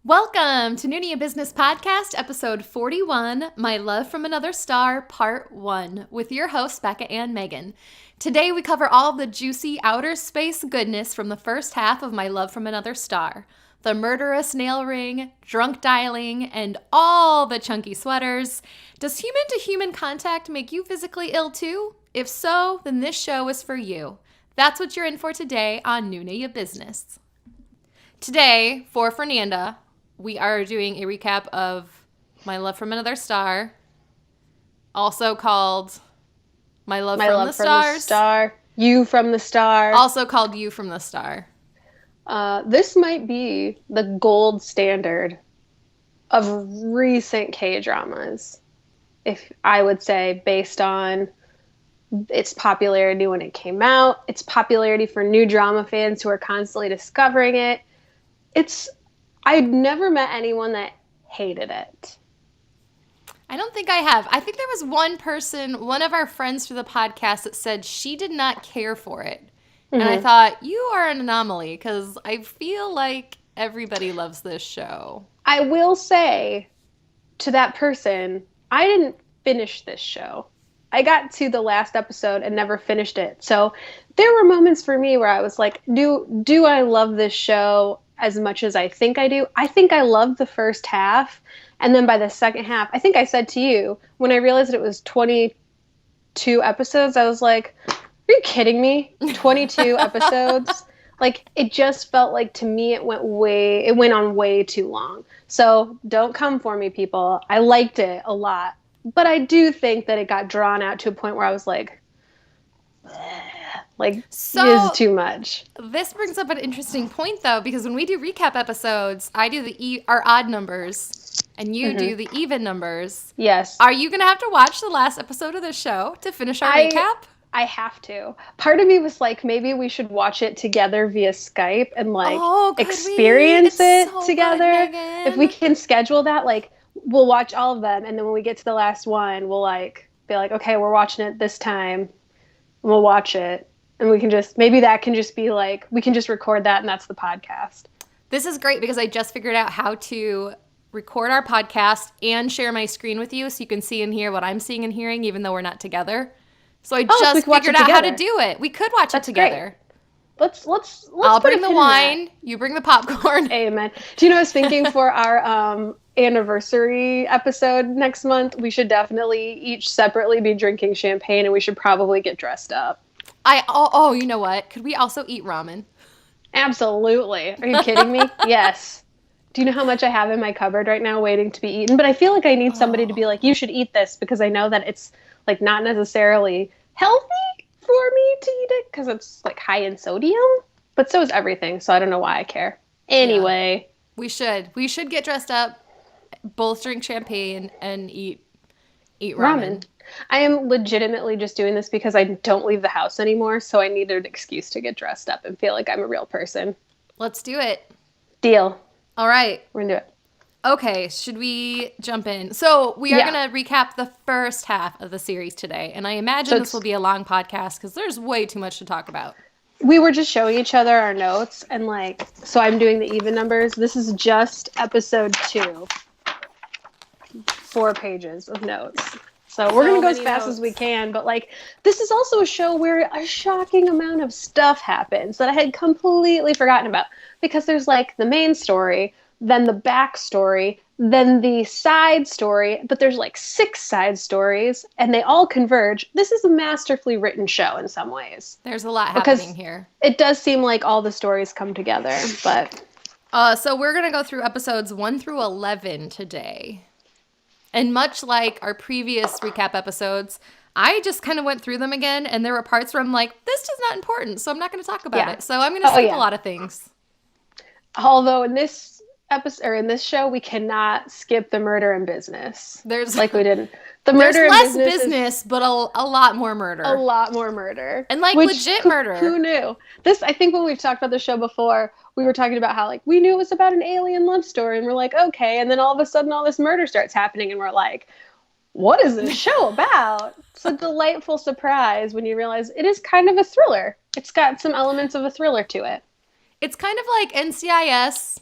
Welcome to Noona Ya Business Podcast, episode 41, My Love from Another Star, part 1, with your hosts, Becca and Megan. Today we cover all the juicy outer space goodness from the first half of My Love from Another Star. The murderous nail ring, drunk dialing, and all the chunky sweaters. Does human-to-human contact make you physically ill too? If so, then this show is for you. That's what you're in for today on Noona Ya Business. Today, for Fernanda, we are doing a recap of My Love from Another Star, also called My Love from the Stars. The Star. You from the Star. Also called You from the Star. This might be the gold standard of recent K-dramas, if I would say, based on its popularity when it came out, its popularity for new drama fans who are constantly discovering it. I'd never met anyone that hated it. I don't think I have. I think there was one person, one of our friends through the podcast, that said she did not care for it. Mm-hmm. And I thought, you are an anomaly, because I feel like everybody loves this show. I will say to that person, I didn't finish this show. I got to the last episode and never finished it. So there were moments for me where I was like, do I love this show as much as I think I do? I think I loved the first half. And then by the second half, I think I said to you, when I realized that it was 22 episodes, I was like, are you kidding me? 22 episodes? Like, it just felt like, to me, it went on way too long. So don't come for me, people. I liked it a lot. But I do think that it got drawn out to a point where I was like, so, this is too much. This brings up an interesting point, though, because when we do recap episodes, I do our odd numbers, and you do the even numbers. Yes. Are you going to have to watch the last episode of the show to finish our recap? I have to. Part of me was like, maybe we should watch it together via Skype and experience it together. Good, if we can schedule that, we'll watch all of them, and then when we get to the last one, we'll be like, okay, we're watching it this time, and we'll watch it. And we can maybe that can just be we can just record that and that's the podcast. This is great because I just figured out how to record our podcast and share my screen with you so you can see and hear what I'm seeing and hearing even though we're not together. So I just figured out how to do it. We could watch it together. Great. Let's I'll bring the wine, you bring the popcorn. Amen. Do you know what I was thinking for our anniversary episode next month? We should definitely each separately be drinking champagne and we should probably get dressed up. You know what? Could we also eat ramen? Absolutely. Are you kidding me? Yes. Do you know how much I have in my cupboard right now waiting to be eaten? But I feel like I need somebody to be like, you should eat this, because I know that it's not necessarily healthy for me to eat it because it's high in sodium. But so is everything, so I don't know why I care. Anyway. Yeah. We should get dressed up, both drink champagne, and eat ramen. I am legitimately just doing this because I don't leave the house anymore, so I needed an excuse to get dressed up and feel like I'm a real person. Let's do it. Deal. All right. We're going to do it. Okay, should we jump in? So we are going to recap the first half of the series today, and I imagine this will be a long podcast because there's way too much to talk about. We were just showing each other our notes, and so I'm doing the even numbers. This is just episode 2. 4 pages of notes. So we're going to go as fast as we can, but this is also a show where a shocking amount of stuff happens that I had completely forgotten about, because there's the main story, then the backstory, then the side story, but there's 6 side stories and they all converge. This is a masterfully written show in some ways. There's a lot happening here. It does seem like all the stories come together, but... So we're going to go through episodes 1 through 11 today. And much like our previous recap episodes, I just kind of went through them again, and there were parts where I'm like, this is not important, so I'm not going to talk about it. So I'm going to skip a lot of things. Although in this episode, or in this show, we cannot skip the murder and business. There's we didn't. There's less business, but a lot more murder. A lot more murder. And legit murder. Who knew? I think when we've talked about the show before, we were talking about how we knew it was about an alien love story, and we're like, okay, and then all of a sudden all this murder starts happening, and we're like, what is this show about? It's a delightful surprise when you realize it is kind of a thriller. It's got some elements of a thriller to it. It's kind of like NCIS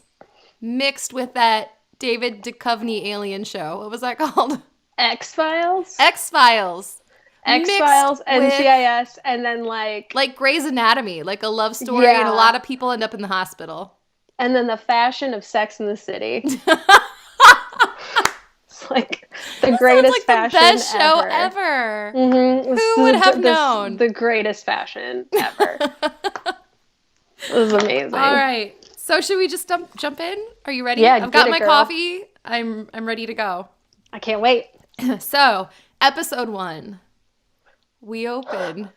mixed with that David Duchovny alien show. What was that called? X-Files? X-Files. X-Files, NCIS, and then like Grey's Anatomy, like a love story, and a lot of people end up in the hospital. And then the fashion of Sex in the City. It's like the greatest fashion ever. The best show ever. Who would have known? The greatest fashion ever. It was amazing. All right. So should we just jump in? Are you ready? Yeah, I've got my coffee. I'm ready to go. I can't wait. So, episode 1. We open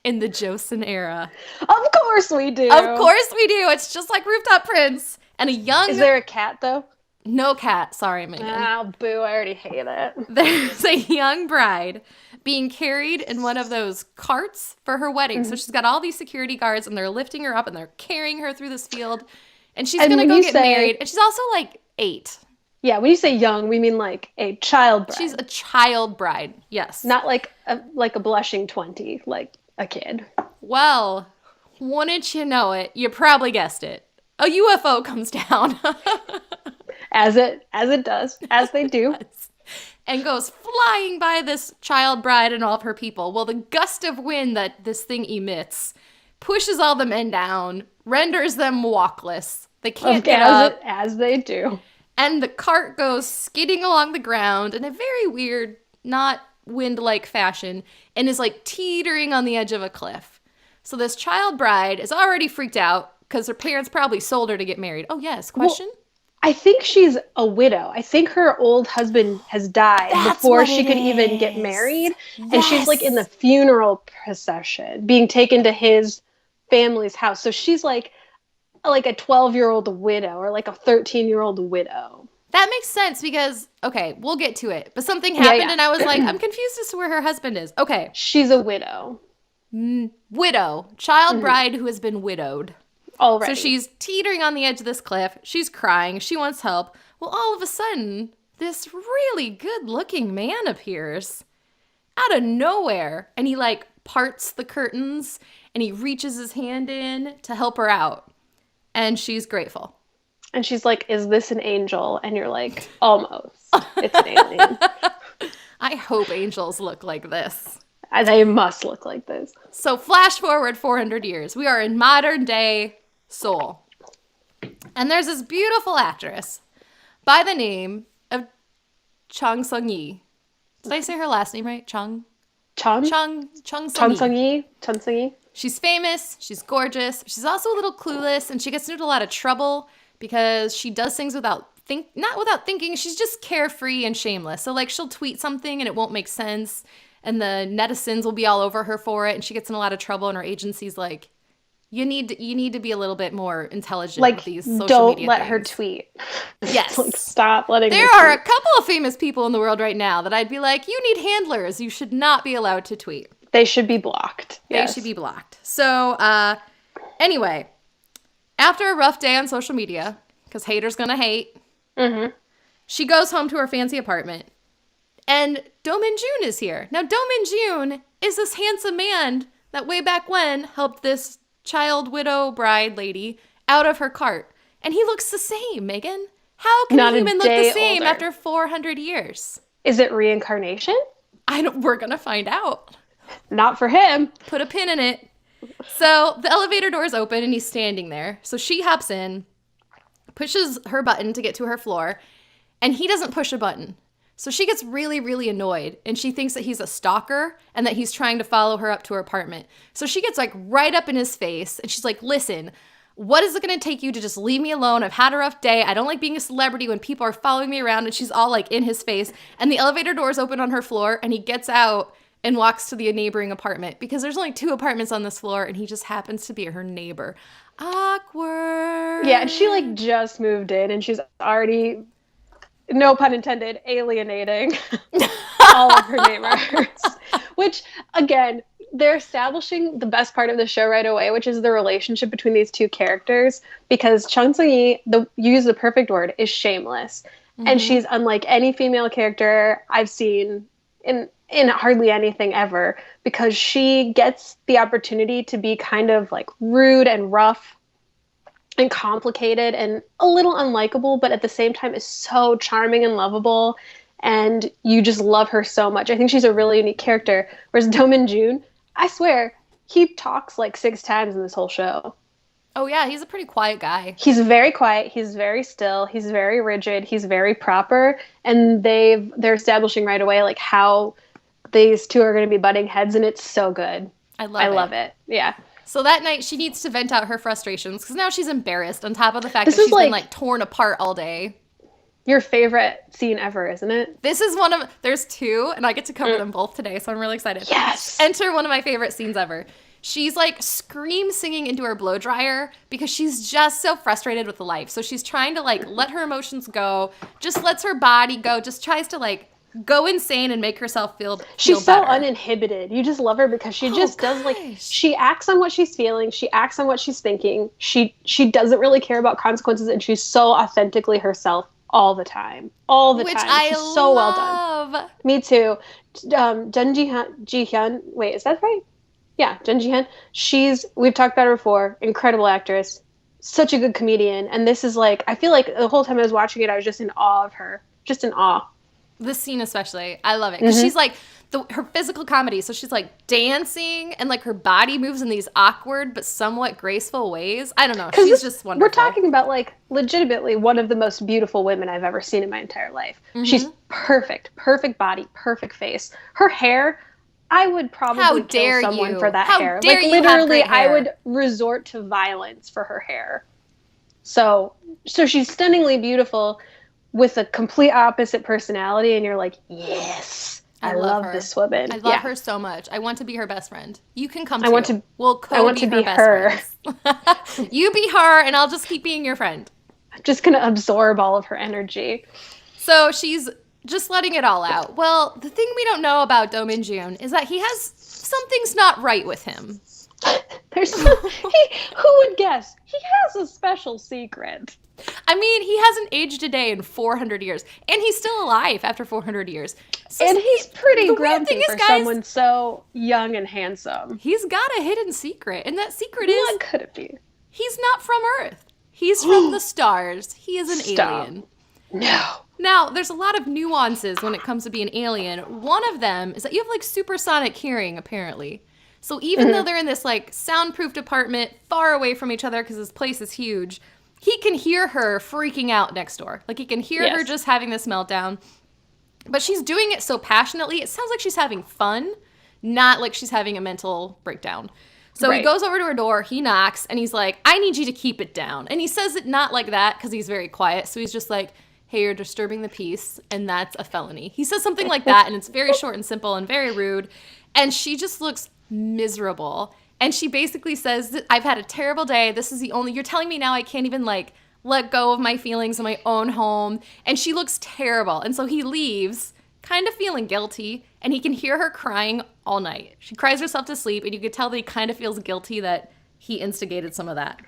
in the Joseon era. Of course we do. Of course we do. It's just like Rooftop Prince. And a young... Is there a cat, though? No cat. Sorry, Megan. Oh, boo. I already hate it. There's a young bride being carried in one of those carts for her wedding. Mm-hmm. So she's got all these security guards, and they're lifting her up, and they're carrying her through this field. And she's going to go get married. And she's also like 8. Yeah, when you say young, we mean like a child bride. She's a child bride, yes. Not like a blushing 20, like a kid. Well, wouldn't you know it, you probably guessed it. A UFO comes down. As it does, as they do. And goes flying by this child bride and all of her people. Well, the gust of wind that this thing emits pushes all the men down, renders them walkless. They can't get up. As they do. And the cart goes skidding along the ground in a very weird, not wind-like fashion, and is like teetering on the edge of a cliff. So this child bride is already freaked out because her parents probably sold her to get married. Oh, yes. Question? Well, I think she's a widow. I think her old husband has died before she could even get married. Yes. And she's like in the funeral procession being taken to his family's house. So she's like a 12-year-old widow or like a 13-year-old widow. That makes sense because, okay, we'll get to it. But something happened and I was like, I'm confused as to where her husband is. Okay. She's a widow. Widow. Child bride who has been widowed. Already. So she's teetering on the edge of this cliff. She's crying. She wants help. Well, all of a sudden, this really good-looking man appears out of nowhere. And he, like, parts the curtains, and he reaches his hand in to help her out. And she's grateful. And she's like, is this an angel? And you're like, almost. It's an alien. I hope angels look like this. They must look like this. So flash forward 400 years. We are in modern day Seoul. And there's this beautiful actress by the name of Chung Sung-yi. Did I say her last name right? Chung Sung-yi. She's famous. She's gorgeous. She's also a little clueless, and she gets into a lot of trouble because she does things not without thinking. She's just carefree and shameless. So like she'll tweet something and it won't make sense, and the netizens will be all over her for it, and she gets in a lot of trouble, and her agency's like, you need to be a little bit more intelligent with these social media don't let things. her tweet. Yes. Like, stop letting her There tweet. are a couple of famous people in the world right now that I'd be like, you need handlers. You should not be allowed to tweet. They should be blocked. They should be blocked. So, anyway, after a rough day on social media, because haters gonna hate, she goes home to her fancy apartment, and Do Min-jun is here. Now, Do Min-jun is this handsome man that way back when helped this child widow bride lady out of her cart. And he looks the same, Megan. How can he even look the same after 400 years? Is it reincarnation? We're gonna find out. Not for him. Put a pin in it. So the elevator doors open and he's standing there. So she hops in, pushes her button to get to her floor, and he doesn't push a button. So she gets really, really annoyed, and she thinks that he's a stalker and that he's trying to follow her up to her apartment. So she gets like right up in his face, and she's like, listen, what is it going to take you to just leave me alone? I've had a rough day. I don't like being a celebrity when people are following me around. And she's all like in his face, and the elevator doors open on her floor, and he gets out and walks to the neighboring apartment because there's only 2 apartments on this floor, and he just happens to be her neighbor. Awkward. Yeah, and she like just moved in, and she's already, no pun intended, alienating all of her neighbors. Which, again, they're establishing the best part of the show right away, which is the relationship between these 2 characters, because Chung Sung-yi, you use the perfect word, is shameless. And she's unlike any female character I've seen in hardly anything ever, because she gets the opportunity to be kind of like rude and rough and complicated and a little unlikable, but at the same time is so charming and lovable. And you just love her so much. I think she's a really unique character. Whereas Do-min-joon, I swear, he talks like 6 times in this whole show. Oh, yeah, he's a pretty quiet guy. He's very quiet. He's very still. He's very rigid. He's very proper. And they're establishing right away like how these two are going to be butting heads, and it's so good. I love it. Yeah. So that night, she needs to vent out her frustrations because now she's embarrassed on top of the fact that she's been like torn apart all day. Your favorite scene ever, isn't it? This is there's 2, and I get to cover them both today, so I'm really excited. Yes! Enter one of my favorite scenes ever. She's like scream singing into her blow dryer because she's just so frustrated with life. So she's trying to like let her emotions go, just lets her body go, just tries to like go insane and make herself feel She's so better. Uninhibited. You just love her because she just does like, she acts on what she's feeling. She acts on what she's thinking. She doesn't really care about consequences, and she's so authentically herself all the time. All the Which time. I She's so love. well done. Me too. Ji-hyun, wait, is that right? Yeah, Ji-hyun. We've talked about her before, incredible actress, such a good comedian. And this is like, I feel like the whole time I was watching it, I was just in awe of her. Just in awe. This scene especially, I love it. Because she's like, her physical comedy, so she's like dancing and like her body moves in these awkward but somewhat graceful ways. I don't know. She's just wonderful. We're talking about like legitimately one of the most beautiful women I've ever seen in my entire life. She's perfect body, perfect face. Her hair, I would probably kill someone for that hair. Dare like you literally, have great hair. I would resort to violence for her hair. So she's stunningly beautiful with a complete opposite personality, and you're like, yes. I love this woman. I love her so much. I want to be her best friend. You can come too. We'll I want to be her. You be her, and I'll just keep being your friend. I'm just going to absorb all of her energy. So she's just letting it all out. Well, the thing we don't know about Do-min-joon is that something's not right with him. Who would guess? He has a special secret. I mean, he hasn't aged a day in 400 years, and he's still alive after 400 years. So and he's pretty grumpy for guys, someone so young and handsome. He's got a hidden secret, and that secret is... What could it be? He's not from Earth. He's from the stars. He is an alien. No. Now, there's a lot of nuances when it comes to being an alien. One of them is that you have, like, supersonic hearing, apparently. So even though they're in this, like, soundproofed apartment far away from each other because this place is huge... He can hear her freaking out next door. Like, he can hear her just having this meltdown. But she's doing it so passionately. It sounds like she's having fun, not like she's having a mental breakdown. So he goes over to her door, he knocks, and he's like, I need you to keep it down. And he says it not like that because he's very quiet. So he's just like, hey, you're disturbing the peace, and that's a felony. He says something like that, and it's very short and simple and very rude. And she just looks miserable. And she basically says, I've had a terrible day. This is you're telling me now I can't even, like, let go of my feelings in my own home. And she looks terrible. And so he leaves, kind of feeling guilty, and he can hear her crying all night. She cries herself to sleep, and you could tell that he kind of feels guilty that he instigated some of that.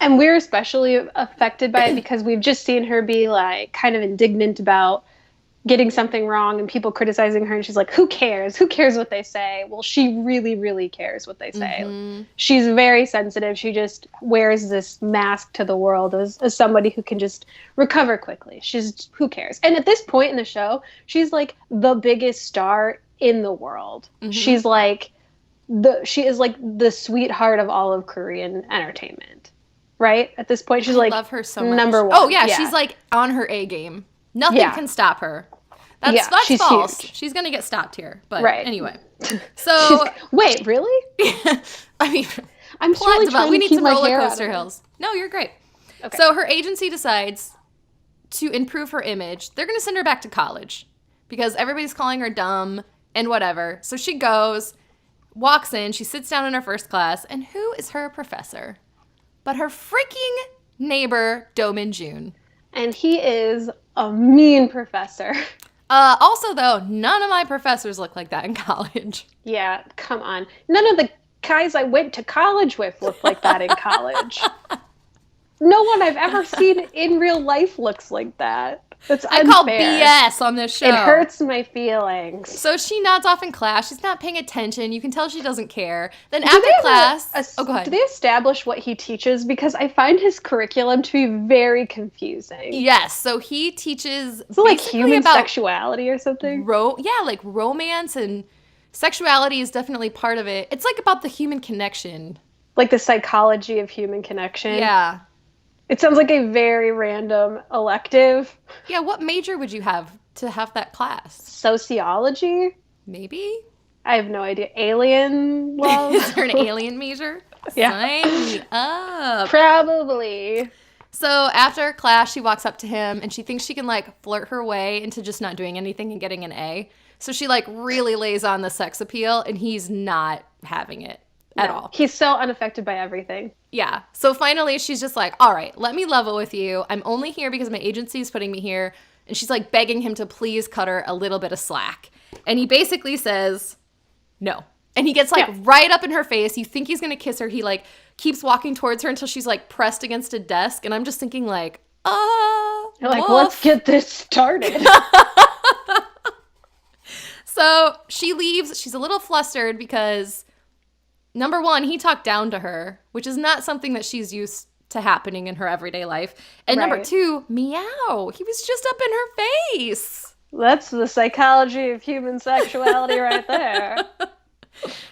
And we're especially affected by it because we've just seen her be, like, kind of indignant about getting something wrong and people criticizing her, and she's like, who cares? Who cares what they say? Well, she really, really cares what they say. She's very sensitive. She just wears this mask to the world as somebody who can just recover quickly. Who cares? And at this point in the show, she's like the biggest star in the world. She's like she is like the sweetheart of all of Korean entertainment. Right? At this point, she's like, love her so much. Number one. Oh yeah, she's like on her A game. Nothing can stop her. That's she's false. huge. She's going to get stopped here. But anyway. So wait, really? I mean, I'm slowly trying we to need keep some my roller hair coaster out of hills. No, you're great. Okay. So her agency decides to improve her image. They're going to send her back to college because everybody's calling her dumb and whatever. So she goes, walks in, she sits down in her first class, and who is her professor? But her freaking neighbor, Do-min-joon. And he is a mean professor. Also, though, none of my professors look like that in college. Yeah, come on. None of the guys I went to college with look like that in college. No one I've ever seen in real life looks like that. That's I unfair. call BS on this show. It hurts my feelings. So she nods off in class. She's not paying attention. You can tell she doesn't care. Then Do after they have class... oh, go ahead. Do they establish what he teaches? Because I find his curriculum to be very confusing. Yes. So he teaches Is it like basically human about sexuality or something? like romance, and sexuality is definitely part of it. It's like about the human connection. Like the psychology of human connection. Yeah. It sounds like a very random elective. Yeah, what major would you have to have that class? Sociology? Maybe? I have no idea. Alien love? Is there an alien major? Yeah. Sign me up. Probably. So after class, she walks up to him and she thinks she can like flirt her way into just not doing anything and getting an A. So she like really lays on the sex appeal, and he's not having it at all. He's so unaffected by everything. Yeah. So finally, she's just like, all right, let me level with you. I'm only here because my agency is putting me here. And she's like begging him to please cut her a little bit of slack. And he basically says no. And he gets like right up in her face. You think he's going to kiss her. He like keeps walking towards her until she's like pressed against a desk. And I'm just thinking like, You're like, woof. let's get this started. So she leaves. She's a little flustered because, number one, he talked down to her, which is not something that she's used to happening in her everyday life. And number two, meow. He was just up in her face. That's the psychology of human sexuality right there.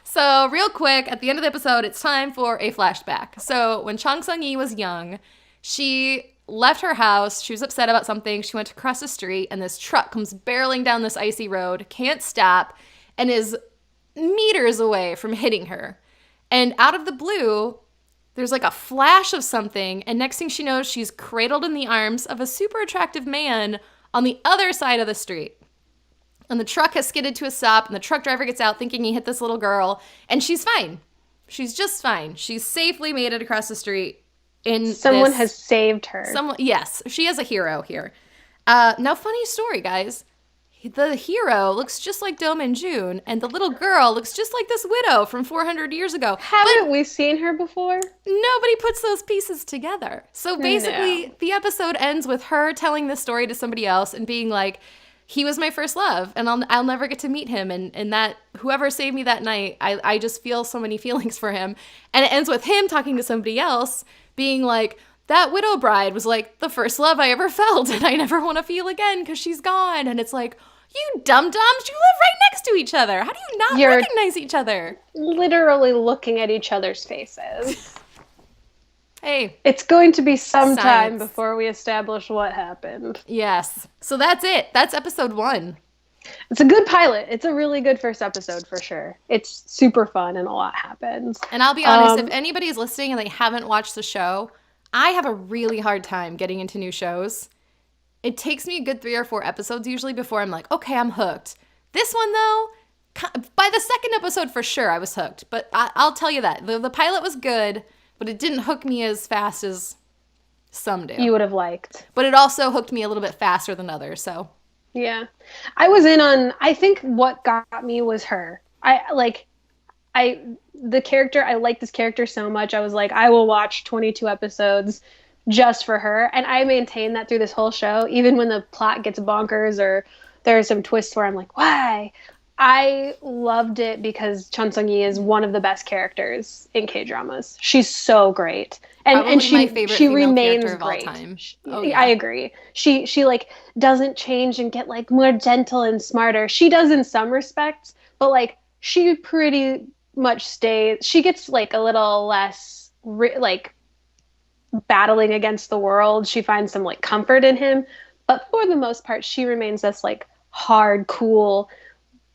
So real quick, at the end of the episode, it's time for a flashback. So when Chang Sung-yi was young, she left her house. She was upset about something. She went to cross the street, and this truck comes barreling down this icy road, can't stop, and is meters away from hitting her. And out of the blue, there's like a flash of something, and next thing she knows, she's cradled in the arms of a super attractive man on the other side of the street. And the truck has skidded to a stop, and the truck driver gets out thinking he hit this little girl, and she's fine. She's just fine. She's safely made it across the street. Someone has saved her. Yes, she is a hero here. Now, funny story, guys. The hero looks just like Do Min-jun, and the little girl looks just like this widow from 400 years ago. Haven't we seen her before? Nobody puts those pieces together. So basically, the episode ends with her telling this story to somebody else and being like, he was my first love, and I'll never get to meet him, and that whoever saved me that night, I just feel so many feelings for him. And it ends with him talking to somebody else, being like, that widow bride was like the first love I ever felt, and I never want to feel again because she's gone. And it's like, you dum-dums, you live right next to each other. How do you not recognize each other? Literally looking at each other's faces. Hey. It's going to be some Science. time before we establish what happened. Yes. So that's it. That's episode 1. It's a good pilot. It's a really good first episode for sure. It's super fun and a lot happens. And I'll be honest, if anybody's listening and they haven't watched the show, I have a really hard time getting into new shows. It takes me a good 3 or 4 episodes usually before I'm like, okay, I'm hooked. This one, though, by the second episode for sure I was hooked. But I'll tell you that. The pilot was good, but it didn't hook me as fast as some do. You would have liked. But it also hooked me a little bit faster than others, so. Yeah. I was in on, I think what got me was her. The character, I like this character so much. I was like, I will watch 22 episodes just for her. And I maintain that through this whole show, even when the plot gets bonkers or there are some twists where I'm like, why? I loved it because Chun Sung-yi is one of the best characters in K-dramas. She's so great. And my favorite she female remains character of all great. time. I agree. She like doesn't change and get like more gentle and smarter. She does in some respects, but like she pretty much stays. She gets like a little less like battling against the world. She finds some like comfort in him, but for the most part, she remains this like hard, cool,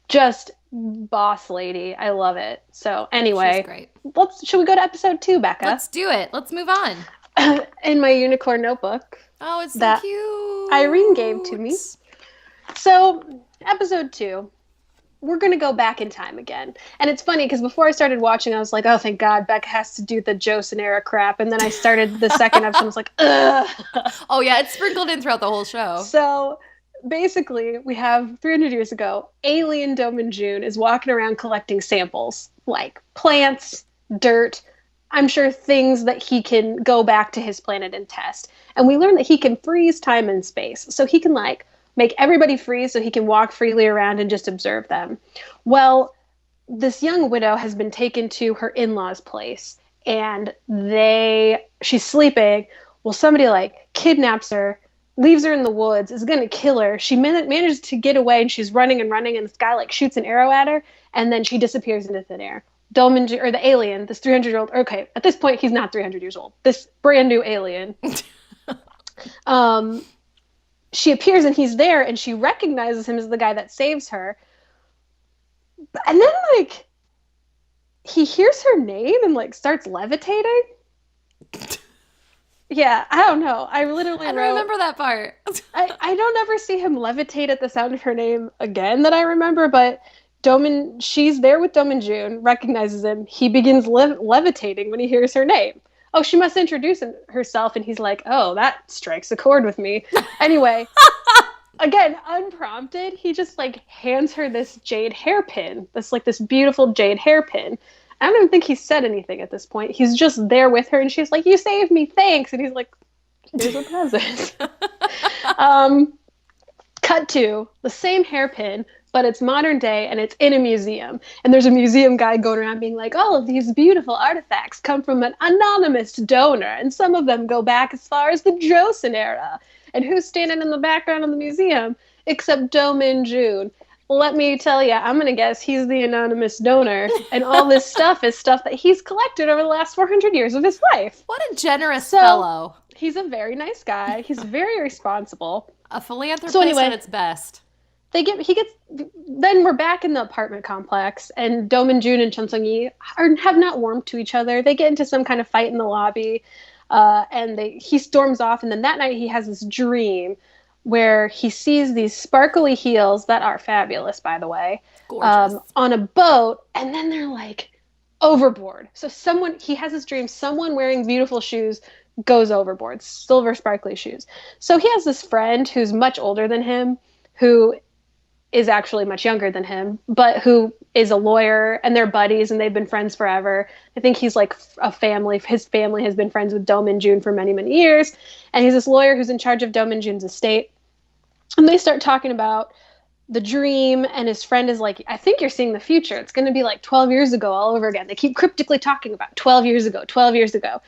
just boss lady. I love it. So anyway, She's great. Should we go to episode 2, Becca? Let's do it. Let's move on. In my unicorn notebook. Oh, it's so that cute. Irene gave to me. So episode 2, we're going to go back in time again. And it's funny because before I started watching, I was like, oh, thank God, Becca has to do the Joseon era crap. And then I started the second episode, I was like, ugh. Oh, yeah, it's sprinkled in throughout the whole show. So basically, we have 300 years ago, alien Do Min-jun is walking around collecting samples, like plants, dirt. I'm sure, things that he can go back to his planet and test. And we learn that he can freeze time and space. So he can like make everybody freeze so he can walk freely around and just observe them. Well, this young widow has been taken to her in-laws' place, and she's sleeping. Well, somebody like kidnaps her, leaves her in the woods, is going to kill her. She manages to get away, and she's running and running, and this guy like shoots an arrow at her, and then she disappears into thin air. Or the alien, this 300-year-old, okay, at this point he's not 300 years old. This brand new alien. She appears and he's there, and she recognizes him as the guy that saves her. And then like he hears her name and like starts levitating. Yeah, I don't know. I literally don't remember that part. I don't ever see him levitate at the sound of her name again that I remember, but she's there with Do-min-joon, recognizes him. He begins levitating when he hears her name. Oh, she must introduce herself, and he's like, oh, that strikes a chord with me. Anyway, again, unprompted, he just like hands her this jade hairpin. This beautiful jade hairpin. I don't even think he said anything at this point. He's just there with her, and she's like, you saved me, thanks. And he's like, here's a present. Cut to the same hairpin, but it's modern day, and it's in a museum. And there's a museum guy going around being like, all of these beautiful artifacts come from an anonymous donor, and some of them go back as far as the Joseon era. And who's standing in the background of the museum except Do-min-joon? Let me tell you, I'm going to guess he's the anonymous donor, and all this stuff is stuff that he's collected over the last 400 years of his life. What a generous fellow. He's a very nice guy. He's very responsible. A philanthropist at its best. Then we're back in the apartment complex, and Do-min-joon and Chun Sung-yi have not warmed to each other. They get into some kind of fight in the lobby, and he storms off, and then that night he has this dream where he sees these sparkly heels that are fabulous, by the way, on a boat, and then they're like overboard. So he has this dream, someone wearing beautiful shoes goes overboard, silver sparkly shoes. So he has this friend who's much older than him, who is actually much younger than him, but who is a lawyer, and they're buddies, and they've been friends forever. I think he's like his family has been friends with Do-min-joon for many, many years. And he's this lawyer who's in charge of Do-min-joon's estate. And they start talking about the dream, and his friend is like, I think you're seeing the future. It's going to be like 12 years ago all over again. They keep cryptically talking about 12 years ago, 12 years ago.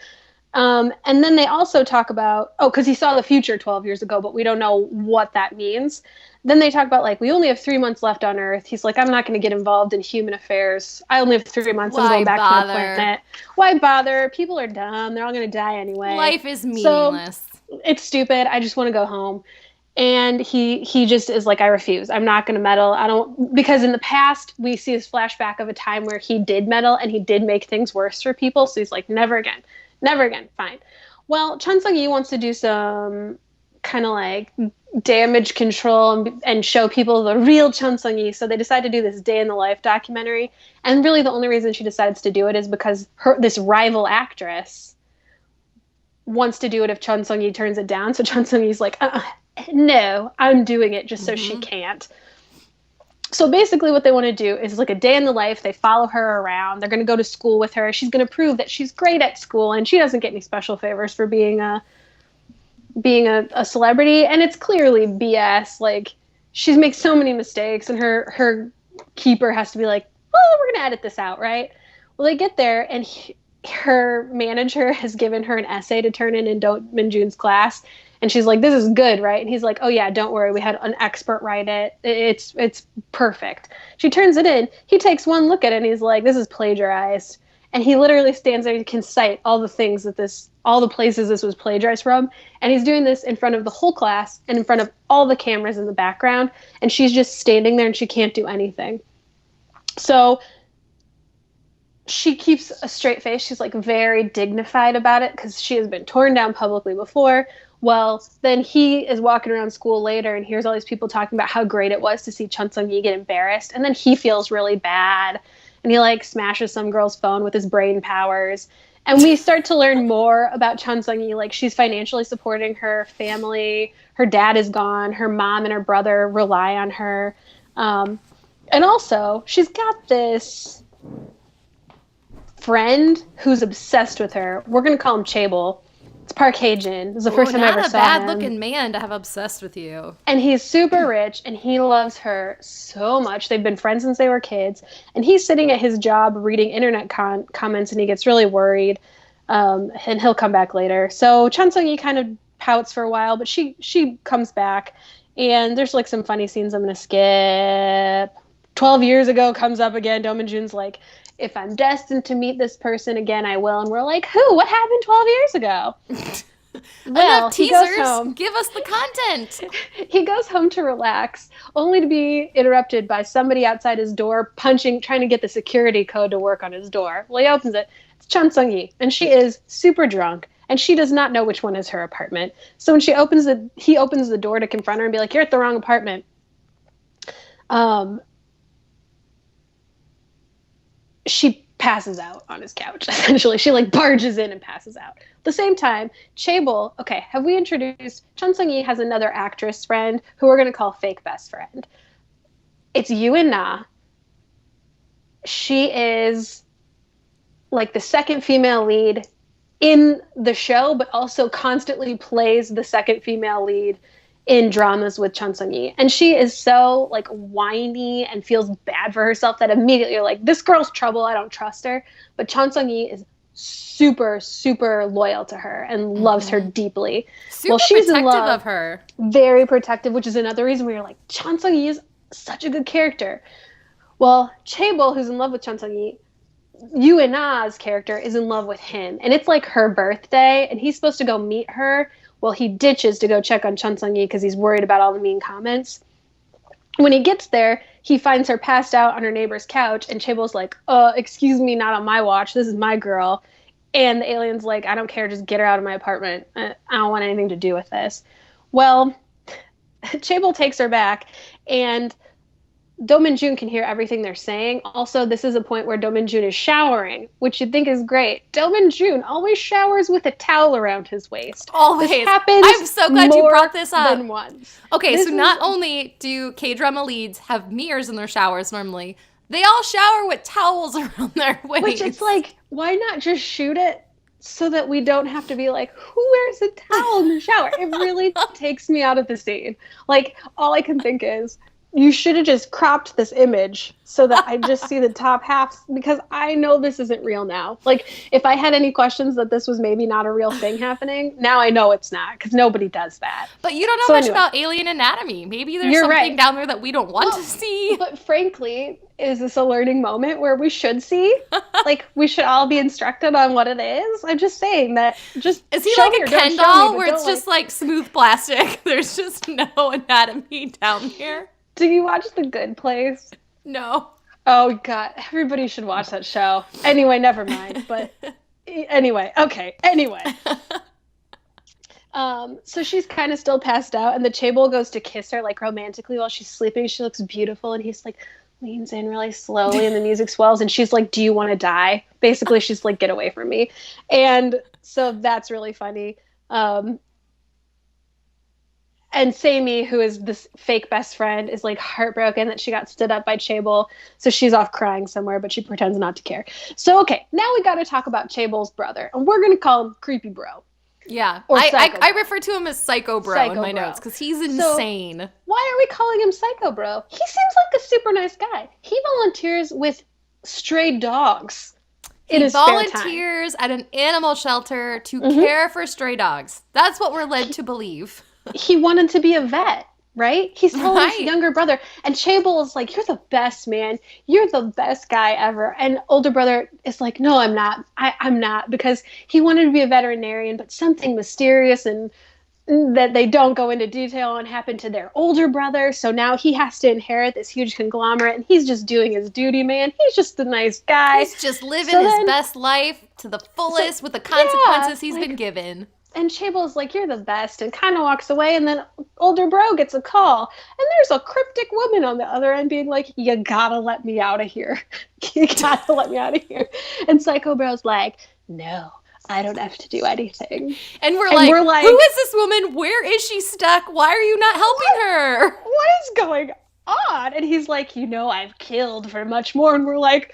And then they also talk about, because he saw the future 12 years ago, but we don't know what that means. Then they talk about, like, we only have 3 months left on Earth. He's like, I'm not going to get involved in human affairs. I only have 3 months. I'm going back to my planet. Why bother? People are dumb. They're all going to die anyway. Life is meaningless. So, it's stupid. I just want to go home. And he just is like, I refuse. I'm not going to meddle. Because in the past, we see this flashback of a time where he did meddle, and he did make things worse for people. So he's like, never again. Never again. Fine. Well, Chun Sung-yi wants to do some kind of like damage control and show people the real Chun Sung-yi. So they decide to do this day in the life documentary. And really the only reason she decides to do it is because this rival actress wants to do it if Chun Sung-yi turns it down. So Chun Sung-yi's like, no, I'm doing it just so she can't. So basically what they want to do is like a day in the life. They follow her around. They're going to go to school with her. She's going to prove that she's great at school, and she doesn't get any special favors for being a celebrity. And it's clearly BS. Like, she makes so many mistakes, and her keeper has to be like, well, we're going to edit this out, right? Well, they get there, and her manager has given her an essay to turn in Do-min-joon's class. And she's like, this is good, right? And he's like, oh, yeah, don't worry. We had an expert write it. It's perfect. She turns it in. He takes one look at it, and he's like, this is plagiarized. And he literally stands there and can cite all the places this was plagiarized from. And he's doing this in front of the whole class and in front of all the cameras in the background. And she's just standing there, and she can't do anything. So she keeps a straight face. She's like very dignified about it because she has been torn down publicly before. Well, then he is walking around school later and hears all these people talking about how great it was to see Chun Sung-yi get embarrassed. And then he feels really bad. And he like smashes some girl's phone with his brain powers. And we start to learn more about Chun Sung-yi. Like, she's financially supporting her family. Her dad is gone. Her mom and her brother rely on her. And also, she's got this friend who's obsessed with her. We're going to call him Chable. It's Park Hae-jin. This is the first time I ever saw him. Not a bad-looking man to have obsessed with you. And he's super rich, and he loves her so much. They've been friends since they were kids. And he's sitting at his job reading internet comments, and he gets really worried. And he'll come back later. So Chun Sung-yi kind of pouts for a while, but she comes back. And there's like some funny scenes I'm going to skip. 12 years ago comes up again. Do Min-jun's like, if I'm destined to meet this person again, I will. And we're like, who? What happened 12 years ago? Well, enough teasers. Give us the content. He goes home to relax, only to be interrupted by somebody outside his door trying to get the security code to work on his door. Well, he opens it. It's Chun Sung-yi, and she is super drunk, and she does not know which one is her apartment. So when he opens the door to confront her and be like, "You're at the wrong apartment." She passes out on his couch, essentially. She like barges in and passes out. At the same time, Chable, okay, have we introduced, Chun Sung-yi has another actress friend who we're going to call fake best friend. It's Yoon Na. She is like the second female lead in the show, but also constantly plays the second female lead in dramas with Chun Sung-yi. And she is so like whiny and feels bad for herself that immediately you're like, this girl's trouble. I don't trust her. But Chun Sung-yi is super, super loyal to her and loves her deeply. Super she's protective in love, of her. Very protective, which is another reason where you're like, Chun Sung-yi is such a good character. Well, Chable, who's in love with Chun Sung-yi, Yoon Na's character is in love with him. And it's like her birthday, and he's supposed to go meet her. Well, he ditches to go check on Chun Sung-yi because he's worried about all the mean comments. When he gets there, he finds her passed out on her neighbor's couch, and Chable's like, excuse me, not on my watch. This is my girl. And the alien's like, I don't care. Just get her out of my apartment. I don't want anything to do with this. Well, Chable takes her back, and Do Min-jun can hear everything they're saying. Also, this is a point where Do Min-jun is showering, which you'd think is great. Do Min-jun always showers with a towel around his waist. Always. This happens I'm so glad you brought this up. Than once. Okay, so not only do K-drama leads have mirrors in their showers normally, they all shower with towels around their waist. Which it's like, why not just shoot it so that we don't have to be like, who wears a towel in the shower? It really takes me out of the scene. Like, all I can think is, you should have just cropped this image so that I just see the top half, because I know this isn't real now. Like, if I had any questions that this was maybe not a real thing happening, now I know it's not, because nobody does that. But you don't know much about alien anatomy. Maybe there's something down there that we don't want to see. But frankly, is this a learning moment where we should see? Like, we should all be instructed on what it is? I'm just saying that. Just is he like a Ken doll where it's just like smooth plastic? There's just no anatomy down here. Do you watch The Good Place? No. Oh, God. Everybody should watch that show. Anyway, never mind. But anyway. Okay. Anyway. So she's kind of still passed out, and the Chable goes to kiss her, like, romantically while she's sleeping. She looks beautiful, and he's, like, leans in really slowly, and the music swells, and she's like, do you want to die? Basically, she's like, get away from me. And so that's really funny. And Sammy, who is this fake best friend, is like heartbroken that she got stood up by Chable. So she's off crying somewhere, but she pretends not to care. So, okay, now we got to talk about Chable's brother. And we're going to call him Creepy Bro. Yeah. I refer to him as Psycho Bro in my notes because he's insane. So, why are we calling him Psycho Bro? He seems like a super nice guy. He volunteers with stray dogs. He volunteers at an animal shelter to care for stray dogs. That's what we're led to believe. He wanted to be a vet, right? He's telling his younger brother. And Chable is like, you're the best, man. You're the best guy ever. And older brother is like, no, I'm not. I'm not. Because he wanted to be a veterinarian, but something mysterious and that they don't go into detail on happened to their older brother. So now he has to inherit this huge conglomerate, and he's just doing his duty, man. He's just a nice guy. He's just living his best life to the fullest with the consequences he's been given. And Chable's like, you're the best, and kind of walks away, and then older bro gets a call. And there's a cryptic woman on the other end being like, you gotta let me out of here. You gotta let me out of here. And Psycho Bro's like, no, I don't have to do anything. And we're like, who is this woman? Where is she stuck? Why are you not helping her? What is going on? And he's like, I've killed for much more. And we're like,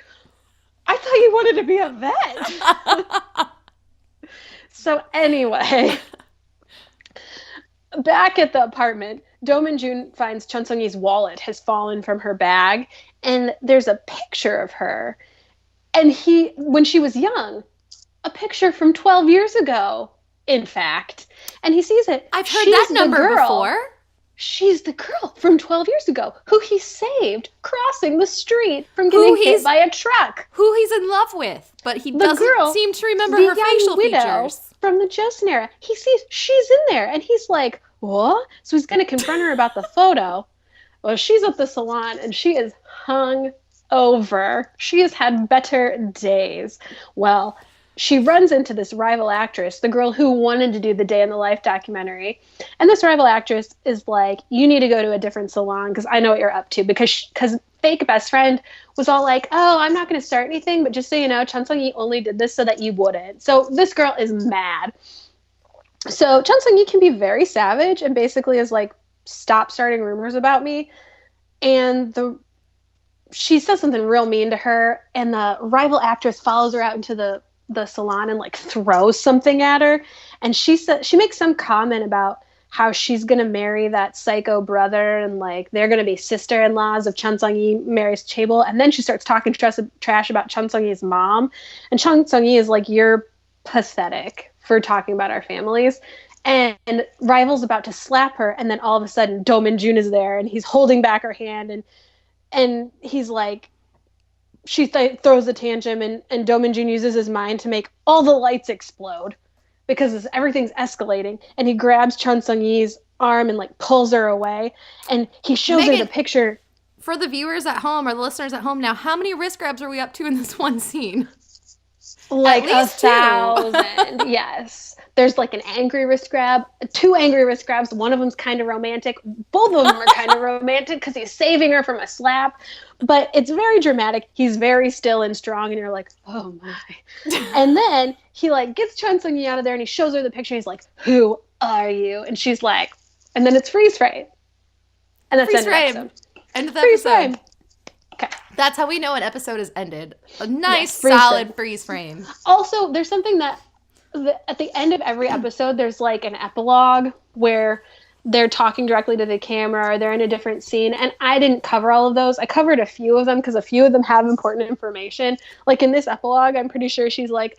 I thought you wanted to be a vet. So anyway, back at the apartment, Do Min-jun finds Chun Sung-yi's wallet has fallen from her bag, and there's a picture of her. And when she was young, a picture from 12 years ago, in fact. And he sees it. I've heard that number before. She's the girl from 12 years ago who he saved crossing the street from getting hit by a truck. Who he's in love with, but he doesn't seem to remember her facial features. From the Joseon era. He sees she's in there, and he's like, what? So he's going to confront her about the photo. Well, she's at the salon, and she is hung over. She has had better days. Well, she runs into this rival actress, the girl who wanted to do the Day in the Life documentary. And this rival actress is like, you need to go to a different salon because I know what you're up to. Because fake best friend was all like, oh, I'm not going to start anything. But just so you know, Chun Sung-yi only did this so that you wouldn't. So this girl is mad. So Chun Sung-yi can be very savage and basically is like, stop starting rumors about me. And she says something real mean to her. And the rival actress follows her out into the salon and like throws something at her, and she makes some comment about how she's gonna marry that psycho brother, and like they're gonna be sister-in-laws if Chun Sung-yi marries Chaebol. And then she starts talking trash about Chun Sung-yi's mom, and Chun Sung-yi is like, you're pathetic for talking about our families. And rival's about to slap her, and then all of a sudden Do Min-jun is there, and he's holding back her hand, and he's like, she throws a tantrum, and Do Min-jun uses his mind to make all the lights explode because everything's escalating. And he grabs Chun Sung-yi's arm and like pulls her away. And he shows her the picture. For the viewers at home or the listeners at home now, how many wrist grabs are we up to in this one scene? Like 1,000. Yes. There's like an angry wrist grab, 2 angry wrist grabs. One of them's kind of romantic. Both of them are kind of romantic because he's saving her from a slap. But it's very dramatic. He's very still and strong, and you're like, oh my. And then he like gets Chun Sung-yi out of there, and he shows her the picture. And he's like, who are you? And she's like, and then it's freeze frame. And that's freeze frame. End of the episode. Frame. Okay. That's how we know an episode has ended. A nice, solid freeze frame. Also, there's something that at the end of every episode, there's like an epilogue where they're talking directly to the camera or they're in a different scene. And I didn't cover all of those. I covered a few of them because a few of them have important information. Like in this epilogue, I'm pretty sure she's like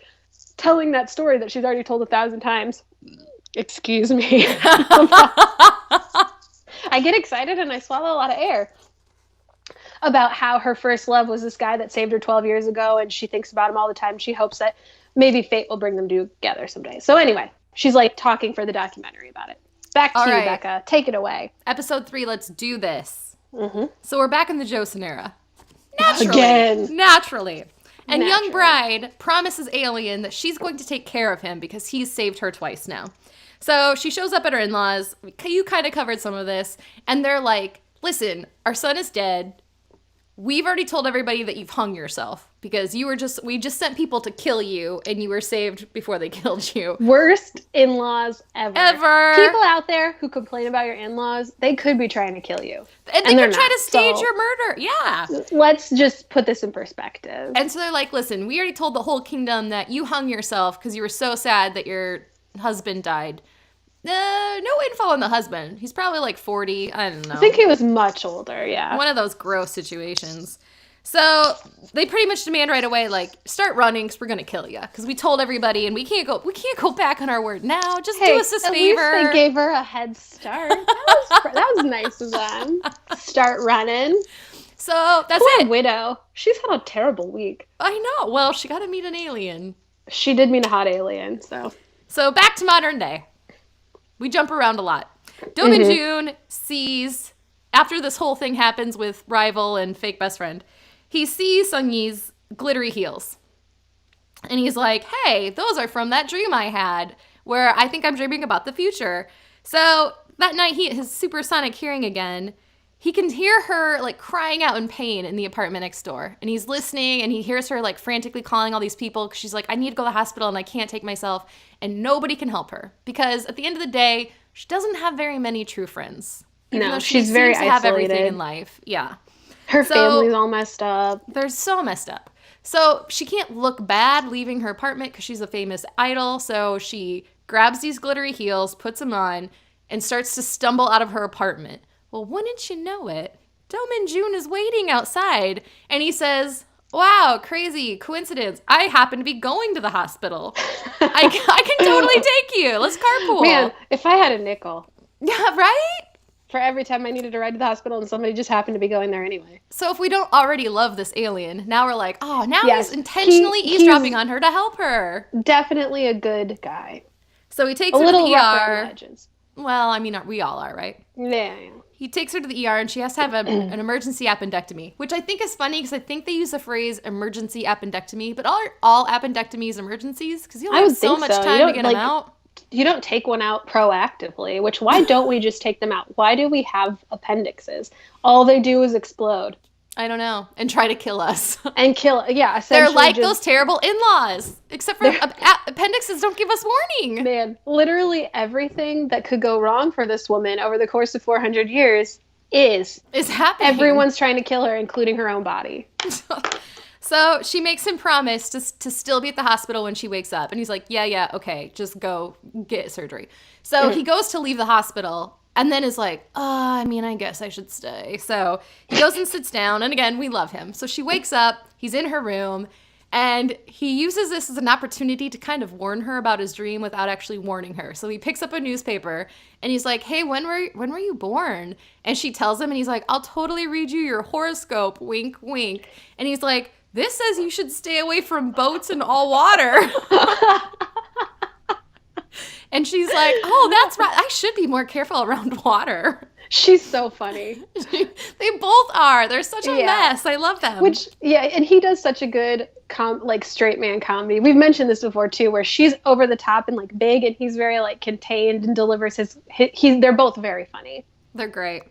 telling that story that she's already told 1,000 times. Excuse me. I get excited and I swallow a lot of air. About how her first love was this guy that saved her 12 years ago, and she thinks about him all the time. She hopes that maybe fate will bring them together someday. So anyway, she's like talking for the documentary about it. Back to you, Becca. Take it away. Episode 3, let's do this. Mm-hmm. So we're back in the Joseon era. Naturally. And young bride promises Alien that she's going to take care of him because he's saved her twice now. So she shows up at her in-laws. You kind of covered some of this. And they're like, listen, our son is dead. We've already told everybody that you've hung yourself because we just sent people to kill you and you were saved before they killed you. Worst in-laws ever. People out there who complain about your in-laws, they could be trying to kill you. And they could try to stage your murder. Yeah. Let's just put this in perspective. And so they're like, listen, we already told the whole kingdom that you hung yourself because you were so sad that your husband died. No info on the husband. He's probably like 40. I don't know. I think he was much older, yeah. One of those gross situations. So they pretty much demand right away, like, start running because we're going to kill you. Because we told everybody and we can't go back on our word now. Just do us this favor. At least they gave her a head start. That was nice of them. Start running. So that's Poor widow. She's had a terrible week. I know. Well, she got to meet an alien. She did meet a hot alien, so. So back to modern day. We jump around a lot. Do Min-jun sees, after this whole thing happens with rival and fake best friend, he sees Sung-yi's glittery heels. And he's like, hey, those are from that dream I had, where I think I'm dreaming about the future. So that night, his supersonic hearing again, he can hear her like crying out in pain in the apartment next door. And he's listening and he hears her like frantically calling all these people because she's like, I need to go to the hospital and I can't take myself. And nobody can help her because at the end of the day, she doesn't have very many true friends. No, she's very isolated. Have everything in life. Yeah. Her family's all messed up. They're so messed up. So she can't look bad leaving her apartment because she's a famous idol. So she grabs these glittery heels, puts them on, and starts to stumble out of her apartment. Well, wouldn't you know it, Do-min-joon is waiting outside, and he says, wow, crazy coincidence. I happen to be going to the hospital. I can totally take you. Let's carpool. Man, if I had a nickel. Yeah, right? For every time I needed to ride to the hospital and somebody just happened to be going there anyway. So if we don't already love this alien, now we're like, oh, now he's intentionally eavesdropping on her to help her. Definitely a good guy. So he takes her to the ER. Well, I mean, we all are, right? Yeah. He takes her to the ER and she has to have an emergency appendectomy, which I think is funny because I think they use the phrase emergency appendectomy, but aren't all appendectomies emergencies? Because you only have so much time to get them out. You don't take one out proactively, which why don't we just take them out? Why do we have appendixes? All they do is explode. I don't know. And try to kill us. And kill, yeah. They're like those terrible in-laws. Except for appendixes don't give us warning. Man, literally everything that could go wrong for this woman over the course of 400 years is happening. Everyone's trying to kill her, including her own body. So she makes him promise to still be at the hospital when she wakes up. And he's like, yeah, okay, just go get surgery. So he goes to leave the hospital and then is like, I guess I should stay. So he goes and sits down. And again, we love him. So she wakes up. He's in her room. And he uses this as an opportunity to kind of warn her about his dream without actually warning her. So he picks up a newspaper and he's like, hey, when were you born? And she tells him and he's like, I'll totally read you your horoscope. Wink, wink. And he's like, this says you should stay away from boats and all water. And she's like, oh, that's right. I should be more careful around water. She's so funny. They both are. They're such a mess. I love them. And he does such a good straight man comedy. We've mentioned this before too, where she's over the top and like big, and he's very like contained and delivers they're both very funny. They're great.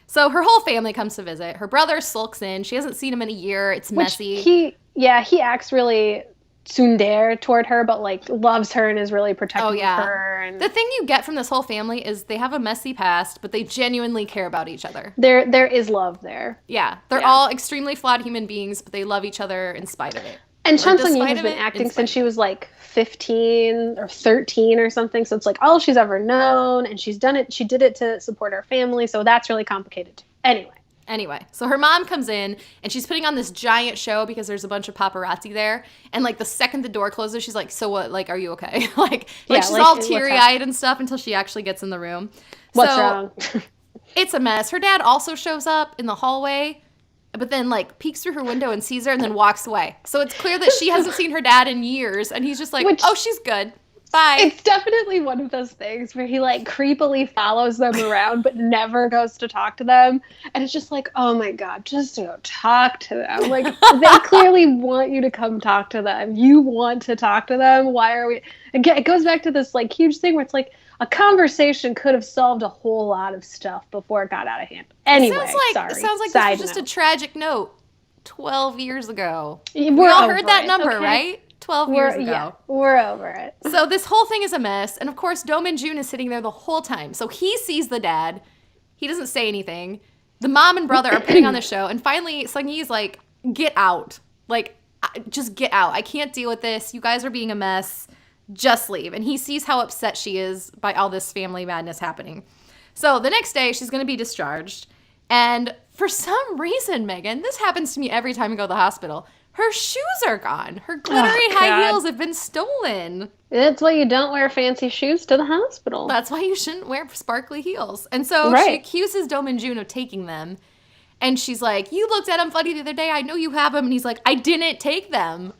So her whole family comes to visit. Her brother sulks in. She hasn't seen him in a year. It's messy. He acts really tsundere toward her, but like loves her and is really protective of her. And the thing you get from this whole family is they have a messy past, but they genuinely care about each other. There is love there. Yeah. They're all extremely flawed human beings, but they love each other in spite of it. And Chang Sung-yi has been acting since she was like 15 or 13 or something. So it's like all she's ever known, and she's done it. She did it to support her family. So that's really complicated too. Anyway, so her mom comes in and she's putting on this giant show because there's a bunch of paparazzi there. And like the second the door closes, she's like, so what? Like, are you okay? She's all teary-eyed and stuff until she actually gets in the room. What's wrong? It's a mess. Her dad also shows up in the hallway, but then like peeks through her window and sees her and then walks away. So it's clear that she hasn't seen her dad in years. And he's just like, oh, she's good. Bye. It's definitely one of those things where he like creepily follows them around but never goes to talk to them. And it's just like, oh my God, just go talk to them. Like they clearly want you to come talk to them. You want to talk to them. Why are we? Again, it goes back to this like huge thing where it's like a conversation could have solved a whole lot of stuff before it got out of hand. Anyway, it sounds like this was just a tragic note 12 years ago. We all heard that number, right? 12 years ago. Yeah, we're over it. So this whole thing is a mess. And of course, Do-min-joon is sitting there the whole time. So he sees the dad. He doesn't say anything. The mom and brother are putting on the show. And finally, Sung-yi's like, get out. Like, just get out. I can't deal with this. You guys are being a mess. Just leave. And he sees how upset she is by all this family madness happening. So the next day, she's going to be discharged. And for some reason, Megan, this happens to me every time I go to the hospital. Her shoes are gone. Her glittery high heels have been stolen. That's why you don't wear fancy shoes to the hospital. That's why you shouldn't wear sparkly heels. And so she accuses Do-min-joon of taking them. And she's like, you looked at them funny the other day. I know you have them. And he's like, I didn't take them.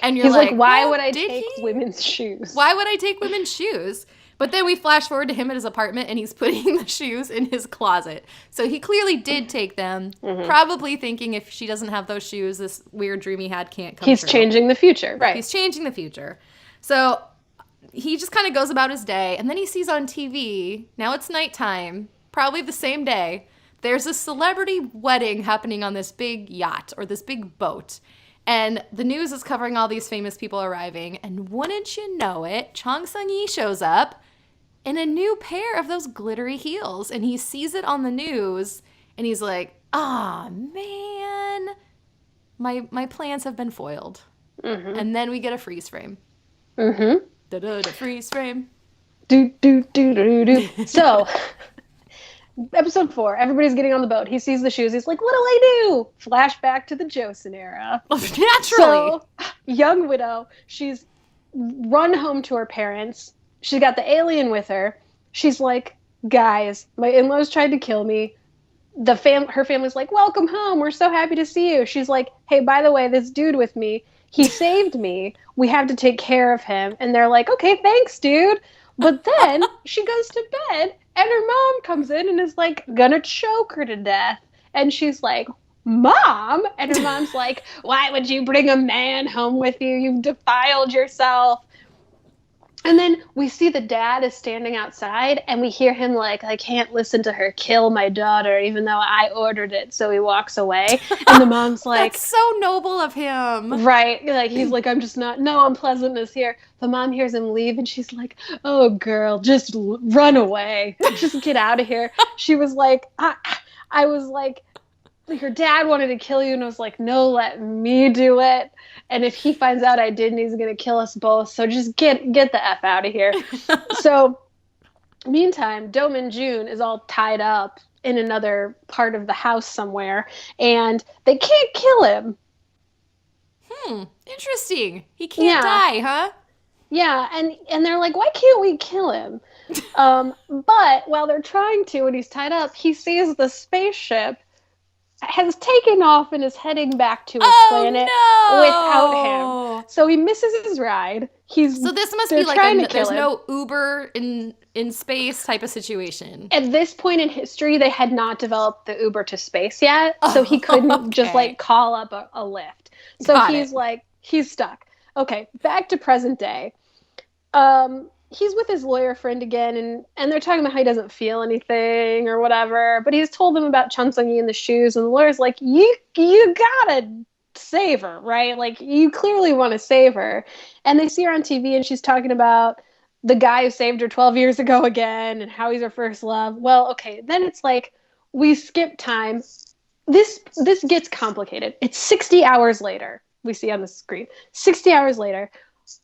And you're like, why would I take women's shoes? Why would I take women's shoes? But then we flash forward to him at his apartment, and he's putting the shoes in his closet. So he clearly did take them, probably thinking if she doesn't have those shoes, this weird dream he had can't come true. He's changing the future. Right. He's changing the future. So he just kind of goes about his day, and then he sees on TV, now it's nighttime, probably the same day, there's a celebrity wedding happening on this big yacht or this big boat. And the news is covering all these famous people arriving. And wouldn't you know it, Chang Sung-yi shows up in a new pair of those glittery heels. And he sees it on the news. And he's like, man, my plans have been foiled. Mm-hmm. And then we get a freeze frame. Mm-hmm. Da-da-da, freeze frame. Do, do, do, do, do. So, episode 4, everybody's getting on the boat. He sees the shoes. He's like, what'll I do? Flashback to the Joseon era. Naturally. So, young widow, she's run home to her parents. She's got the alien with her. She's like, guys, my in-laws tried to kill me. Her family's like, welcome home. We're so happy to see you. She's like, hey, by the way, this dude with me, he saved me. We have to take care of him. And they're like, okay, thanks, dude. But then she goes to bed and her mom comes in and is like, gonna choke her to death. And she's like, Mom? And her mom's like, why would you bring a man home with you? You've defiled yourself. And then we see the dad is standing outside and we hear him like, I can't listen to her kill my daughter, even though I ordered it. So he walks away. And the mom's like, that's so noble of him. Right. Like, he's like, I'm just not, no unpleasantness here. The mom hears him leave and she's like, oh, girl, just run away. Just get out of here. She was like, I was like, your dad wanted to kill you. And I was like, no, let me do it. And if he finds out I didn't, he's going to kill us both. So just get the F out of here. So meantime, Do-min Jun is all tied up in another part of the house somewhere. And they can't kill him. Interesting. He can't die, huh? Yeah, and they're like, why can't we kill him? But while they're trying to, and he's tied up, he sees the spaceship has taken off and is heading back to his planet without him. So he misses his ride. So this must be like there's no Uber in space type of situation. At this point in history, they had not developed the Uber to space yet, so he couldn't just like call up a Lyft. So he's stuck. Okay, back to present day. He's with his lawyer friend again, and they're talking about how he doesn't feel anything or whatever, but he's told them about Chun Sung-yi and the shoes, and the lawyer's like, you gotta save her, right? Like, you clearly want to save her. And they see her on TV, and she's talking about the guy who saved her 12 years ago again, and how he's her first love. Well, okay, then it's like, we skip time. This gets complicated. It's 60 hours later, we see on the screen. 60 hours later,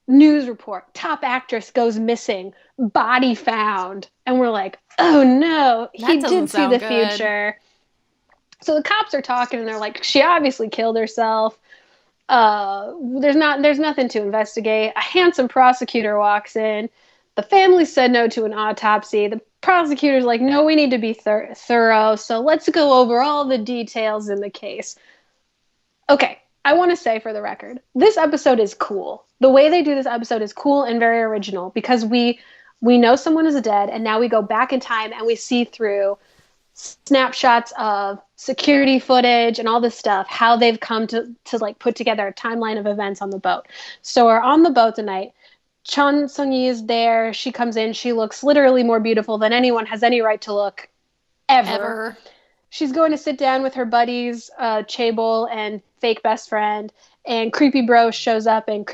news report, top actress goes missing, body found. And we're like, oh no, he did see the future. So the cops are talking and they're like, she obviously killed herself. There's nothing to investigate. A handsome prosecutor walks in. The family said no to an autopsy. The prosecutor's like, no, we need to be thorough. So let's go over all the details in the case. Okay. I want to say for the record, this episode is cool. The way they do this episode is cool and very original because we know someone is dead and now we go back in time and we see through snapshots of security footage and all this stuff, how they've come to like put together a timeline of events on the boat. So we're on the boat tonight. Chun Sung-yi is there. She comes in. She looks literally more beautiful than anyone has any right to look ever. She's going to sit down with her buddies, Chaebol and fake best friend, and Creepy Bro shows up, and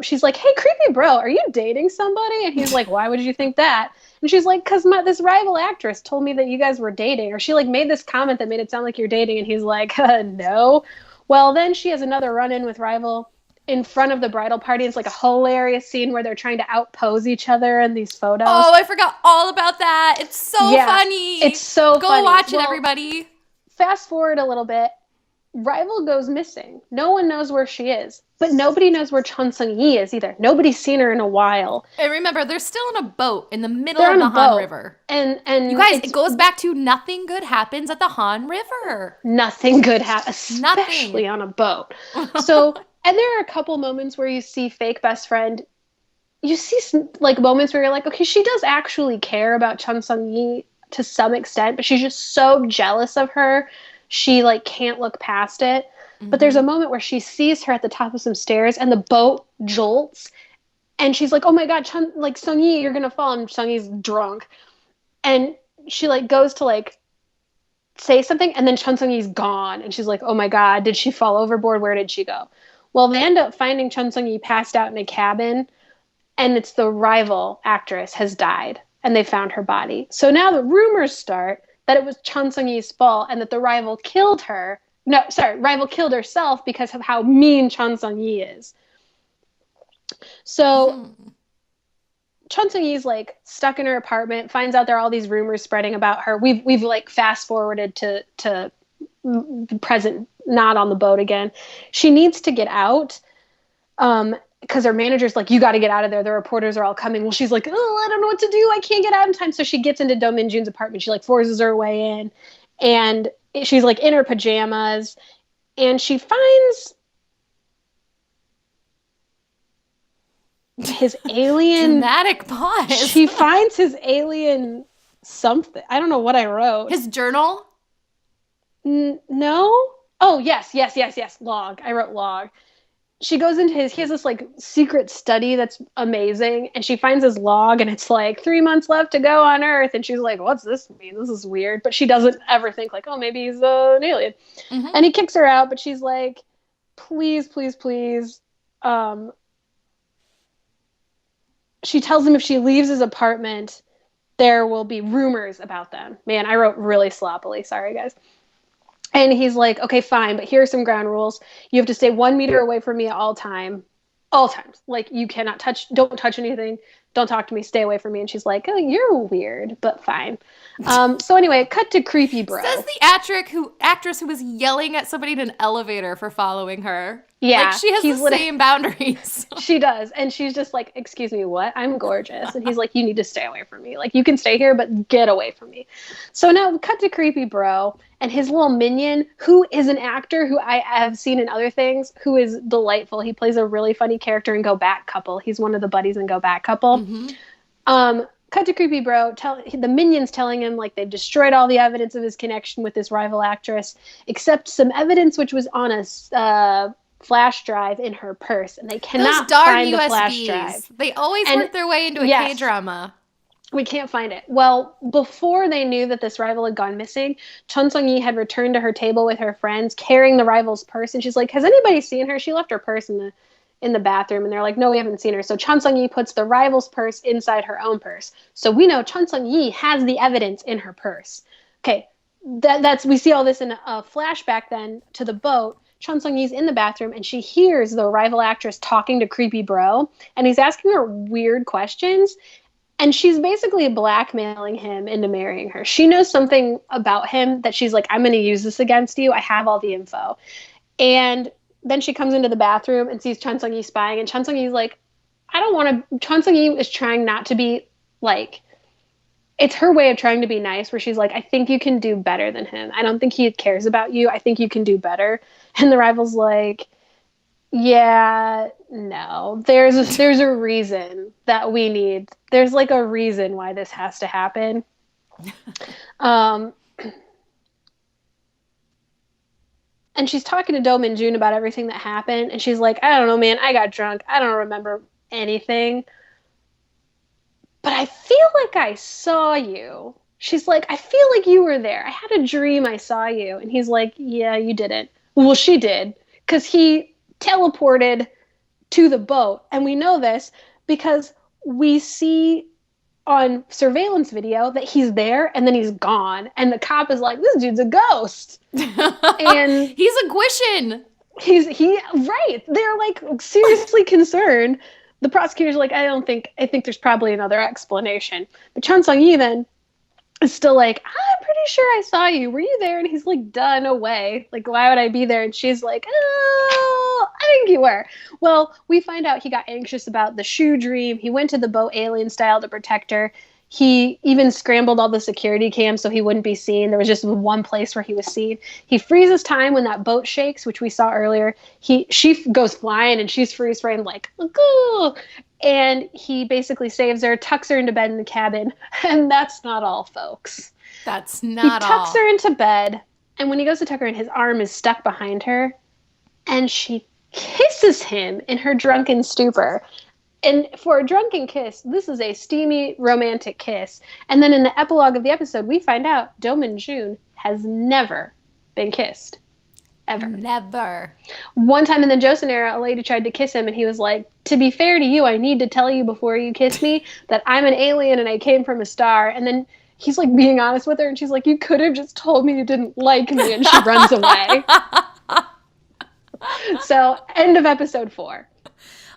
she's like, hey, Creepy Bro, are you dating somebody? And he's like, why would you think that? And she's like, because this rival actress told me that you guys were dating, or she like made this comment that made it sound like you're dating, and he's like, no. Well, then she has another run-in with rival in front of the bridal party. It's like a hilarious scene where they're trying to outpose each other in these photos. Oh, I forgot all about that. It's so funny. It's so funny. Go watch it, everybody. Fast forward a little bit. Rival goes missing. No one knows where she is. But nobody knows where Chun Sung-yi is either. Nobody's seen her in a while. And remember, they're still on a boat in the middle of the Han River. And you guys, it goes back to nothing good happens at the Han River. Nothing good happens, especially on a boat. So, and there are a couple moments where you see fake best friend. You see like moments where you're like, okay, she does actually care about Chun Sung-yi to some extent, but she's just so jealous of her. She like can't look past it. Mm-hmm. But there's a moment where she sees her at the top of some stairs and the boat jolts and she's like, oh my God, Sung-yi, you're going to fall. And Sung-yi's drunk. And she like goes to like say something and then Chun Sung-yi's gone. And she's like, oh my God, did she fall overboard? Where did she go? Well, they end up finding Chun Sung-yi passed out in a cabin and it's the rival actress has died and they found her body. So now the rumors start that it was Chun Sung-yi's fault and that the rival killed her rival killed herself because of how mean Chun Sung-yi is. So Chun Sung-yi's like stuck in her apartment, finds out there are all these rumors spreading about her. We've like fast forwarded to present, not on the boat again. She needs to get out. Because her manager's like, you got to get out of there. The reporters are all coming. Well, she's like, oh, I don't know what to do. I can't get out in time. So she gets into Do Min-jun's apartment. She like forces her way in, and she's like in her pajamas, and she finds his alien. Dramatic pause. She finds his alien something. I don't know what I wrote. His journal? No. Oh, yes. Log. I wrote log. She goes into he has this like secret study that's amazing, and she finds his log, and it's like 3 months left to go on Earth, and she's like, what's this mean? This is weird. But she doesn't ever think like, oh, maybe he's an alien. Mm-hmm. And he kicks her out, but she's like, please. She tells him if she leaves his apartment, there will be rumors about them. Man, I wrote really sloppily. Sorry, guys. And he's like, okay, fine, but here are some ground rules. You have to stay 1 meter away from me at all times. Like, you cannot don't touch anything. Don't talk to me. Stay away from me. And she's like, oh, you're weird, but fine. So anyway, cut to creepy bro. Says the actress who was yelling at somebody in an elevator for following her. Yeah. Like, she has the same boundaries. She does. And she's just like, excuse me, what? I'm gorgeous. And he's like, you need to stay away from me. Like, you can stay here, but get away from me. So now cut to creepy bro and his little minion, who is an actor who I have seen in other things, who is delightful. He plays a really funny character in Go Back Couple. He's one of the buddies in Go Back Couple. Mm-hmm. Cut to creepy bro. The minions telling him like they've destroyed all the evidence of his connection with this rival actress, except some evidence which was on a flash drive in her purse, and they cannot find the flash drive. They always work their way into a K-drama. We can't find it. Well, before they knew that this rival had gone missing, Chun Sung-yi had returned to her table with her friends, carrying the rival's purse, and she's like, has anybody seen her? She left her purse in the bathroom, and they're like, no, we haven't seen her. So Chun Sung-yi puts the rival's purse inside her own purse. So we know Chun Sung-yi has the evidence in her purse. Okay, we see all this in a flashback then to the boat. Chun Sung-yi's in the bathroom, and she hears the rival actress talking to creepy bro, and he's asking her weird questions, and she's basically blackmailing him into marrying her. She knows something about him that she's like, I'm going to use this against you. I have all the info. And then she comes into the bathroom and sees Chun Sung-yi spying, and Chun Sung-yi's like, I don't want to. Chun Sung-yi is trying not to be like, it's her way of trying to be nice, where she's like, I think you can do better than him. I don't think he cares about you. I think you can do better. And the rival's like, yeah, no, there's a reason that we need. There's like a reason why this has to happen. And she's talking to Do Min-jun about everything that happened. And she's like, I don't know, man. I got drunk. I don't remember anything. But I feel like I saw you. She's like, I feel like you were there. I had a dream I saw you. And he's like, yeah, you didn't. Well, she did. Because he teleported to the boat. And we know this because we see on surveillance video that he's there and then he's gone. And the cop is like, this dude's a ghost. And he's a Guishin. Right. They're like seriously concerned. The prosecutor's like, I think there's probably another explanation. But Chun Sung-yi then is still like, I'm pretty sure I saw you. Were you there? And he's like, done away. Like, why would I be there? And she's like, oh, I think you were. Well, we find out he got anxious about the shoe dream. He went to the boat alien style to protect her. He even scrambled all the security cams so he wouldn't be seen. There was just one place where he was seen. He freezes time when that boat shakes, which we saw earlier. She goes flying and she's freeze framed like, ooh. And he basically saves her, tucks her into bed in the cabin. And that's not all, folks. That's not all. He tucks her into bed. And when he goes to tuck her in, his arm is stuck behind her. And she kisses him in her drunken stupor. And for a drunken kiss, this is a steamy, romantic kiss. And then in the epilogue of the episode, we find out Do Min-jun has never been kissed. Ever. Never. One time in the Joseon era, a lady tried to kiss him, and he was like, to be fair to you, I need to tell you before you kiss me that I'm an alien and I came from a star. And then he's like being honest with her, and she's like, you could have just told me you didn't like me, and she runs away. So, end of episode 4.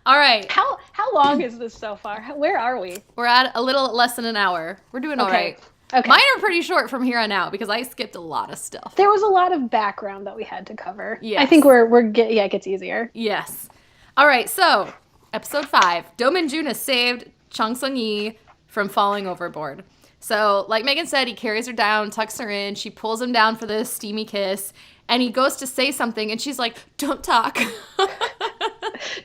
All right. How long is this so far? Where are we? We're at a little less than an hour. We're doing all right. Okay. Mine are pretty short from here on out because I skipped a lot of stuff. There was a lot of background that we had to cover. Yes. I think it gets easier. Yes. All right, so episode 5. Do Min-jun has saved Chung Sung-yi from falling overboard. So, like Megan said, he carries her down, tucks her in, she pulls him down for this steamy kiss, and he goes to say something, and she's like, don't talk.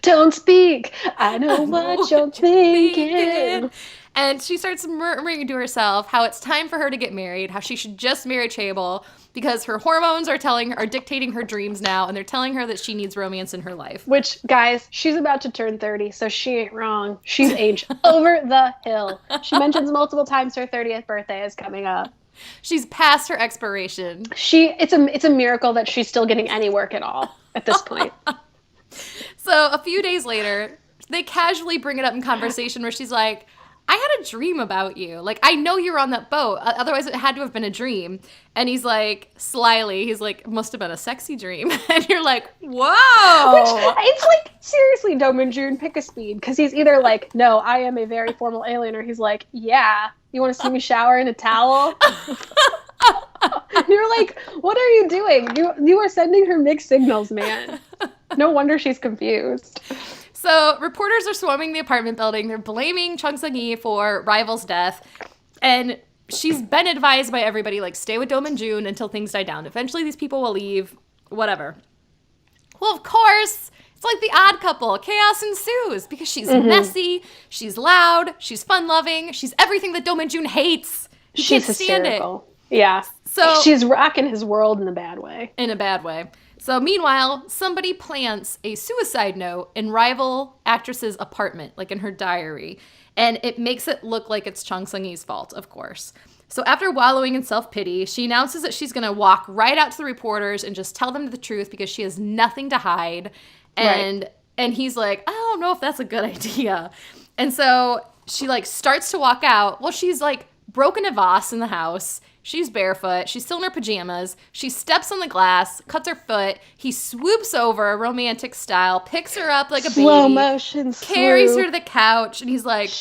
Don't speak. I know what you're thinking. And she starts murmuring to herself how it's time for her to get married, how she should just marry Chaebol because her hormones are dictating her dreams now, and they're telling her that she needs romance in her life. Which, guys, she's about to turn 30, so she ain't wrong. She's aged over the hill. She mentions multiple times her 30th birthday is coming up. She's past her expiration. It's a miracle that she's still getting any work at all at this point. So a few days later, they casually bring it up in conversation where she's like, I had a dream about you. Like, I know you were on that boat. Otherwise, it had to have been a dream. And he's like, slyly, must have been a sexy dream. And you're like, whoa. It's like, seriously, Do Min-jun, pick a speed. Because he's either like, no, I am a very formal alien, or he's like, yeah, you want to see me shower in a towel? You're like, what are you doing? You are sending her mixed signals, man. No wonder she's confused. So reporters are swarming the apartment building. They're blaming Chung Sung-yi for Rival's death. And she's been advised by everybody, like, stay with Do Min-jun until things die down. Eventually these people will leave, whatever. Well, of course, it's like the Odd Couple. Chaos ensues because she's messy, she's loud, she's fun-loving, she's everything that Do Min-jun hates. He She's can't stand hysterical. Yeah. So she's rocking his world in a bad way. In a bad way. So meanwhile, somebody plants a suicide note in rival actress's apartment, like in her diary. And it makes it look like it's Chung Sung-yi's fault, of course. So after wallowing in self-pity, she announces that she's going to walk right out to the reporters and just tell them the truth because she has nothing to hide. And he's like, I don't know if that's a good idea. And so she like starts to walk out. Well, she's like broken a vase in the house. She's barefoot. She's still in her pajamas. She steps on the glass, cuts her foot. He swoops over, romantic style, picks her up like a Slow baby, motion carries swoop. her to the couch, and he's like,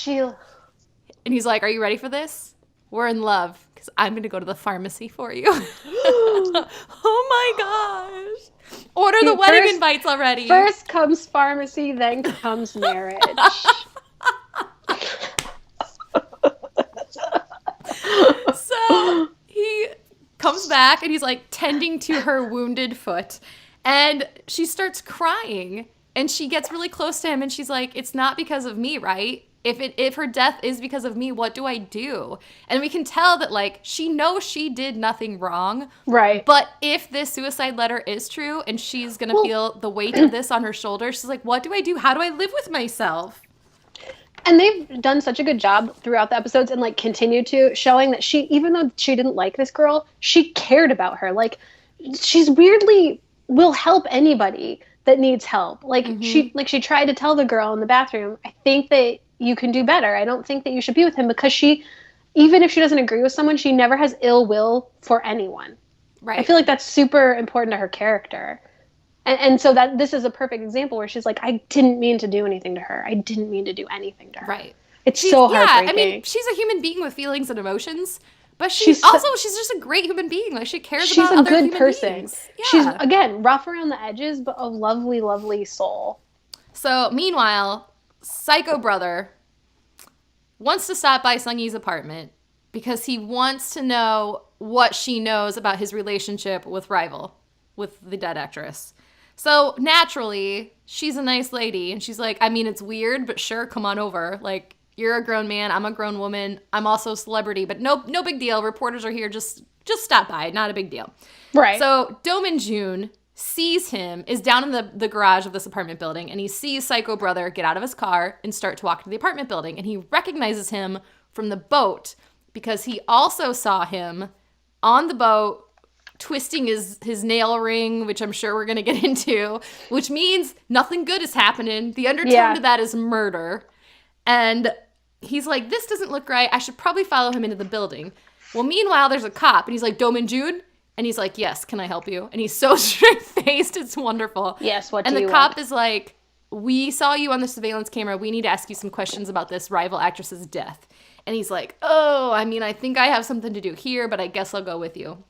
"Are you ready for this? We're in love because I'm going to go to the pharmacy for you." Oh my gosh! Order the wedding invites already. First comes pharmacy, then comes marriage. So he comes back and he's like tending to her wounded foot, and she starts crying, and she gets really close to him, and she's like, it's not because of me, right? If her death is because of me, what do I do? And we can tell that like she knows she did nothing wrong. Right. But if this suicide letter is true and she's going to feel the weight of this on her shoulders, she's like, what do I do? How do I live with myself? And they've done such a good job throughout the episodes and like continue to showing that she, even though she didn't like this girl, she cared about her. Like she's weirdly will help anybody that needs help. Like she tried to tell the girl in the bathroom, I think that you can do better. I don't think that you should be with him, because she, even if she doesn't agree with someone, she never has ill will for anyone. Right. I feel like that's super important to her character. And so that this is a perfect example where she's like, I didn't mean to do anything to her. I didn't mean to do anything to her. Right. It's so heartbreaking. I mean, she's a human being with feelings and emotions, but she's just a great human being. Like she cares about other human beings. Yeah. She's, again, rough around the edges, but a lovely, lovely soul. So meanwhile, Psycho Brother wants to stop by Sung-yi's apartment because he wants to know what she knows about his relationship with Rival, with the dead actress. So naturally, she's a nice lady, and she's like, I mean, it's weird, but sure, come on over. Like, you're a grown man, I'm a grown woman, I'm also a celebrity, but no big deal. Reporters are here, just stop by, not a big deal. Right. So Do Min-jun sees him, is down in the garage of this apartment building, and he sees Psycho Brother get out of his car and start to walk to the apartment building, and he recognizes him from the boat because he also saw him on the boat twisting his nail ring, which I'm sure we're going to get into, which means nothing good is happening. The undertone to that is murder. And he's like, this doesn't look right. I should probably follow him into the building. Well, meanwhile, there's a cop, and he's like, Do Min-jun? And he's like, yes, can I help you? And he's so straight-faced, it's wonderful. Yes, what do you want? And the want? cop is like, we saw you on the surveillance camera. We need to ask you some questions about this rival actress's death. And he's like, oh, I mean, I think I have something to do here, but I guess I'll go with you.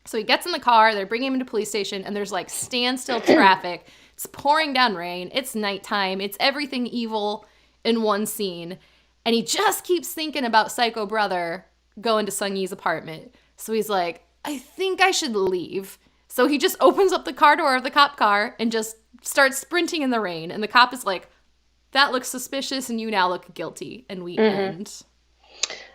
So he gets in the car, they're bringing him into police station, and there's like standstill traffic. It's pouring down rain. It's nighttime. It's everything evil in one scene. And he just keeps thinking about Psycho Brother going to Sung-yi's apartment. So he's like, I think I should leave. So he just opens up the car door of the cop car and just starts sprinting in the rain. And the cop is like, that looks suspicious and you now look guilty. And we end.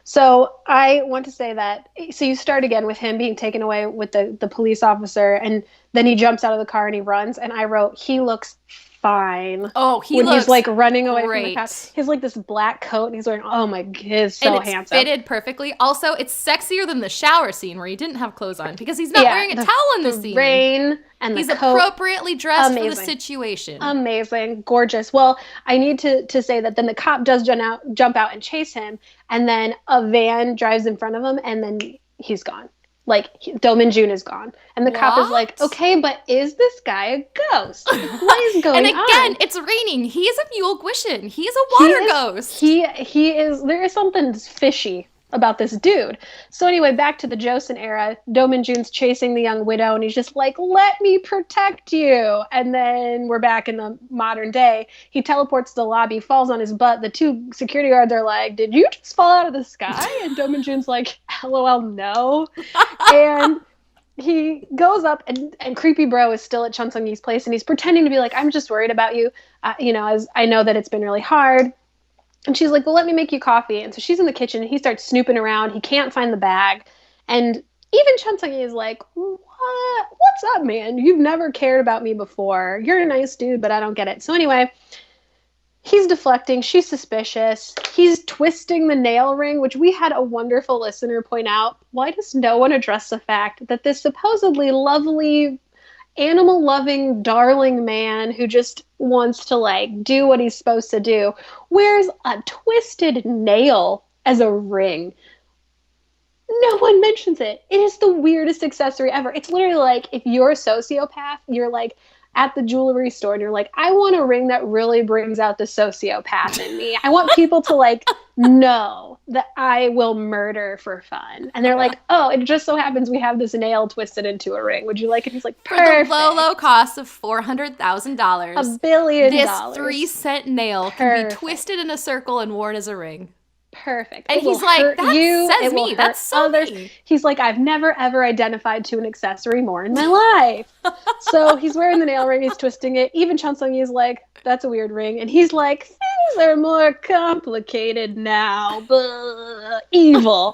So I want to say that, so you start again with him being taken away with the police officer, and then he jumps out of the car and he runs, and I wrote, he looks fine. Oh, he when looks he's like running away great. from the cops. He's like this black coat, and he's wearing, oh my god, he's so and it's handsome. Fitted perfectly. Also, it's sexier than the shower scene where he didn't have clothes on, because he's not wearing a towel in the scene. Rain and he's the coat. Appropriately dressed for the situation. Amazing, gorgeous. Well, I need to say that then the cop does jump out and chase him, and then a van drives in front of him, and then he's gone. Like, Do Min-jun is gone. And the cop is like, okay, but is this guy a ghost? What is going on? And again, it's raining. He's a mule Guishin. He's a water ghost. He is, there is something fishy about this dude. So anyway, back to the Joseon era, Do Min-jun's chasing the young widow, and he's just like, let me protect you. And then we're back in the modern day. He teleports to the lobby, falls on his butt. The two security guards are like, did you just fall out of the sky? And Do Min-jun's like, LOL, no. And he goes up, and creepy bro is still at Chun Sung-yi's place, and he's pretending to be like, I'm just worried about you, as I know that it's been really hard. And she's like, well, let me make you coffee. And so she's in the kitchen, and he starts snooping around. He can't find the bag. And even Chun Sung-yi is like, what? What's up, man? You've never cared about me before. You're a nice dude, but I don't get it. So anyway, he's deflecting. She's suspicious. He's twisting the nail ring, which we had a wonderful listener point out. Why does no one address the fact that this supposedly lovely, animal-loving, darling man who just wants to, like, do what he's supposed to do wears a twisted nail as a ring? No one mentions it. It is the weirdest accessory ever. It's literally like, if you're a sociopath, you're like at the jewelry store and you're like, I want a ring that really brings out the sociopath in me. I want people to like know that I will murder for fun. And they're like, oh, it just so happens we have this nail twisted into a ring. Would you like it? He's like, perfect. For the low cost of $400,000. $1 billion. This 3-cent nail can be twisted in a circle and worn as a ring. Perfect. And he's like, that says me. That's so me. He's like, I've never, ever identified to an accessory more in my life. So he's wearing the nail ring. He's twisting it. Even Chun Sung-yi is like, that's a weird ring. And he's like, things are more complicated now. Evil.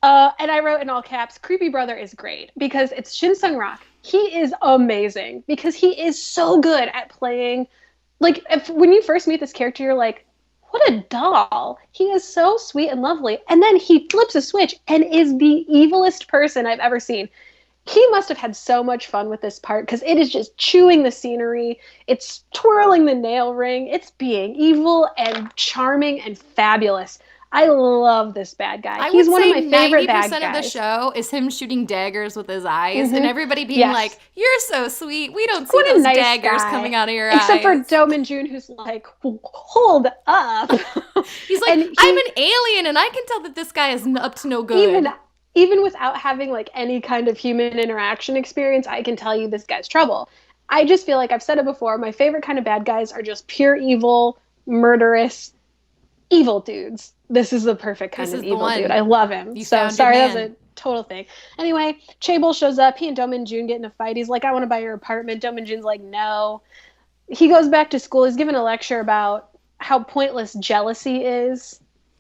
And I wrote in all caps, Creepy Brother is great because it's Shin Sung-rak. He is amazing because he is so good at playing. Like, when you first meet this character, you're like, what a doll. He is so sweet and lovely. And then he flips a switch and is the evilest person I've ever seen. He must have had so much fun with this part because it is just chewing the scenery. It's twirling the nail ring. It's being evil and charming and fabulous. I love this bad guy. He's one of my favorite bad guys. 90% of the show is him shooting daggers with his eyes and everybody being like, you're so sweet. We don't see those daggers coming out of your eyes. Except for Do Min-jun, who's like, hold up. He's like, I'm an alien and I can tell that this guy is up to no good. Even without having like any kind of human interaction experience, I can tell you this guy's trouble. I just feel like I've said it before. My favorite kind of bad guys are just pure evil, murderous, evil dudes. This is the perfect kind of evil dude. I love him. So sorry, that was a total thing. Anyway, Chaebol shows up. He and Do Min-jun get in a fight. He's like, I want to buy your apartment. Do Min-jun's like, no. He goes back to school. He's given a lecture about how pointless jealousy is.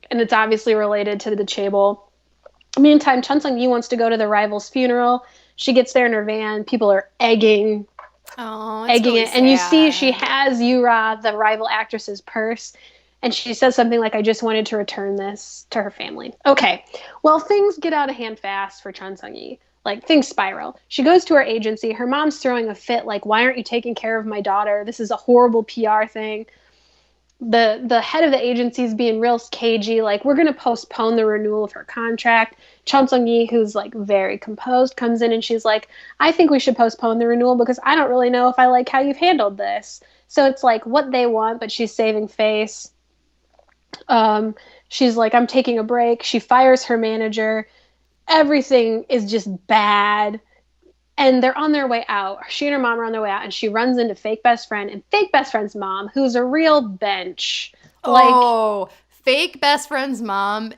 And it's obviously related to the Chaebol. Meantime, Chun Sung-yi wants to go to the rival's funeral. She gets there in her van. People are egging really it. And you see she has Yura, the rival actress's purse. And she says something like, I just wanted to return this to her family. Okay. Well, things get out of hand fast for Chun Sung-yi. Like, things spiral. She goes to her agency. Her mom's throwing a fit, like, why aren't you taking care of my daughter? This is a horrible PR thing. the head of the agency is being real cagey, like, we're going to postpone the renewal of her contract. Chun Sung-yi, who's like very composed, comes in and she's like, I think we should postpone the renewal because I don't really know if I like how you've handled this. So it's like what they want, but she's saving face. She's like, I'm taking a break. She fires her manager. Everything is just bad. And they're on their way out. She and her mom are on their way out, and she runs into fake best friend and fake best friend's mom, who's a real bench. Oh, fake best friend's mom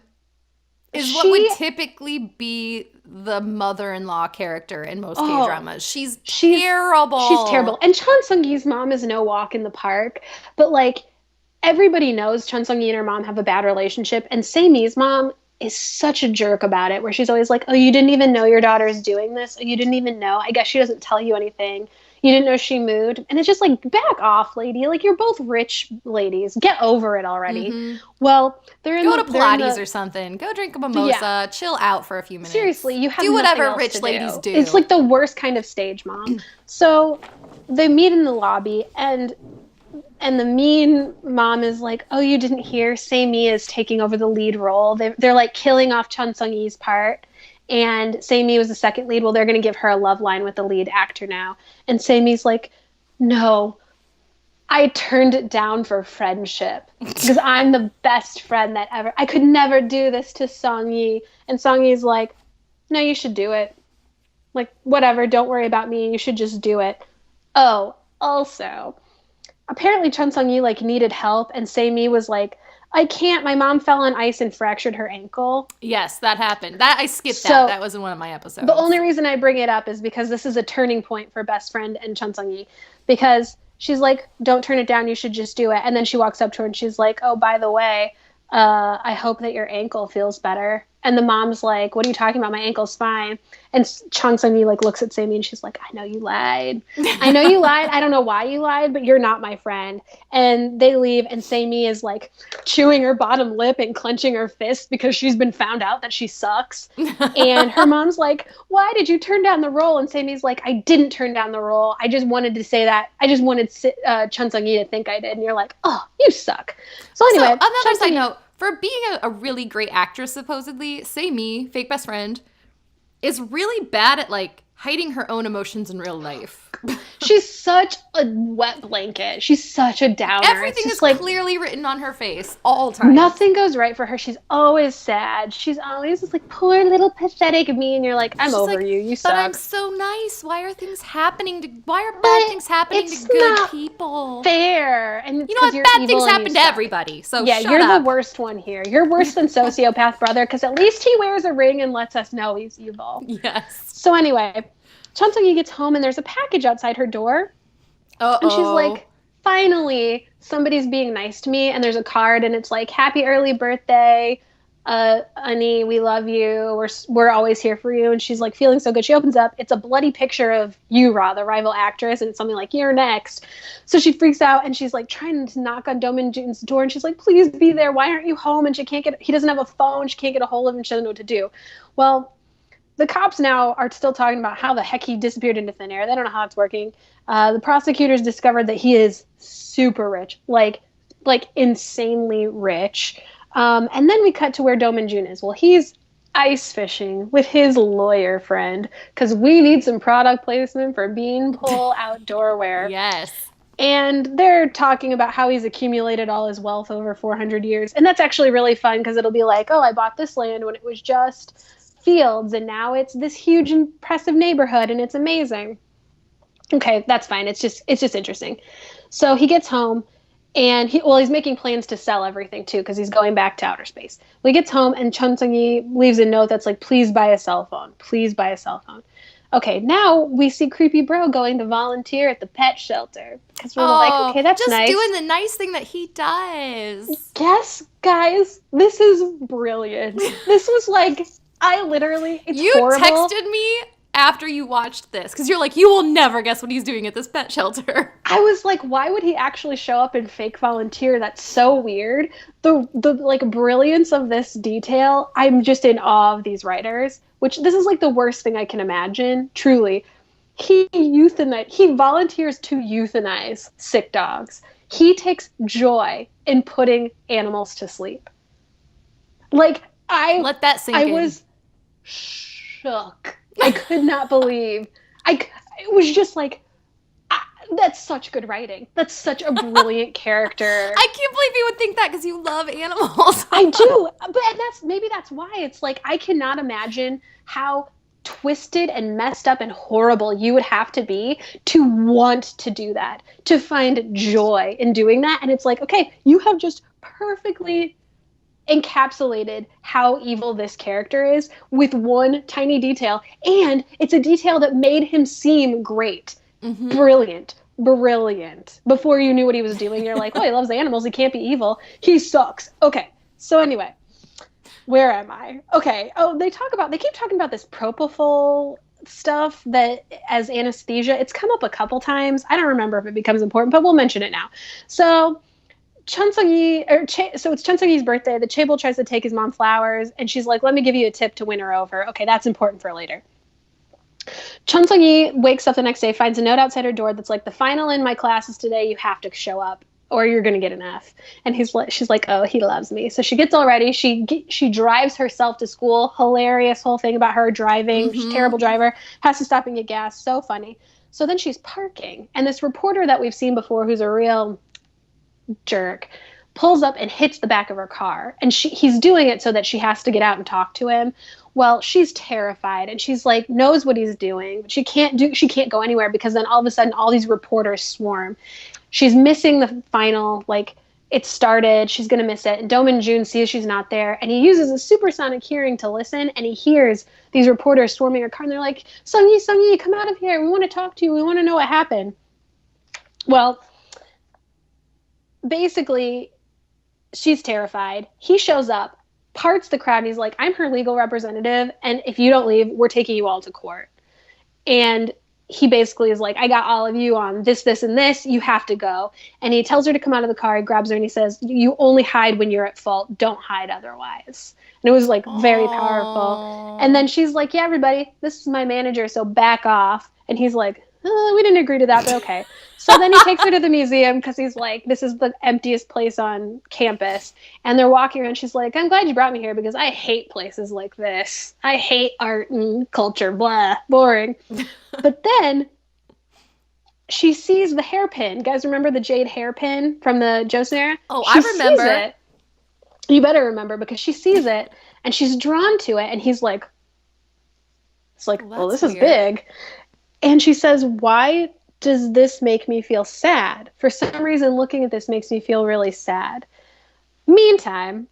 is what would typically be the mother-in-law character in most K-dramas. She's terrible. She's terrible. And Chun Sung-yi's mom is no walk in the park. But, like, everybody knows Chun Sung-yi and her mom have a bad relationship. And Se-mi's mom is such a jerk about it, where she's always like, oh, you didn't even know your daughter's doing this? Oh, you didn't even know? I guess she doesn't tell you anything. You didn't know she moved? And it's just like, back off, lady. Like, you're both rich ladies. Get over it already. Mm-hmm. Well, they're in Go to Pilates or something. Go drink a mimosa. Yeah. Chill out for a few minutes. Seriously, you have do whatever rich ladies do. It's like the worst kind of stage mom. So they meet in the lobby, and the mean mom is like, oh, you didn't hear? Se-mi is taking over the lead role. They're like killing off Chun Sung-yi's part. And Se-mi was the second lead. Well, they're going to give her a love line with the lead actor now. And Se-mi's like, no, I turned it down for friendship because I'm the best friend that ever. I could never do this to Song-yi. And Song-yi's like, no, you should do it. Like, whatever, don't worry about me. You should just do it. Oh, also, apparently Chun Sung-yi like needed help, and Se-mi was like, I can't. My mom fell on ice and fractured her ankle. Yes, that happened. That I skipped that. That was in one of my episodes. The only reason I bring it up is because this is a turning point for best friend and Chun Sung-yi, because she's like, don't turn it down. You should just do it. And then she walks up to her and she's like, oh, by the way, I hope that your ankle feels better. And the mom's like, what are you talking about? My ankle's fine. And Chun Sung-yi like looks at Se-mi and she's like, I know you lied. I know you lied. I don't know why you lied, but you're not my friend. And they leave, and Se-mi is like chewing her bottom lip and clenching her fist because she's been found out that she sucks. And her mom's like, why did you turn down the role? And Se-mi's like, I didn't turn down the role. I just wanted to say that. I just wanted Chun Sung-yi to think I did. And you're like, oh, you suck. So anyway. So, another side note. For being a really great actress, supposedly, Se-mi, fake best friend, is really bad at, like, hiding her own emotions in real life. She's such a wet blanket. She's such a downer. Everything is like, clearly written on her face all the time. Nothing goes right for her. She's always sad. She's always just like, poor little pathetic me. And you're like, I'm over you. You suck. But I'm so nice. Why are things happening to? Why are bad things happening to good people? Fair. And you know what? Bad things happen to everybody. So yeah, you're the worst one here. You're worse than sociopath brother, because at least he wears a ring and lets us know he's evil. Yes. So anyway, Chun Sung-yi gets home and there's a package outside her door. Uh-oh. And she's like, finally, somebody's being nice to me. And there's a card and it's like, happy early birthday, honey, we love you. We're always here for you. And she's like feeling so good. She opens up. It's a bloody picture of Yura, the rival actress. And it's something like, you're next. So she freaks out and she's like trying to knock on Do-min-jun's door. And she's like, please be there. Why aren't you home? And he doesn't have a phone. She can't get a hold of him. She doesn't know what to do. Well, the cops now are still talking about how the heck he disappeared into thin air. They don't know how it's working. The prosecutors discovered that he is super rich, like insanely rich. And then we cut to where Do-min-jun is. Well, he's ice fishing with his lawyer friend because we need some product placement for Beanpole outdoor wear. Yes. And they're talking about how he's accumulated all his wealth over 400 years. And that's actually really fun because it'll be like, oh, I bought this land when it was just fields and now it's this huge impressive neighborhood and it's amazing. Okay, that's fine. It's just interesting. So he gets home and he's making plans to sell everything too because he's going back to outer space. Well, he gets home and Chun Sung-yi leaves a note that's like, please buy a cell phone. Please buy a cell phone. Okay, now we see creepy bro going to volunteer at the pet shelter because we're like, okay, that's just nice. Just doing the nice thing that he does. Yes, guys, this is brilliant. This was like, it's horrible. You texted me after you watched this because you're like, you will never guess what he's doing at this pet shelter. I was like, why would he actually show up and fake volunteer? That's so weird. The like brilliance of this detail. I'm just in awe of these writers, which this is like the worst thing I can imagine. Truly. He volunteers to euthanize sick dogs. He takes joy in putting animals to sleep. Like, Let that sink I in. was shook. I could not believe. It was just like, that's such good writing. That's such a brilliant character. I can't believe you would think that because you love animals. I do, but maybe that's why it's like I cannot imagine how twisted and messed up and horrible you would have to be to want to do that, to find joy in doing that. And it's like, okay, you have just perfectly encapsulated how evil this character is with one tiny detail, and it's a detail that made him seem great. Brilliant. Before you knew what he was doing, you're like, well, he loves animals, he can't be evil, he sucks. Okay, so anyway, where am I? Okay. Oh, they keep talking about this propofol stuff that as anesthesia. It's come up a couple times. I don't remember if it becomes important, but we'll mention it now. So so it's Chun Sung-yi's birthday. The chaebol tries to take his mom flowers, and she's like, let me give you a tip to win her over. Okay, that's important for later. Chun Sung-yi wakes up the next day, finds a note outside her door that's like, the final in my class is today. You have to show up or you're going to get an F. And she's like, oh, he loves me. So she gets all ready. She drives herself to school. Hilarious whole thing about her driving. She's a terrible driver. Has to stop and get gas. So funny. So then she's parking. And this reporter that we've seen before, who's a real jerk, pulls up and hits the back of her car. And he's doing it so that she has to get out and talk to him. Well, she's terrified and she's like, knows what he's doing, but she can't go anywhere because then all of a sudden all these reporters swarm. She's missing the final, like, it started, she's going to miss it. And Do-min-joon sees she's not there, and he uses a supersonic hearing to listen, and he hears these reporters swarming her car, and they're like, Sung-yi, come out of here. We want to talk to you. We want to know what happened. Well, basically, she's terrified. He shows up, parts the crowd, and he's like, I'm her legal representative, and if you don't leave, we're taking you all to court. And he basically is like, I got all of you on this, and this. You have to go. And he tells her to come out of the car. He grabs her and he says, you only hide when you're at fault. Don't hide otherwise. And it was like very powerful. And then she's like, yeah, everybody, this is my manager, so back off. And he's like, we didn't agree to that, but okay. So then he takes her to the museum because he's like, this is the emptiest place on campus. And they're walking around. She's like, I'm glad you brought me here because I hate places like this. I hate art and culture, blah, boring. But then she sees the hairpin. You guys remember the jade hairpin from the Joseon era? Oh, I remember. Sees it. You better remember because she sees it and she's drawn to it. And he's like, well, this is big. And she says, why does this make me feel sad? For some reason, looking at this makes me feel really sad. Meantime,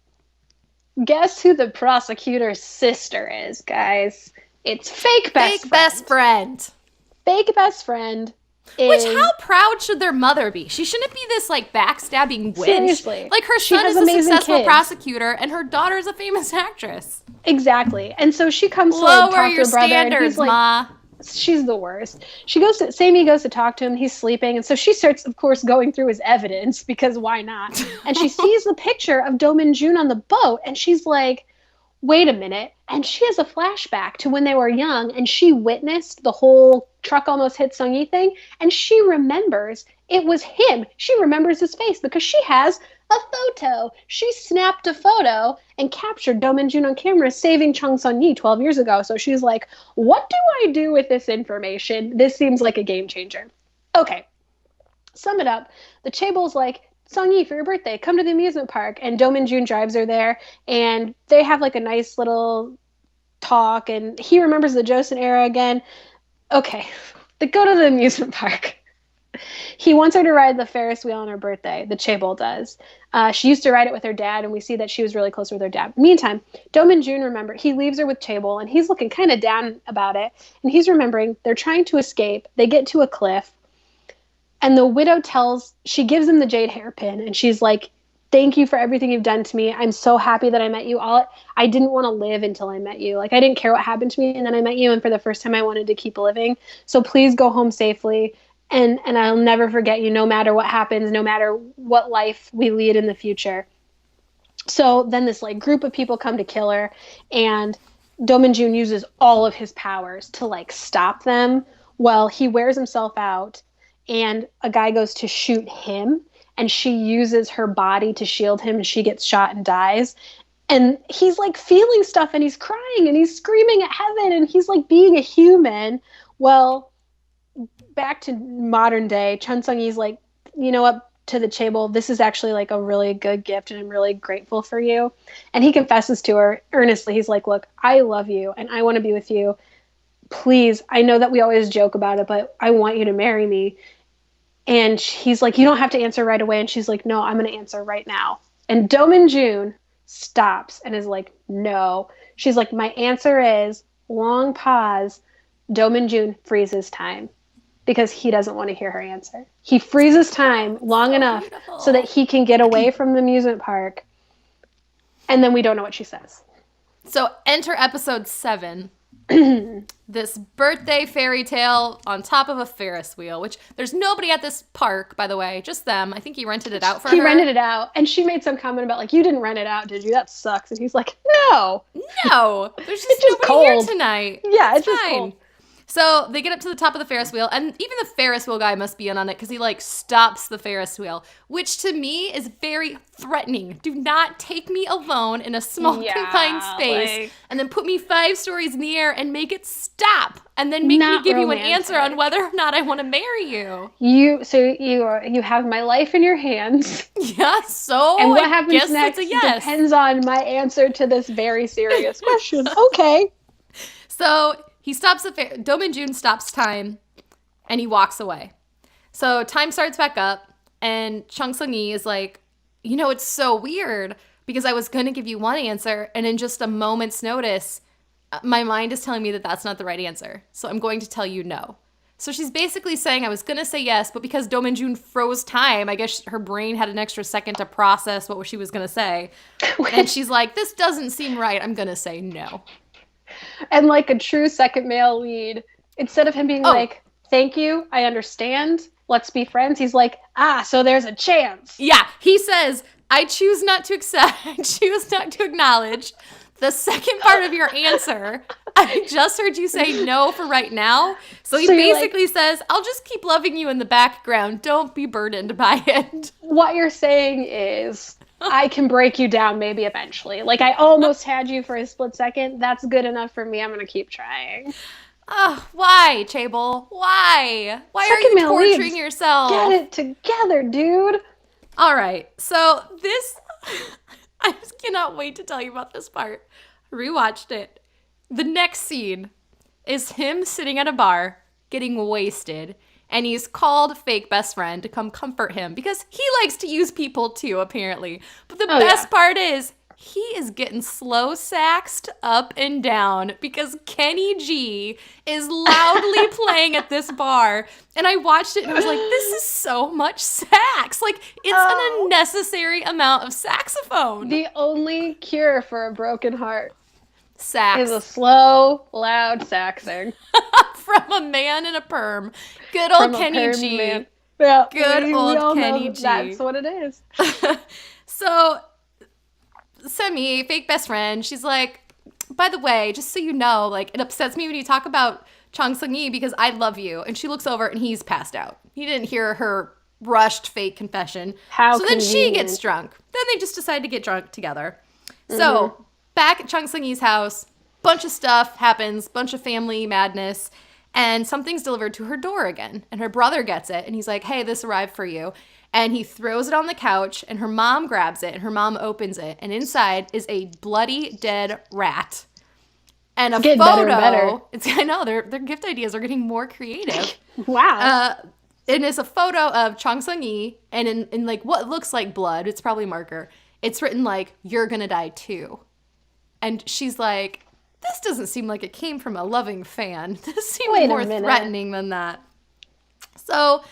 guess who the prosecutor's sister is, guys? It's fake best friend. Fake best friend. Which, how proud should their mother be? She shouldn't be this, like, backstabbing witch. Seriously. Like, her son is a successful prosecutor, and her daughter is a famous actress. Exactly. And so she comes to, like, talk to her brother. Lower your standards, like, Ma. She's the worst. Sammy goes to talk to him. He's sleeping. And so she starts, of course, going through his evidence because why not? And she sees the picture of Do-min-joon on the boat. And she's like, wait a minute. And she has a flashback to when they were young. And she witnessed the whole truck almost hit Sung-yi thing. And she remembers it was him. She remembers his face because she has a photo. She snapped a photo and captured Do-min-joon on camera saving Chung Sun-yi 12 years ago. So she's like, what do I do with this information? This seems like a game changer. Okay, sum it up. The chaebol's like, Sung-yi, for your birthday, come to the amusement park. And Do-min-joon drives her there. And they have like a nice little talk. And he remembers the Joseon era again. Okay, they go to the amusement park. He wants her to ride the Ferris wheel on her birthday. The chaebol does. She used to ride it with her dad, and we see that she was really close with her dad. Meantime, Do-min-joon, he leaves her with chaebol, and he's looking kind of down about it. And he's remembering they're trying to escape. They get to a cliff, and the widow she gives him the jade hairpin, and she's like, thank you for everything you've done to me. I'm so happy that I met you. I didn't want to live until I met you. Like, I didn't care what happened to me, and then I met you, and for the first time I wanted to keep living. So please go home safely. And I'll never forget you, no matter what happens, no matter what life we lead in the future. So then this like group of people come to kill her, and Do-min-joon uses all of his powers to like stop them. Well, he wears himself out, and a guy goes to shoot him, and she uses her body to shield him, and she gets shot and dies. And he's like feeling stuff, and he's crying, and he's screaming at heaven, and he's like being a human. Well, back to modern day, Chun Sung-yi's like, you know what, to the table, this is actually like a really good gift, and I'm really grateful for you. And he confesses to her earnestly. He's like, look, I love you, and I want to be with you. Please, I know that we always joke about it, but I want you to marry me. And he's like, you don't have to answer right away. And she's like, no, I'm going to answer right now. And Do Min-jun stops and is like, no. She's like, my answer is, long pause. Do Min-jun freezes time because he doesn't want to hear her answer. He freezes time long enough so that he can get away from the amusement park. And then we don't know what she says. So enter episode 7. This birthday fairy tale on top of a Ferris wheel, which there's nobody at this park, by the way, just them. I think he rented it out for her. He rented it out, and she made some comment about, like, you didn't rent it out, did you? That sucks. And he's like, no. No, there's just nobody cold here tonight. Yeah, it's just fine. cold. So they get up to the top of the Ferris wheel, and even the Ferris wheel guy must be in on it because he, like, stops the Ferris wheel, which to me is very threatening. Do not take me alone in a small, confined space and then put me 5 stories in the air and make it stop and then make me give you an answer on whether or not I want to marry you. You have my life in your hands. Yeah, so and what happens next depends on my answer to this very serious question. Okay. So he stops Do Min-jun stops time, and he walks away. So time starts back up, and Chung Sung-yi is like, you know, it's so weird because I was going to give you one answer, and in just a moment's notice, my mind is telling me that that's not the right answer. So I'm going to tell you no. So she's basically saying I was going to say yes, but because Do Min-jun froze time, I guess her brain had an extra second to process what she was going to say. And she's like, this doesn't seem right. I'm going to say no. And like a true second male lead, instead of him being like, thank you, I understand, let's be friends, he's like, so there's a chance. Yeah, he says, I choose not to accept, I choose not to acknowledge the second part of your answer. I just heard you say no for right now. So he basically says, I'll just keep loving you in the background. Don't be burdened by it. What you're saying is, I can break you down maybe eventually. Like, I almost had you for a split second. That's good enough for me. I'm going to keep trying. Why, Chable? Why? Why are you torturing yourself? Get it together, dude. All right. So this, I just cannot wait to tell you about this part. Rewatched it. The next scene is him sitting at a bar, getting wasted. And he's called fake best friend to come comfort him because he likes to use people too, apparently. But the best part is he is getting slow saxed up and down because Kenny G is loudly playing at this bar. And I watched it and I was like, this is so much sax. Like, it's an unnecessary amount of saxophone. The only cure for a broken heart. Sax. Is a slow, loud saxing. From a man in a perm. Good old Kenny G. Man. Yeah, good old Kenny G. That's what it is. So, Semi, fake best friend, she's like, by the way, just so you know, like, it upsets me when you talk about Chung Sung-yi because I love you. And she looks over and he's passed out. He didn't hear her rushed fake confession. How So convenient. then she gets drunk. Then they just decide to get drunk together. So, back at Chung Sung-yi's house, bunch of stuff happens, bunch of family madness, and something's delivered to her door again. And her brother gets it, and he's like, hey, this arrived for you. And he throws it on the couch, and her mom grabs it, and her mom opens it, and inside is a bloody dead rat. And a photo. Better. I know, their gift ideas are getting more creative. Wow. And it's a photo of Chung Sung-yi, and in like what looks like blood, it's probably marker, it's written like, you're gonna die too. And she's like, this doesn't seem like it came from a loving fan. This seems more threatening than that. So,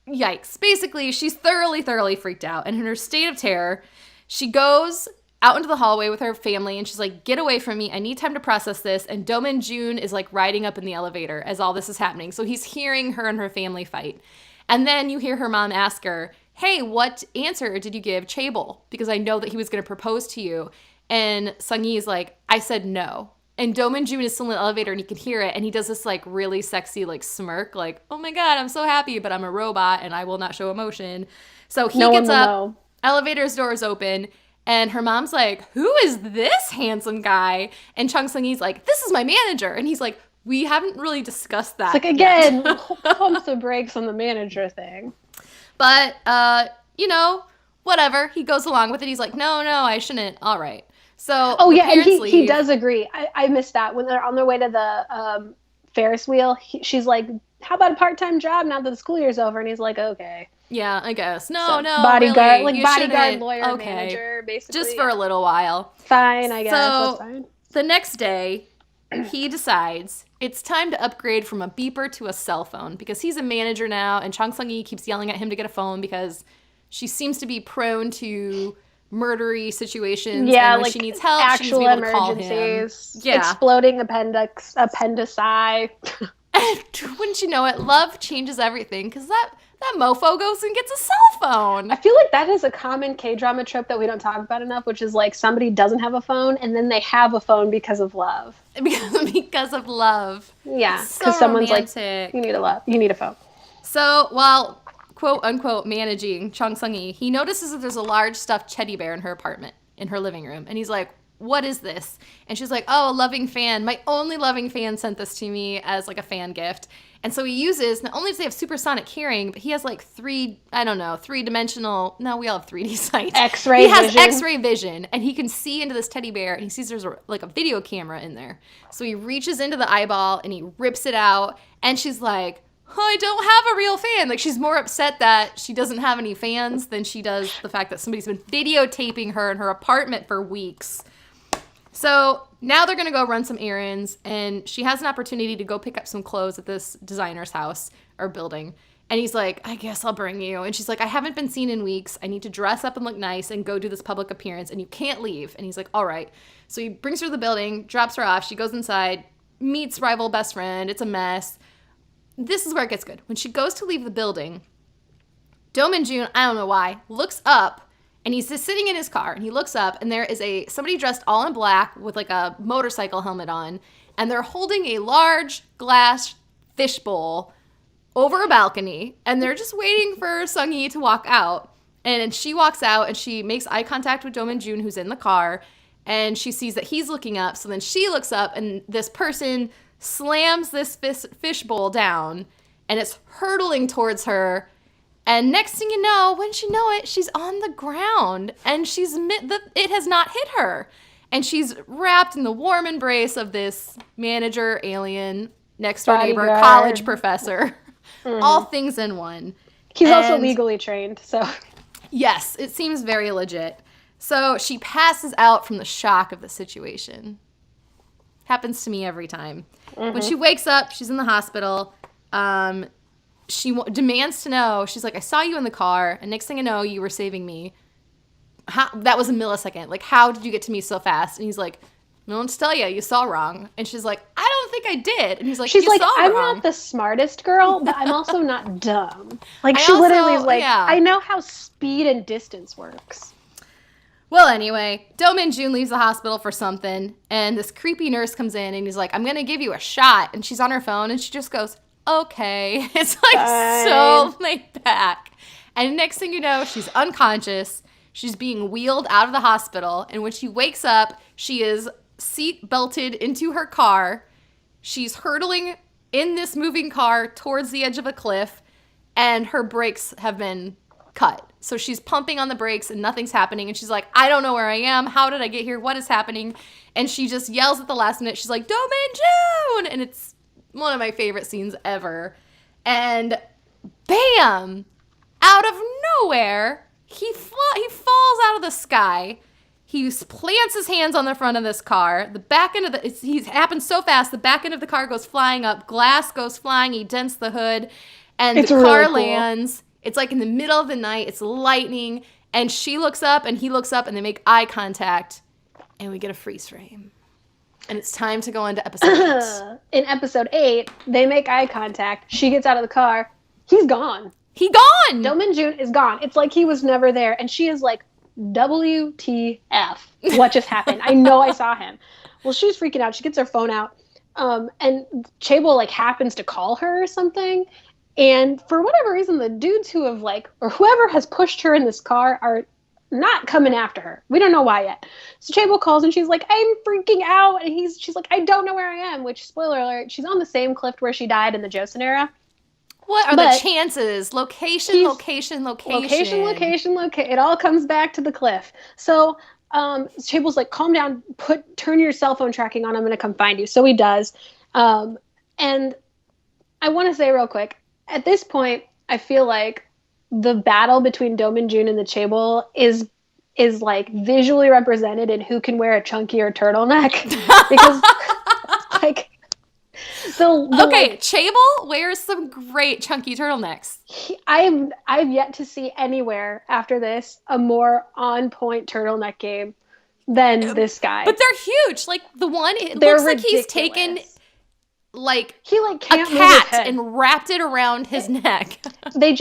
yikes. Basically, she's thoroughly freaked out. And in her state of terror, she goes out into the hallway with her family and she's like, get away from me. I need time to process this. And Do Min-jun is like riding up in the elevator as all this is happening. So he's hearing her and her family fight. And then you hear her mom ask her, hey, what answer did you give Chable? Because I know that he was going to propose to you. And Sung-yi is like, I said no. And Do-min-joon is still in the elevator and he can hear it. And he does this like really sexy like smirk, like, oh my God, I'm so happy, but I'm a robot and I will not show emotion. So he gets up, elevator's door is open, and her mom's like, who is this handsome guy? And Chung Sung-hee's like, this is my manager. And he's like, we haven't really discussed that. It's like, again, pump the brakes on the manager thing. But, whatever. He goes along with it. He's like, no, I shouldn't. All right. So, oh, yeah, and he does agree. I missed that. When they're on their way to the Ferris wheel, she's like, how about a part-time job now that the school year's over? And he's like, okay. Yeah, I guess. No, bodyguard, really, bodyguard, lawyer, manager, basically. Just for a little while. Fine, I guess. So, that's fine. The next day, he decides it's time to upgrade from a beeper to a cell phone because he's a manager now, and Chung Sung-hee keeps yelling at him to get a phone because she seems to be prone to murdery situations. Yeah, and when like she needs help, actual she needs to be able to call him. emergencies, yeah. Exploding appendici. And wouldn't you know it, love changes everything because that mofo goes and gets a cell phone. I feel like that is a common K-drama trope that we don't talk about enough, which is like somebody doesn't have a phone and then they have a phone because of love. Because of love. Yeah, because someone's romantic. Like, you need a phone. So while quote unquote managing Chung Sung-hee, he notices that there's a large stuffed teddy bear in her apartment, in her living room, and he's like, what is this? And she's like, oh, a loving fan. My only loving fan sent this to me as like a fan gift. And so he uses, not only does he have supersonic hearing, but he has like three-dimensional, no, we all have 3D sight. X-ray vision. He has vision. X-ray vision, and he can see into this teddy bear, and he sees there's like a video camera in there. So he reaches into the eyeball, and he rips it out, and she's like, I don't have a real fan. Like, she's more upset that she doesn't have any fans than she does the fact that somebody's been videotaping her in her apartment for weeks. So now they're going to go run some errands, and she has an opportunity to go pick up some clothes at this designer's house or building. And he's like, I guess I'll bring you. And she's like, I haven't been seen in weeks. I need to dress up and look nice and go do this public appearance, and you can't leave. And he's like, all right. So he brings her to the building, drops her off. She goes inside, meets rival best friend. It's a mess. This is where it gets good. When she goes to leave the building, Do-min-joon, I don't know why, looks up. And he's just sitting in his car, and he looks up, and there is somebody dressed all in black with like a motorcycle helmet on, and they're holding a large glass fishbowl over a balcony, and they're just waiting for Sung-hee to walk out. And she walks out, and she makes eye contact with Do-min-joon, who's in the car, and she sees that he's looking up, so then she looks up, and this person slams this fishbowl down, and it's hurtling towards her. And next thing you know, when she know it, she's on the ground, and it has not hit her. And she's wrapped in the warm embrace of this manager, alien, next-door neighbor, college professor. Mm. All things in one. He's also legally trained, so. Yes, it seems very legit. So she passes out from the shock of the situation. Happens to me every time. Mm-hmm. When she wakes up, she's in the hospital. She demands to know. She's like, I saw you in the car, and next thing I know, you were saving me. That was a millisecond. Like, how did you get to me so fast? And he's like, no one to tell you. You saw wrong. And she's like, I don't think I did. And he's like, she's like, I'm wrong. not the smartest girl, but I'm also not dumb. Like, she literally is like, yeah. I know how speed and distance works. Well, anyway, Do-min-joon leaves the hospital for something, and this creepy nurse comes in, and he's like, I'm going to give you a shot. And she's on her phone, and she just goes, okay. It's like so laid back. And next thing you know, she's unconscious. She's being wheeled out of the hospital. And when she wakes up, she is seat belted into her car. She's hurtling in this moving car towards the edge of a cliff. And her brakes have been cut. So she's pumping on the brakes and nothing's happening. And she's like, I don't know where I am. How did I get here? What is happening? And she just yells at the last minute. She's like, Do-min-joon! And it's one of my favorite scenes ever. And bam! Out of nowhere, he falls out of the sky. He plants his hands on the front of this car. The back end of he happens so fast, the back end of the car goes flying up. Glass goes flying. He dents the hood. And the car lands. It's like in the middle of the night. It's lightning. And she looks up and he looks up and they make eye contact. And we get a freeze frame. And it's time to go into episode 8. In episode 8, they make eye contact. She gets out of the car. He's gone. He gone! Do-min-joon is gone. It's like he was never there. And she is like, WTF. What just happened? I know I saw him. Well, she's freaking out. She gets her phone out. And Chable like happens to call her or something. And for whatever reason, the dudes who have like, or whoever has pushed her in this car are not coming after her. We don't know why yet. So Chable calls and she's like, I'm freaking out. And she's like, I don't know where I am, which, spoiler alert, she's on the same cliff where she died in the Joseon era. What are the chances? Location. It all comes back to the cliff. So Chable's like, calm down, turn your cell phone tracking on. I'm going to come find you. So he does. And I want to say real quick, at this point, I feel like the battle between Do Min-jun and the Chable is like visually represented in who can wear a chunkier turtleneck. Because like Chable wears some great chunky turtlenecks. I've yet to see anywhere after this a more on point turtleneck game than this guy. But they're huge. Like the one, it looks like he's taken like he like can't a cat and wrapped it around his neck. They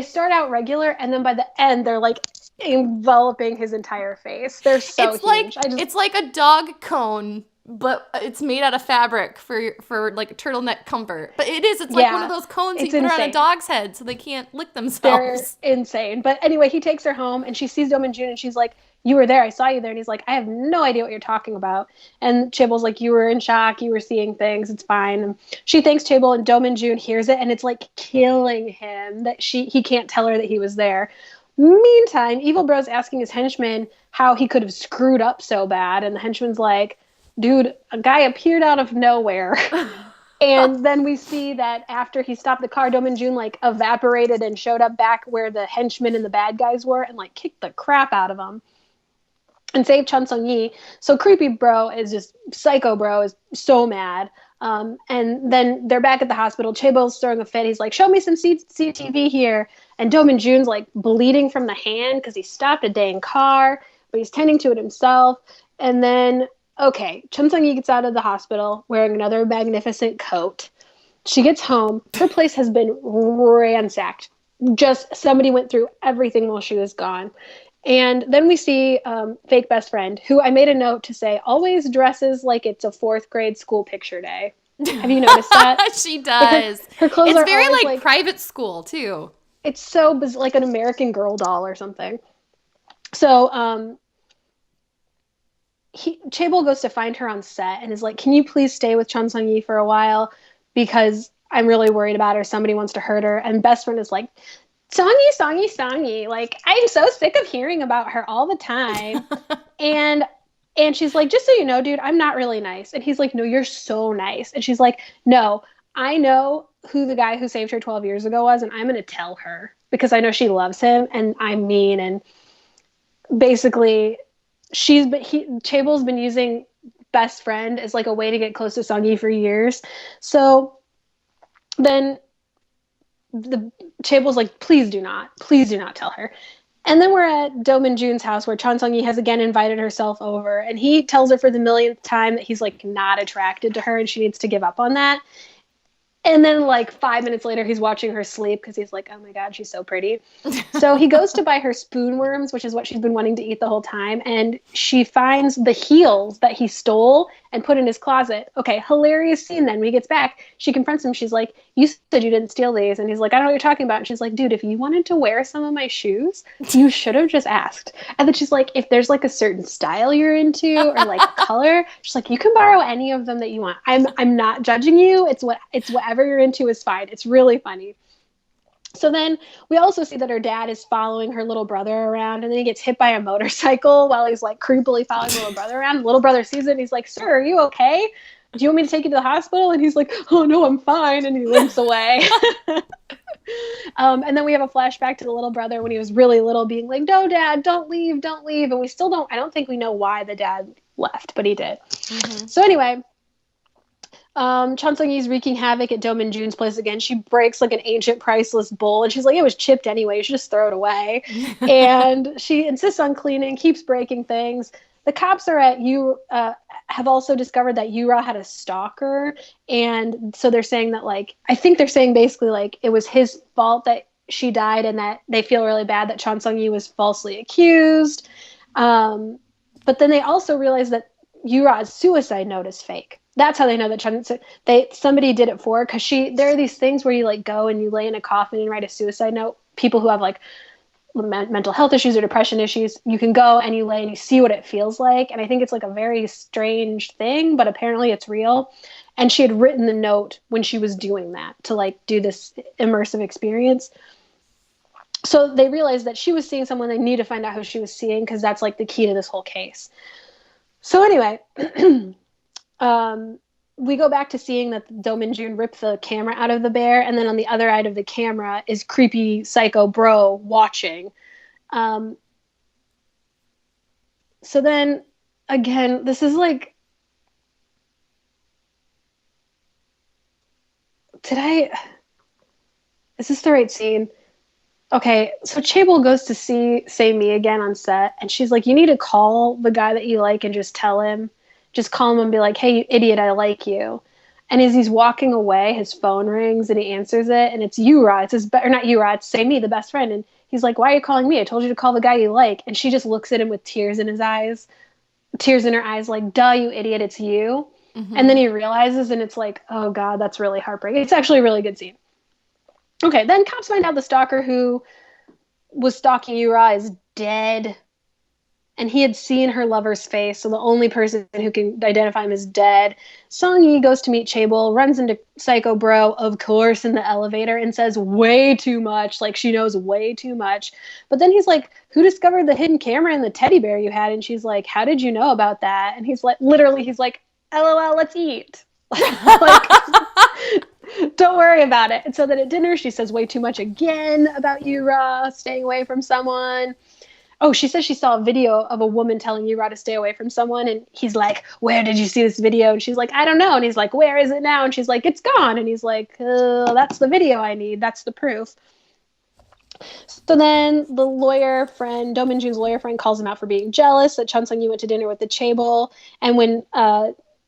start out regular, and then by the end they're like enveloping his entire face. They're so huge. It's like a dog cone, but it's made out of fabric for like turtleneck comfort. But it's like one of those cones you put around a dog's head so they can't lick themselves. They're insane. But anyway, he takes her home and she sees Do Min-jun and she's like, you were there, I saw you there. And he's like, I have no idea what you're talking about. And Chable's like, you were in shock, you were seeing things, it's fine. And she thanks Chable and Do Min-jun hears it and it's like killing him that he can't tell her that he was there. Meantime, Evil Bro's asking his henchman how he could have screwed up so bad. And the henchman's like, dude, a guy appeared out of nowhere. And then we see that after he stopped the car, Do Min-jun like evaporated and showed up back where the henchmen and the bad guys were and like kicked the crap out of them and saved Chun Sung-yi. So creepy bro is just, psycho bro is so mad. And then they're back at the hospital. Chaeble's throwing a fit. He's like, show me some CCTV here. And Do Min-jun's like bleeding from the hand because he stopped a dang car, but he's tending to it himself. And then, okay, Chun Sung-yi gets out of the hospital wearing another magnificent coat. She gets home. Her place has been ransacked. Just somebody went through everything while she was gone. And then we see fake best friend, who I made a note to say always dresses like it's a 4th grade school picture day. Have you noticed that? She does. Her clothes it's are very always like private school too. It's so like an American Girl doll or something. So Chable goes to find her on set and is like, can you please stay with Chun Sung-yi for a while? Because I'm really worried about her. Somebody wants to hurt her. And best friend is like, Songy. Like, I'm so sick of hearing about her all the time. and she's like, just so you know, dude, I'm not really nice. And he's like, no, you're so nice. And she's like, no, I know who the guy who saved her 12 years ago was, and I'm going to tell her because I know she loves him and I'm mean. And basically Chable's been using best friend as like a way to get close to Sung-yi for years. So then the Chable's like, please do not tell her. And then we're at Do Min-jun's house where Chun Sung-yi has again invited herself over, and he tells her for the millionth time that he's like not attracted to her and she needs to give up on that. And then like 5 minutes later, he's watching her sleep because he's like, oh my God, she's so pretty. So he goes to buy her spoon worms, which is what she's been wanting to eat the whole time. And she finds the heels that he stole and put in his closet. Okay, hilarious scene then. When he gets back, she confronts him. She's like, you said you didn't steal these. And he's like, I don't know what you're talking about. And she's like, dude, if you wanted to wear some of my shoes, you should have just asked. And then she's like, if there's like a certain style you're into or like a color, she's like, you can borrow any of them that you want. I'm not judging you. It's whatever you're into is fine. It's really funny. So then we also see that her dad is following her little brother around, and then he gets hit by a motorcycle while he's like creepily following the little brother around. The little brother sees it and he's like, sir, are you okay? Do you want me to take you to the hospital? And he's like, oh no, I'm fine. And he limps away. And then we have a flashback to the little brother when he was really little being like, no, dad, don't leave. And we still I don't think we know why the dad left, but he did. Mm-hmm. So anyway, Chun Sung-yi's wreaking havoc at Do Min-jun's place again. She breaks like an ancient priceless bowl and she's like, it was chipped anyway, you should just throw it away. And she insists on cleaning, keeps breaking things. The cops are have also discovered that Yura had a stalker, and so they're saying that I think they're saying basically it was his fault that she died and that they feel really bad that Chun Sung-yi was falsely accused. But then they also realize that Yurat's suicide note is fake. That's how they know that somebody did it for her, because there are these things where you like go and you lay in a coffin and write a suicide note. People who have like mental health issues or depression issues, you can go and you lay and you see what it feels like. And I think it's like a very strange thing, but apparently it's real. And she had written the note when she was doing that to like do this immersive experience. So they realized that she was seeing someone. They need to find out who she was seeing, because that's like the key to this whole case. So anyway, we go back to seeing that Do Min-jun ripped the camera out of the bear, and then on the other side of the camera is creepy psycho bro watching. So then, again, this is like... Is this the right scene? Okay, so Chaebol goes to see Say-mi again on set, and she's like, you need to call the guy that you like and just tell him. Just call him and be like, hey, you idiot, I like you. And as he's walking away, his phone rings and he answers it, and it's Yura. Not Yura, it's Say-mi, the best friend. And he's like, why are you calling me? I told you to call the guy you like. And she just looks at him with tears in her eyes, like, duh, you idiot, it's you. Mm-hmm. And then he realizes, and it's like, oh God, that's really heartbreaking. It's actually a really good scene. Okay, then cops find out the stalker who was stalking Yura is dead. And he had seen her lover's face, so the only person who can identify him is dead. Song-yi goes to meet Chaebol, runs into Psycho Bro, of course, in the elevator, and says way too much, like she knows way too much. But then he's like, who discovered the hidden camera and the teddy bear you had? And she's like, how did you know about that? And he's like, LOL, let's eat. Like, don't worry about it. And so then at dinner, she says way too much again about Yura staying away from someone. Oh, she says she saw a video of a woman telling Yura to stay away from someone, and he's like, where did you see this video? And she's like, I don't know. And he's like, where is it now? And she's like, it's gone. And he's like, that's the video I need. That's the proof. So then the lawyer friend, Do Min-jun's lawyer friend, calls him out for being jealous that Chun Sung-yi went to dinner with the Chaebol. And when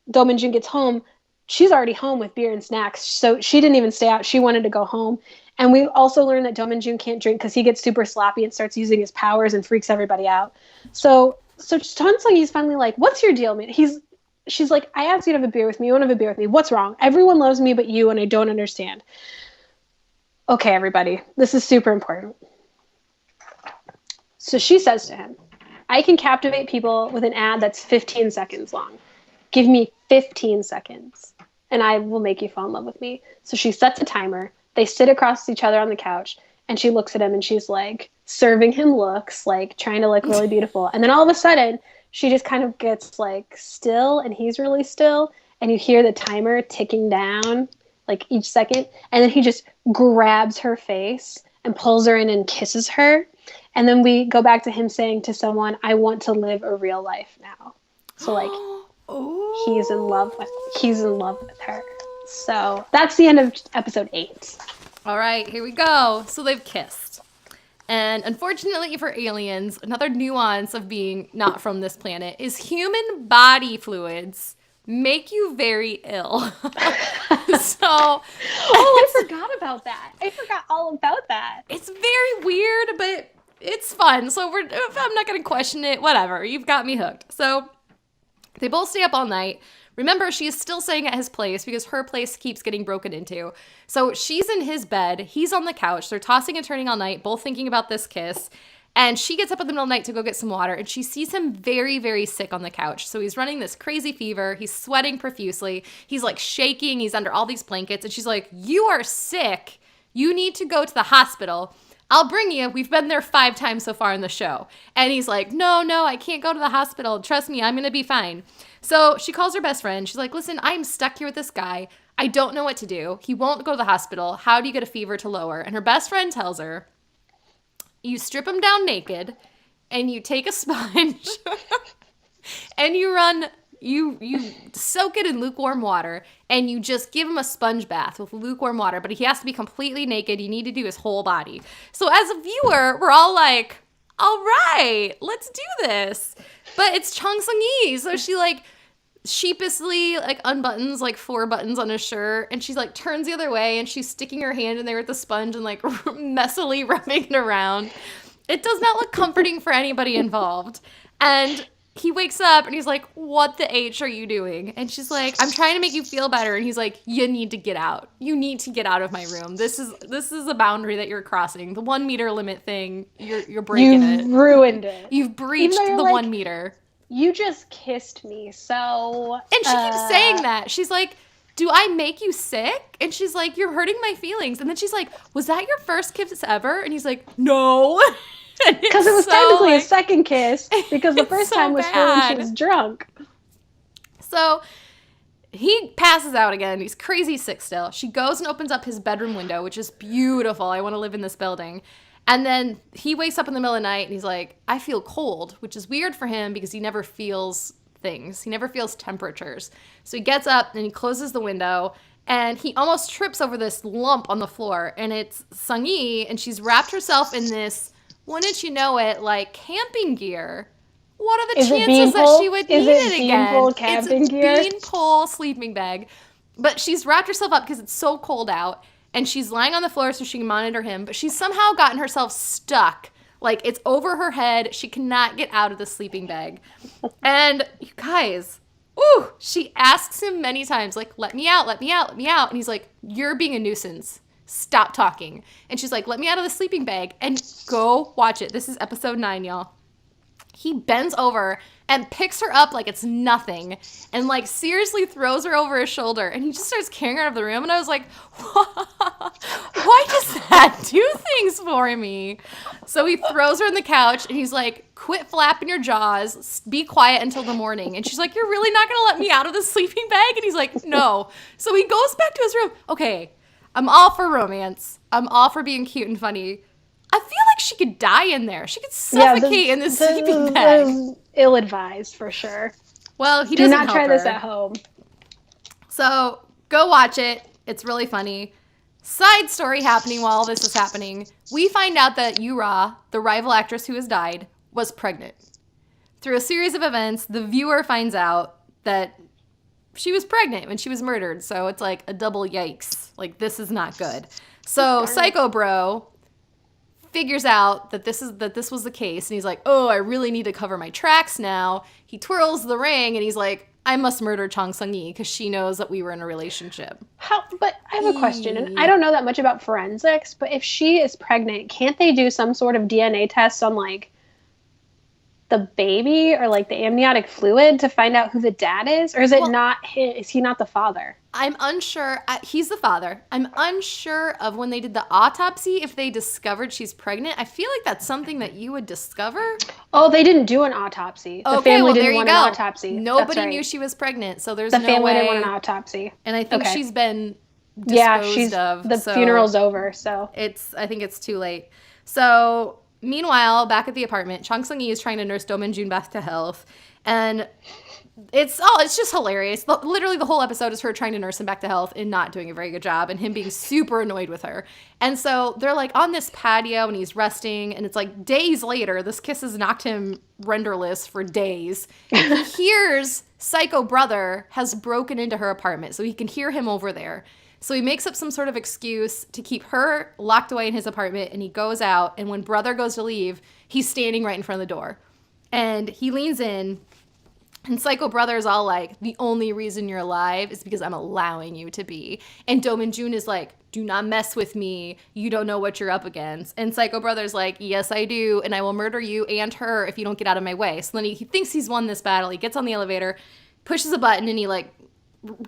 Do Min-jun gets home, she's already home with beer and snacks. So she didn't even stay out. She wanted to go home. And we also learned that Do Min-jun can't drink because he gets super sloppy and starts using his powers and freaks everybody out. So Chun Sung-yi's finally like, what's your deal, man? She's like, I asked you to have a beer with me. You want to have a beer with me? What's wrong? Everyone loves me but you, and I don't understand. Okay, everybody. This is super important. So she says to him, I can captivate people with an ad that's 15 seconds long. Give me 15 seconds, and I will make you fall in love with me. So she sets a timer. They sit across each other on the couch, and she looks at him, and she's like serving him looks, like trying to look really beautiful. And then all of a sudden, she just kind of gets like still, and he's really still, and you hear the timer ticking down, like each second. And then he just grabs her face and pulls her in and kisses her. And then we go back to him saying to someone, I want to live a real life now. So like he's in love with her. So that's the end of episode 8. All right, here we go. So they've kissed. And unfortunately for aliens, another nuance of being not from this planet is human body fluids make you very ill. I forgot about that. I forgot all about that. It's very weird, but it's fun. So I'm not going to question it. Whatever. You've got me hooked. So they both stay up all night. Remember, she is still staying at his place because her place keeps getting broken into. So she's in his bed. He's on the couch. They're tossing and turning all night, both thinking about this kiss. And she gets up in the middle of the night to go get some water, and she sees him very, very sick on the couch. So he's running this crazy fever. He's sweating profusely. He's like shaking. He's under all these blankets. And she's like, you are sick. You need to go to the hospital. I'll bring you. We've been there 5 times so far in the show. And he's like, no, I can't go to the hospital. Trust me, I'm going to be fine. So she calls her best friend. She's like, listen, I'm stuck here with this guy. I don't know what to do. He won't go to the hospital. How do you get a fever to lower? And her best friend tells her, you strip him down naked and you take a sponge and you soak it in lukewarm water and you just give him a sponge bath with lukewarm water, but he has to be completely naked. You need to do his whole body. So as a viewer, we're all like, all right, let's do this. But it's Chung Sung-yi. So she like sheepishly like unbuttons like 4 buttons on his shirt, and she's like turns the other way and she's sticking her hand in there with the sponge and like messily rubbing it around. It does not look comforting for anybody involved. And he wakes up and he's like, what the H are you doing? And she's like, I'm trying to make you feel better. And he's like, you need to get out. You need to get out of my room. This is a boundary that you're crossing. The 1 meter limit thing, you're breaking it. You've ruined it. You've breached the like, 1 meter. You just kissed me, so... And she keeps saying that. She's like, do I make you sick? And she's like, you're hurting my feelings. And then she's like, was that your first kiss ever? And he's like, no. Because it was so, technically a second kiss, because the first time was when she was drunk. So he passes out again. He's crazy sick still. She goes and opens up his bedroom window, which is beautiful. I want to live in this building. And then he wakes up in the middle of the night and he's like, I feel cold, which is weird for him because he never feels things. He never feels temperatures. So he gets up and he closes the window and he almost trips over this lump on the floor. And it's Sung-yi, and she's wrapped herself in this, wouldn't you know it, like camping gear. What are the chances that she would need it again? Camping it's a gear? beanpole sleeping bag. But she's wrapped herself up because it's so cold out. And she's lying on the floor so she can monitor him. But she's somehow gotten herself stuck. Like, it's over her head. She cannot get out of the sleeping bag. And you guys, she asks him many times, like, let me out, let me out, let me out. And he's like, you're being a nuisance. Stop talking. And she's like, let me out of the sleeping bag. And go watch it. This is episode 9, y'all. He bends over and picks her up like it's nothing and like seriously throws her over his shoulder, and he just starts carrying her out of the room. And I was like, why does that do things for me? So he throws her on the couch and he's like, quit flapping your jaws, be quiet until the morning. And she's like, you're really not gonna let me out of the sleeping bag? And he's like, no. So he goes back to his room. Okay, I'm all for romance. I'm all for being cute and funny. I feel like she could die in there. She could suffocate in this sleeping bag. Ill-advised, for sure. Well, he doesn't help her. Do not try this at home. So, go watch it. It's really funny. Side story happening while all this is happening. We find out that Yura, the rival actress who has died, was pregnant. Through a series of events, the viewer finds out that she was pregnant when she was murdered. So, it's like a double yikes. Like, this is not good. So, Psycho Bro figures out that this was the case, and he's like, oh, I really need to cover my tracks now. He twirls the ring and he's like, I must murder Chang Sung-yi because she knows that we were in a relationship. But I have a question, and I don't know that much about forensics, but if she is pregnant, can't they do some sort of DNA test on like the baby or like the amniotic fluid to find out who the dad is? Or is it not his, is he not the father? I'm unsure. He's the father. I'm unsure of when they did the autopsy, if they discovered she's pregnant. I feel like that's something that you would discover. Oh, they didn't do an autopsy. The family didn't want an autopsy. Nobody knew she was pregnant, so there's no way. The family didn't want an autopsy. And I think she's been disposed of. The funeral's over, so. I think it's too late. So, meanwhile, back at the apartment, Chang Sung-yi is trying to nurse Do-min-jun back to health, and it's just hilarious. Literally the whole episode is her trying to nurse him back to health and not doing a very good job, and him being super annoyed with her. And so they're like on this patio and he's resting, and it's like days later, this kiss has knocked him renderless for days. He hears Psycho Brother has broken into her apartment, so he can hear him over there. So he makes up some sort of excuse to keep her locked away in his apartment, and he goes out, and when Brother goes to leave, he's standing right in front of the door. And he leans in, and Psycho Brother is all like, the only reason you're alive is because I'm allowing you to be. And Do-min-jun is like, do not mess with me. You don't know what you're up against. And Psycho Brother's like, yes, I do, and I will murder you and her if you don't get out of my way. So then he thinks he's won this battle. He gets on the elevator, pushes a button, and he like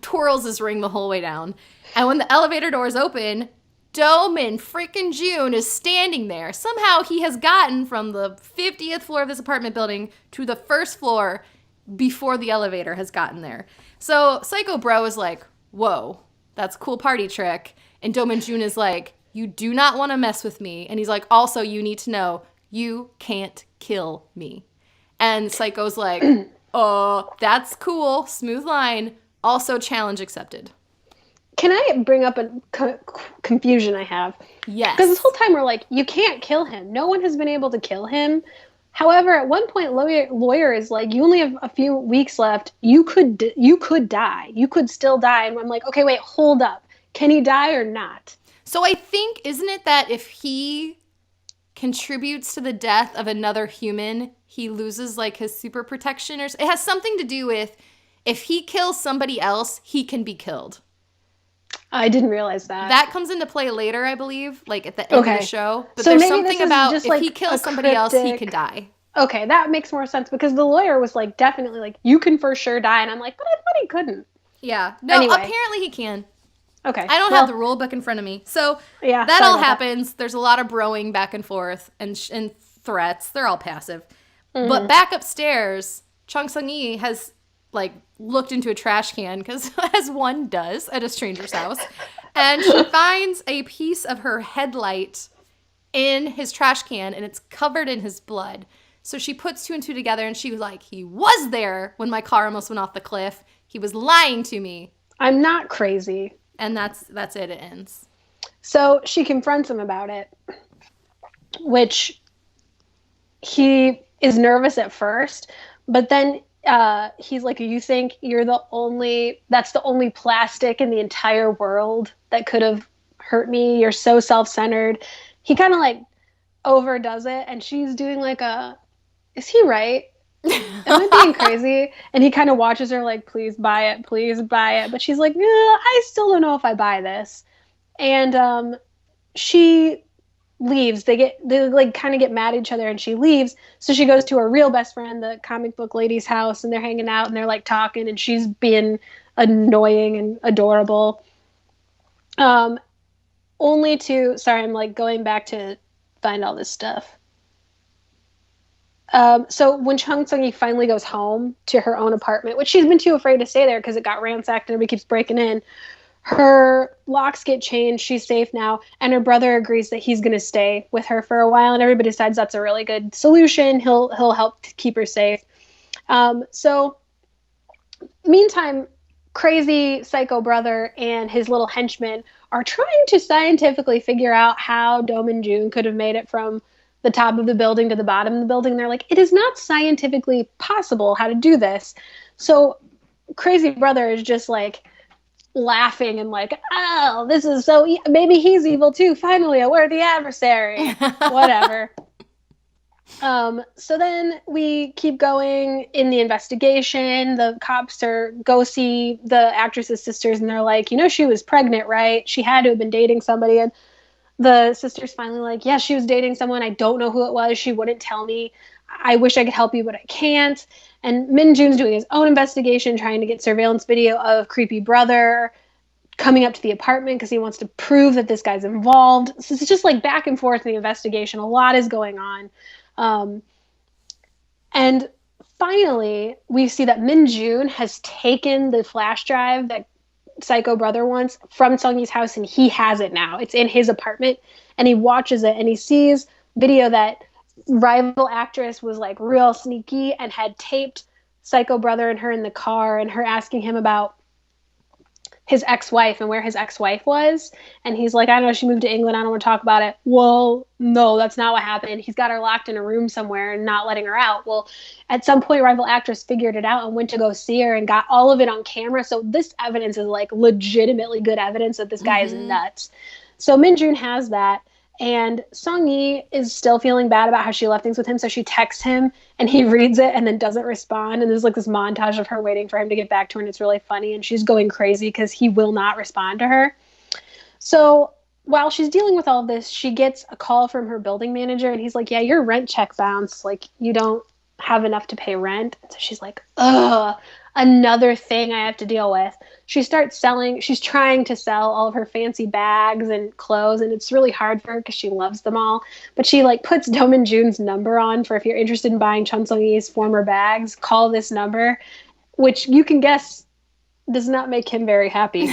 twirls his ring the whole way down. And when the elevator doors open, Do-min-freaking-jun is standing there. Somehow he has gotten from the 50th floor of this apartment building to the first floor before the elevator has gotten there. So Psycho Bro is like, whoa, that's a cool party trick. And Do-min-jun is like, you do not want to mess with me. And he's like, also, you need to know, you can't kill me. And Psycho's like, oh, that's cool, smooth line. Also, challenge accepted. Can I bring up a confusion I have? Yes. Because this whole time we're like, you can't kill him. No one has been able to kill him. However, at one point, lawyer is like, you only have a few weeks left. You could die. You could still die. And I'm like, okay, wait, hold up. Can he die or not? So I think, isn't it that if he contributes to the death of another human, he loses like his super protection, or it has something to do with if he kills somebody else, he can be killed. I didn't realize that. That comes into play later, I believe, like at the end of the show. But so there's something about if like he kills somebody else, he can die. Okay, that makes more sense because the lawyer was like, definitely like, you can for sure die. And I'm like, but I thought he couldn't. Yeah. No, anyway. Apparently he can. Okay. I don't have the rule book in front of me. So that all happens. There's a lot of broing back and forth and threats. They're all passive. Mm-hmm. But back upstairs, Chung Sung-yi has like looked into a trash can because as one does at a stranger's house. And she finds a piece of her headlight in his trash can and it's covered in his blood. So she puts two and two together and she was like, he was there when my car almost went off the cliff. He was lying to me. I'm not crazy. And that's it. It ends. So she confronts him about it, which he is nervous at first, but then he's like, you think that's the only plastic in the entire world that could have hurt me? You're so self-centered. He kind of like overdoes it, and she's doing like is he right? Am I being crazy? And he kind of watches her like, please buy it. But she's like, I still don't know if I buy this. And she leaves. They like kind of get mad at each other and she leaves. So she goes to her real best friend, the comic book lady's house, and they're hanging out and they're like talking and she's being annoying and adorable. Sorry, I'm like going back to find all this stuff. So when Chung Sung-yi finally goes home to her own apartment, which she's been too afraid to stay there because it got ransacked and everybody keeps breaking in, her locks get changed. She's safe now. And her brother agrees that he's going to stay with her for a while. And everybody decides that's a really good solution. He'll help to keep her safe. So meantime, crazy psycho brother and his little henchmen are trying to scientifically figure out how Do Min-jun could have made it from the top of the building to the bottom of the building. They're like, it is not scientifically possible how to do this. So crazy brother is just like laughing and like, oh, this is so maybe he's evil too. Finally, a worthy adversary. Whatever. So then we keep going in the investigation. The cops go see the actress's sisters and they're like, she was pregnant, right? She had to have been dating somebody. And the sister's finally like, yeah, she was dating someone. I don't know who it was. She wouldn't tell me. I wish I could help you, but I can't. And Min-jun's doing his own investigation, trying to get surveillance video of creepy brother coming up to the apartment because he wants to prove that this guy's involved. So it's just like back and forth in the investigation. A lot is going on. And finally, we see that Min-jun has taken the flash drive that psycho brother wants from Sung-yi's house, and he has it now. It's in his apartment, and he watches it, and he sees video that rival actress was like real sneaky and had taped psycho brother and her in the car, and her asking him about his ex-wife and where his ex-wife was. And he's like, I don't know, she moved to England. I don't want to talk about it. Well, no, that's not what happened. He's got her locked in a room somewhere and not letting her out. Well, at some point, rival actress figured it out and went to go see her and got all of it on camera. So this evidence is like legitimately good evidence that this guy is nuts. So Min-jun has that. And Sung-yi is still feeling bad about how she left things with him. So she texts him and he reads it and then doesn't respond. And there's like this montage of her waiting for him to get back to her. And it's really funny. And she's going crazy because he will not respond to her. So while she's dealing with all this, she gets a call from her building manager. And he's like, yeah, your rent check bounced. Like, you don't have enough to pay rent. And so she's like, ugh, another thing I have to deal with. She's trying to sell all of her fancy bags and clothes, and it's really hard for her because she loves them all. But she like puts Do Min-jun's number on for if you're interested in buying Chung Sung-yi's former bags, call this number, which you can guess does not make him very happy.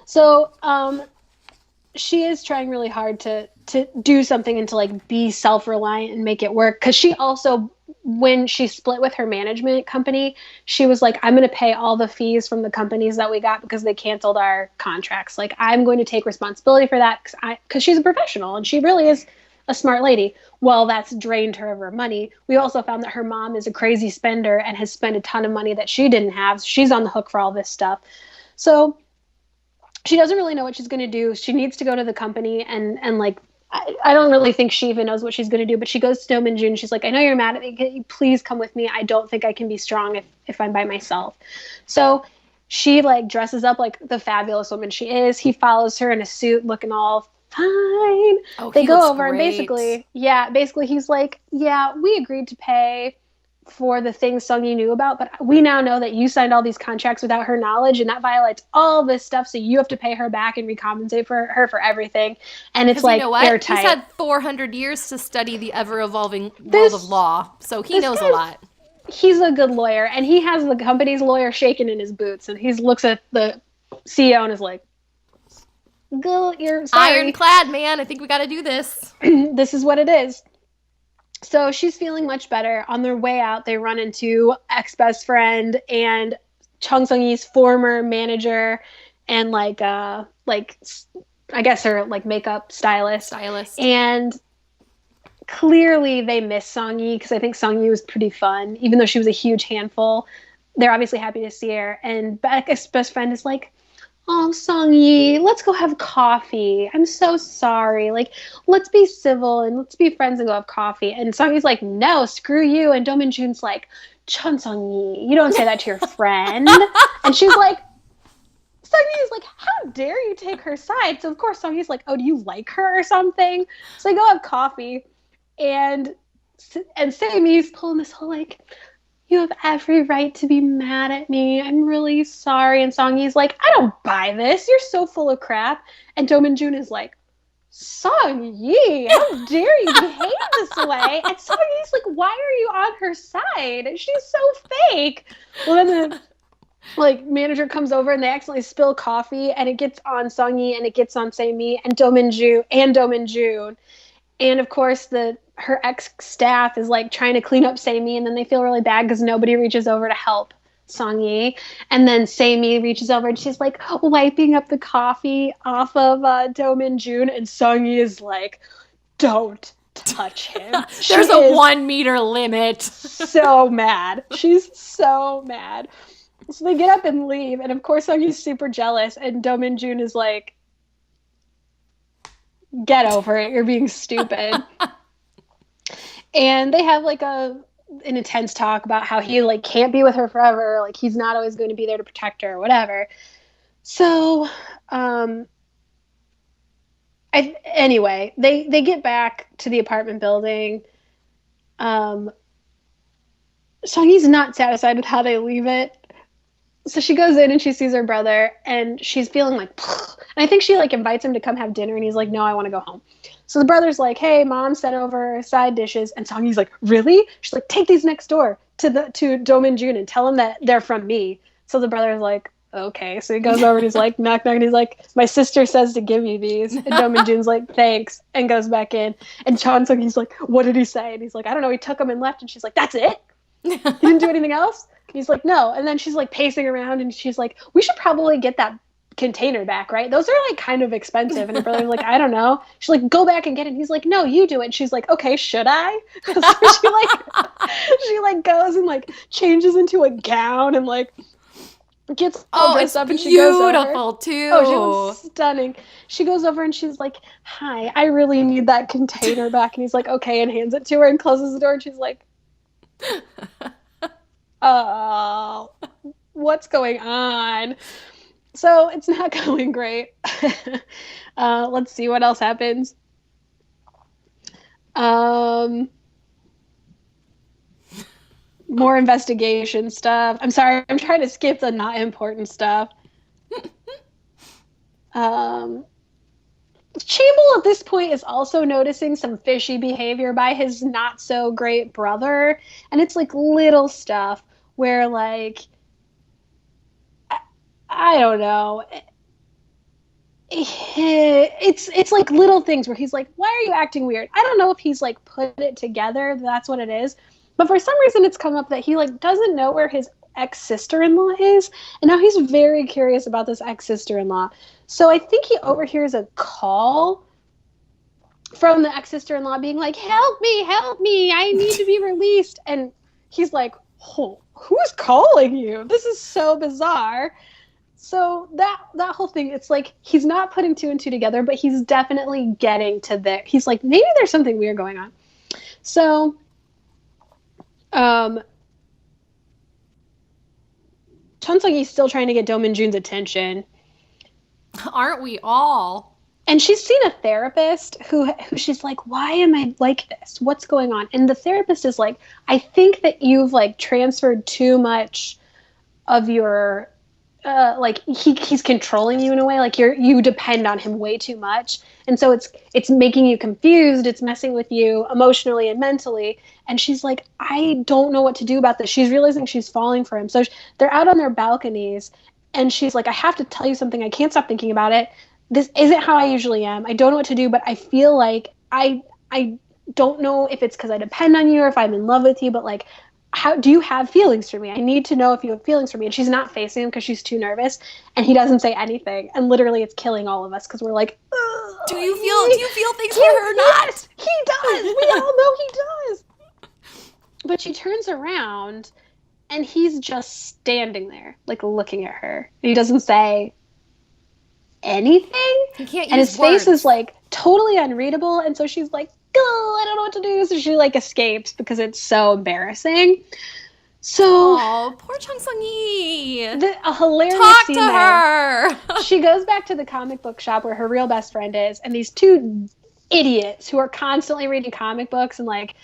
So she is trying really hard to do something and to like be self-reliant and make it work. Because she also, when she split with her management company, she was like, I'm going to pay all the fees from the companies that we got because they canceled our contracts. Like, I'm going to take responsibility for that because she's a professional and she really is a smart lady. Well, that's drained her of her money. We also found that her mom is a crazy spender and has spent a ton of money that she didn't have. So she's on the hook for all this stuff. So she doesn't really know what she's going to do. She needs to go to the company and like I don't really think she even knows what she's going to do, but she goes to Do Min-jun. She's like, I know you're mad at me. Can you please come with me? I don't think I can be strong if I'm by myself. So she like dresses up like the fabulous woman she is. He follows her in a suit looking all fine. Oh, They he go looks over great. and basically he's like, yeah, we agreed to pay for the things Sung-yi knew about, but we now know that you signed all these contracts without her knowledge, and that violates all this stuff, so you have to pay her back and recompensate for her for everything. And it's like, you know what? airtight. He's had 400 years to study the ever-evolving world This- of law, so he this knows a guy's- lot. He's a good lawyer, and he has the company's lawyer shaking in his boots, and he looks at the CEO and is like, "Go, you're sorry. Ironclad, man. I think we got to do this." This is what it is." So she's feeling much better. On their way out, they run into ex-best friend and Chung Sung-yi's former manager and like I guess her like makeup stylist. And clearly they miss Sung-yi because I think Sung-yi was pretty fun, even though she was a huge handful. They're obviously happy to see her. And Becca's best friend is like, "Oh, Sung-yi, let's go have coffee. I'm so sorry. Like, let's be civil and let's be friends and go have coffee." And Sung-yi's like, "No, screw you." And Do Min-jun's like, "Chun Sung-yi, you don't say that to your friend." And she's like, Sung-yi's like, "How dare you take her side?" So of course Sung-yi's like, "Oh, do you like her or something?" So they go have coffee, and Sammy's pulling this whole like, "You have every right to be mad at me. I'm really sorry." And Sung-yi's like, "I don't buy this. You're so full of crap." And Do Min-jun is like, "Sung-yi, how dare you behave this way?" And Sung-yi's like, "Why are you on her side? She's so fake." Well, then the manager comes over and they accidentally spill coffee, and it gets on Sung-yi and it gets on Sammy and Do Min-jun. And of course her ex-staff is like trying to clean up Sammy, and then they feel really bad because nobody reaches over to help Sung-yi. And then Sammy reaches over and she's like wiping up the coffee off of Do Min-jun, and Sung-yi is like, "Don't touch him." There's a 1 meter limit. So mad. She's so mad. So they get up and leave, and of course Sung-yi's super jealous, and Do Min-jun is like, "Get over it. You're being stupid." And they have like an intense talk about how he like can't be with her forever. Like he's not always going to be there to protect her or whatever. So, anyway, they get back to the apartment building. Sung-yi's not satisfied with how they leave it. So she goes in and she sees her brother, and she's feeling like, and I think she like invites him to come have dinner, and he's like, "No, I want to go home." So the brother's like, "Hey, mom sent over side dishes," and Sung-yi's like, "Really?" She's like, "Take these next door to Do Min-jun and tell him that they're from me." So the brother's like, "Okay." So he goes over and he's like, knock, knock, and he's like, "My sister says to give you these." And Do Min-jun's like, "Thanks," and goes back in. And Chon Sung-yi's like, "What did he say?" And he's like, "I don't know. He took them and left." And she's like, "That's it? He didn't do anything else?" And he's like, "No." And then she's like pacing around, and she's like, "We should probably get that container back, right? Those are like kind of expensive." And her brother's like, "I don't know." She's like, "Go back and get it." And he's like, "No, you do it." And she's like, "Okay, should I?" So she like goes and like changes into a gown and like gets all dressed up, and she goes over. Beautiful too. Oh, she looks stunning. She goes over and she's like, "Hi, I really need that container back." And he's like, "Okay," and hands it to her and closes the door, and she's like, "Oh, what's going on?" So it's not going great. Let's see what else happens. More investigation stuff. I'm sorry, I'm trying to skip the not important stuff. Chambel at this point is also noticing some fishy behavior by his not so great brother, and it's like little stuff where like I don't know. It's like little things where he's like, "Why are you acting weird?" I don't know if he's like put it together, that's what it is. But for some reason it's come up that he like doesn't know where his ex-sister-in-law is, and now he's very curious about this ex-sister-in-law. So I think he overhears a call from the ex-sister-in-law being like, help me, I need to be released." And he's like, "Oh, who's calling you? This is so bizarre." So that whole thing, it's like he's not putting two and two together, but he's definitely getting to there. He's like, maybe there's something weird going on. So, Chun Sung-yi's still trying to get Do Min-jun's attention. Aren't we all? And she's seen a therapist who she's like, why am I like this? What's going on? And the therapist is like, I think that you've like transferred too much of your like he's controlling you in a way, like you depend on him way too much, and so it's making you confused, it's messing with you emotionally and mentally. And she's like, I don't know what to do about this. She's realizing she's falling for him. So they're out on their balconies, and she's like, I have to tell you something, I can't stop thinking about it. This isn't how I usually am. I don't know what to do, but I feel like I don't know if it's because I depend on you or if I'm in love with you, but like, how do you have feelings for me? I need to know if you have feelings for me. And she's not facing him because she's too nervous, and he doesn't say anything. And literally it's killing all of us because we're like, do you feel things for her or not? Yes, he does. We all know he does. But she turns around and he's just standing there, like looking at her. And he doesn't say anything. He can't use and his words. face is like totally unreadable. And so she's like, oh, I don't know what to do. So she like escapes because it's so embarrassing. So, oh, poor Chung Sung-yi. A hilarious Talk scene to there. her. She goes back to the comic book shop where her real best friend is, and these two idiots who are constantly reading comic books and like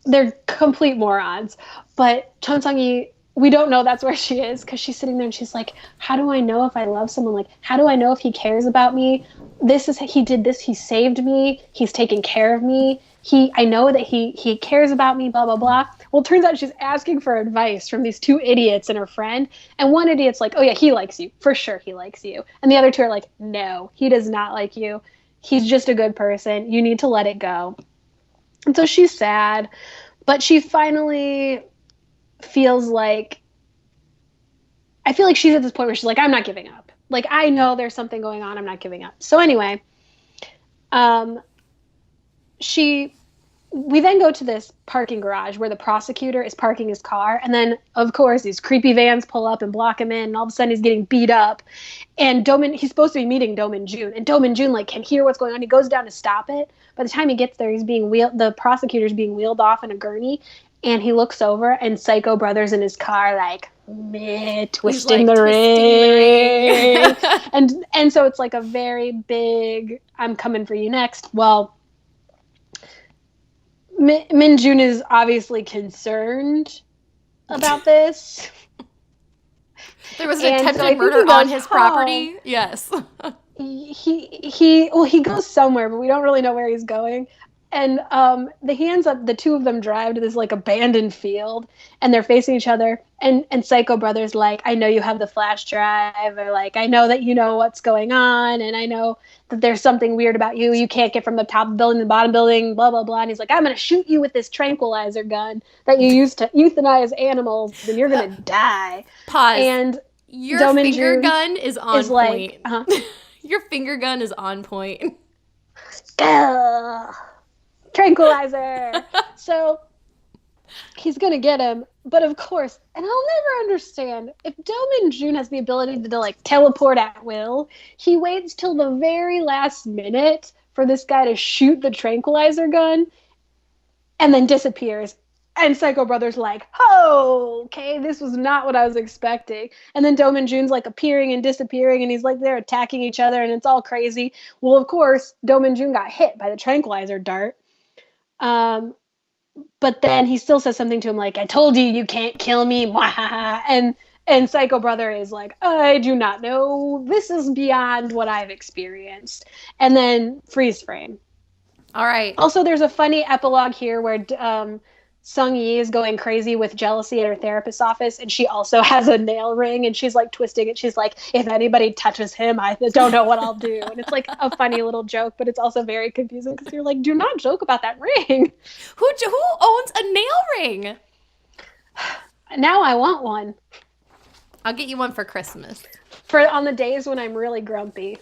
they're complete morons. But Chun Sung-yi, we don't know that's where she is because she's sitting there and she's like, how do I know if I love someone? Like, how do I know if he cares about me? He did this. He saved me. He's taken care of me. I know that he cares about me, blah, blah, blah. Well, it turns out she's asking for advice from these two idiots and her friend. And one idiot's like, oh yeah, he likes you. For sure he likes you. And the other two are like, no, he does not like you. He's just a good person. You need to let it go. And so she's sad, but she finally feels like, I feel like she's at this point where she's like, I'm not giving up. Like, I know there's something going on. I'm not giving up. So anyway, we then go to this parking garage where the prosecutor is parking his car. And then, of course, these creepy vans pull up and block him in. And all of a sudden he's getting beat up. And he's supposed to be meeting Do Min-jun. And Do Min-jun, like, can hear what's going on. He goes down to stop it. By the time he gets there, the prosecutor's being wheeled off in a gurney. And he looks over, and Psycho Brothers in his car, like, twisting the ring. and so it's like a very big, I'm coming for you next. Well, Min-jun is obviously concerned about this. There was an attempted murder on his property. Yes. He goes somewhere, but we don't really know where he's going. And the two of them drive to this like abandoned field, and they're facing each other. And Psycho Brothers like, I know you have the flash drive, or like, I know that you know what's going on, and I know that there's something weird about you. You can't get from the top of the building to the bottom building, blah blah blah. And he's like, I'm gonna shoot you with this tranquilizer gun that you use to euthanize animals, and you're gonna die. Pause. And your finger gun is on point. Your finger gun is on point. Tranquilizer. So he's gonna get him, but of course, and I'll never understand, if Do Min-jun has the ability to like teleport at will, he waits till the very last minute for this guy to shoot the tranquilizer gun and then disappears. And Psycho Brothers like, oh, okay, this was not what I was expecting. And then Do Min-jun's like appearing and disappearing, and he's like, they're attacking each other, and it's all crazy. Well, of course, Do Min-jun got hit by the tranquilizer dart. But then he still says something to him like, I told you can't kill me. And Psycho Brother is like, I do not know. This is beyond what I've experienced. And then freeze frame. All right. Also, there's a funny epilogue here where Sung-yi is going crazy with jealousy at her therapist's office, and she also has a nail ring, and she's like twisting it. She's like, if anybody touches him, I don't know what I'll do. And it's like a funny little joke, but it's also very confusing because you're like, do not joke about that ring. Who owns a nail ring? Now I want one. I'll get you one for Christmas. For on the days when I'm really grumpy.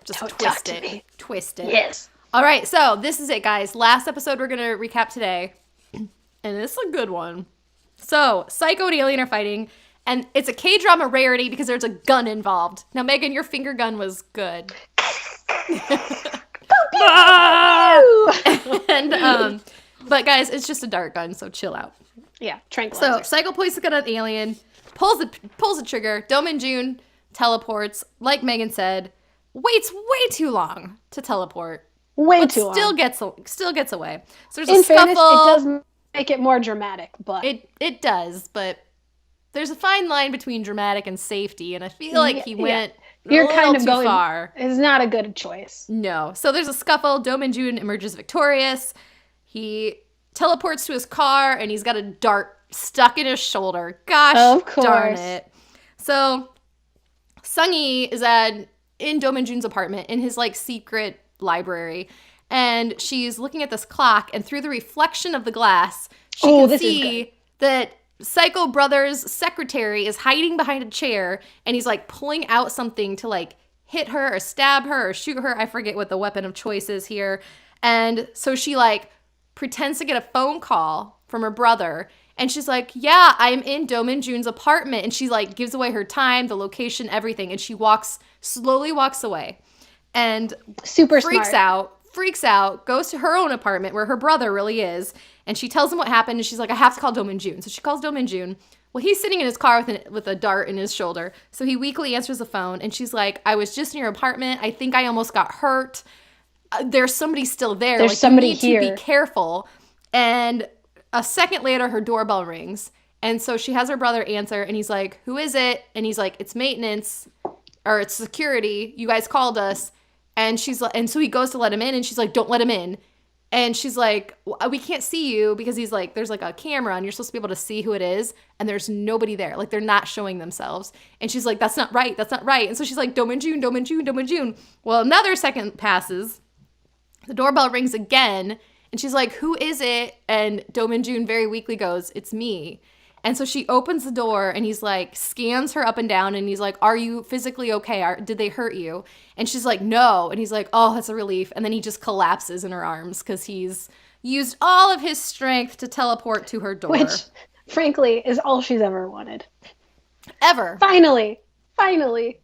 Just don't twist it. Twist it. Yes. All right, so this is it, guys. Last episode we're going to recap today. And this is a good one. So, Psycho and Alien are fighting, And it's a K-drama rarity because there's a gun involved. Now, Megan, your finger gun was good. And but guys, it's just a dart gun, so chill out. Yeah, tranquilizer. So Psycho points the gun at the alien, pulls the trigger. Do Min-jun teleports, like Megan said, waits way too long to teleport. Way too long. Still gets away. So there's In a scuffle. fairness, it does make it more dramatic, but it does, but there's a fine line between dramatic and safety, and I feel like he went You're kind of too going far. It's not a good choice. No. So there's a scuffle. Do Min-jun emerges victorious. He teleports to his car, and he's got a dart stuck in his shoulder. Gosh darn it. So Sung-hee is in Do Min-jun's apartment in his like secret library, and she's looking at this clock, and through the reflection of the glass, she can see that Psycho Brother's secretary is hiding behind a chair, and he's like pulling out something to like hit her or stab her or shoot her. I forget what the weapon of choice is here. And so she like pretends to get a phone call from her brother, and she's like, yeah, I'm in Do Min-jun's apartment. And she like gives away her time, the location, everything. And she slowly walks away and freaks out, goes to her own apartment where her brother really is. And she tells him what happened. And she's like, I have to call Do Min-jun. So she calls Do Min-jun. Well, he's sitting in his car with a dart in his shoulder. So he weakly answers the phone. And she's like, I was just in your apartment. I think I almost got hurt. There's somebody still there. There's like, somebody you need here. to be careful. And a second later, her doorbell rings. And so she has her brother answer. And he's like, who is it? And he's like, it's maintenance. Or it's security. You guys called us. And she's like, and so he goes to let him in. And she's like, don't let him in. And she's like, we can't see you, because he's like, there's like a camera and you're supposed to be able to see who it is. And there's nobody there. Like, they're not showing themselves. And she's like, that's not right. That's not right. And so she's like, Do Min-jun, Do Min-jun, Do Min-jun. Well, another second passes. The doorbell rings again. And she's like, who is it? And Do Min-jun very weakly goes, it's me. And so she opens the door, and he's like, scans her up and down, and he's like, are you physically okay? Did they hurt you? And she's like, no. And he's like, oh, that's a relief. And then he just collapses in her arms because he's used all of his strength to teleport to her door. Which, frankly, is all she's ever wanted. Ever. Finally,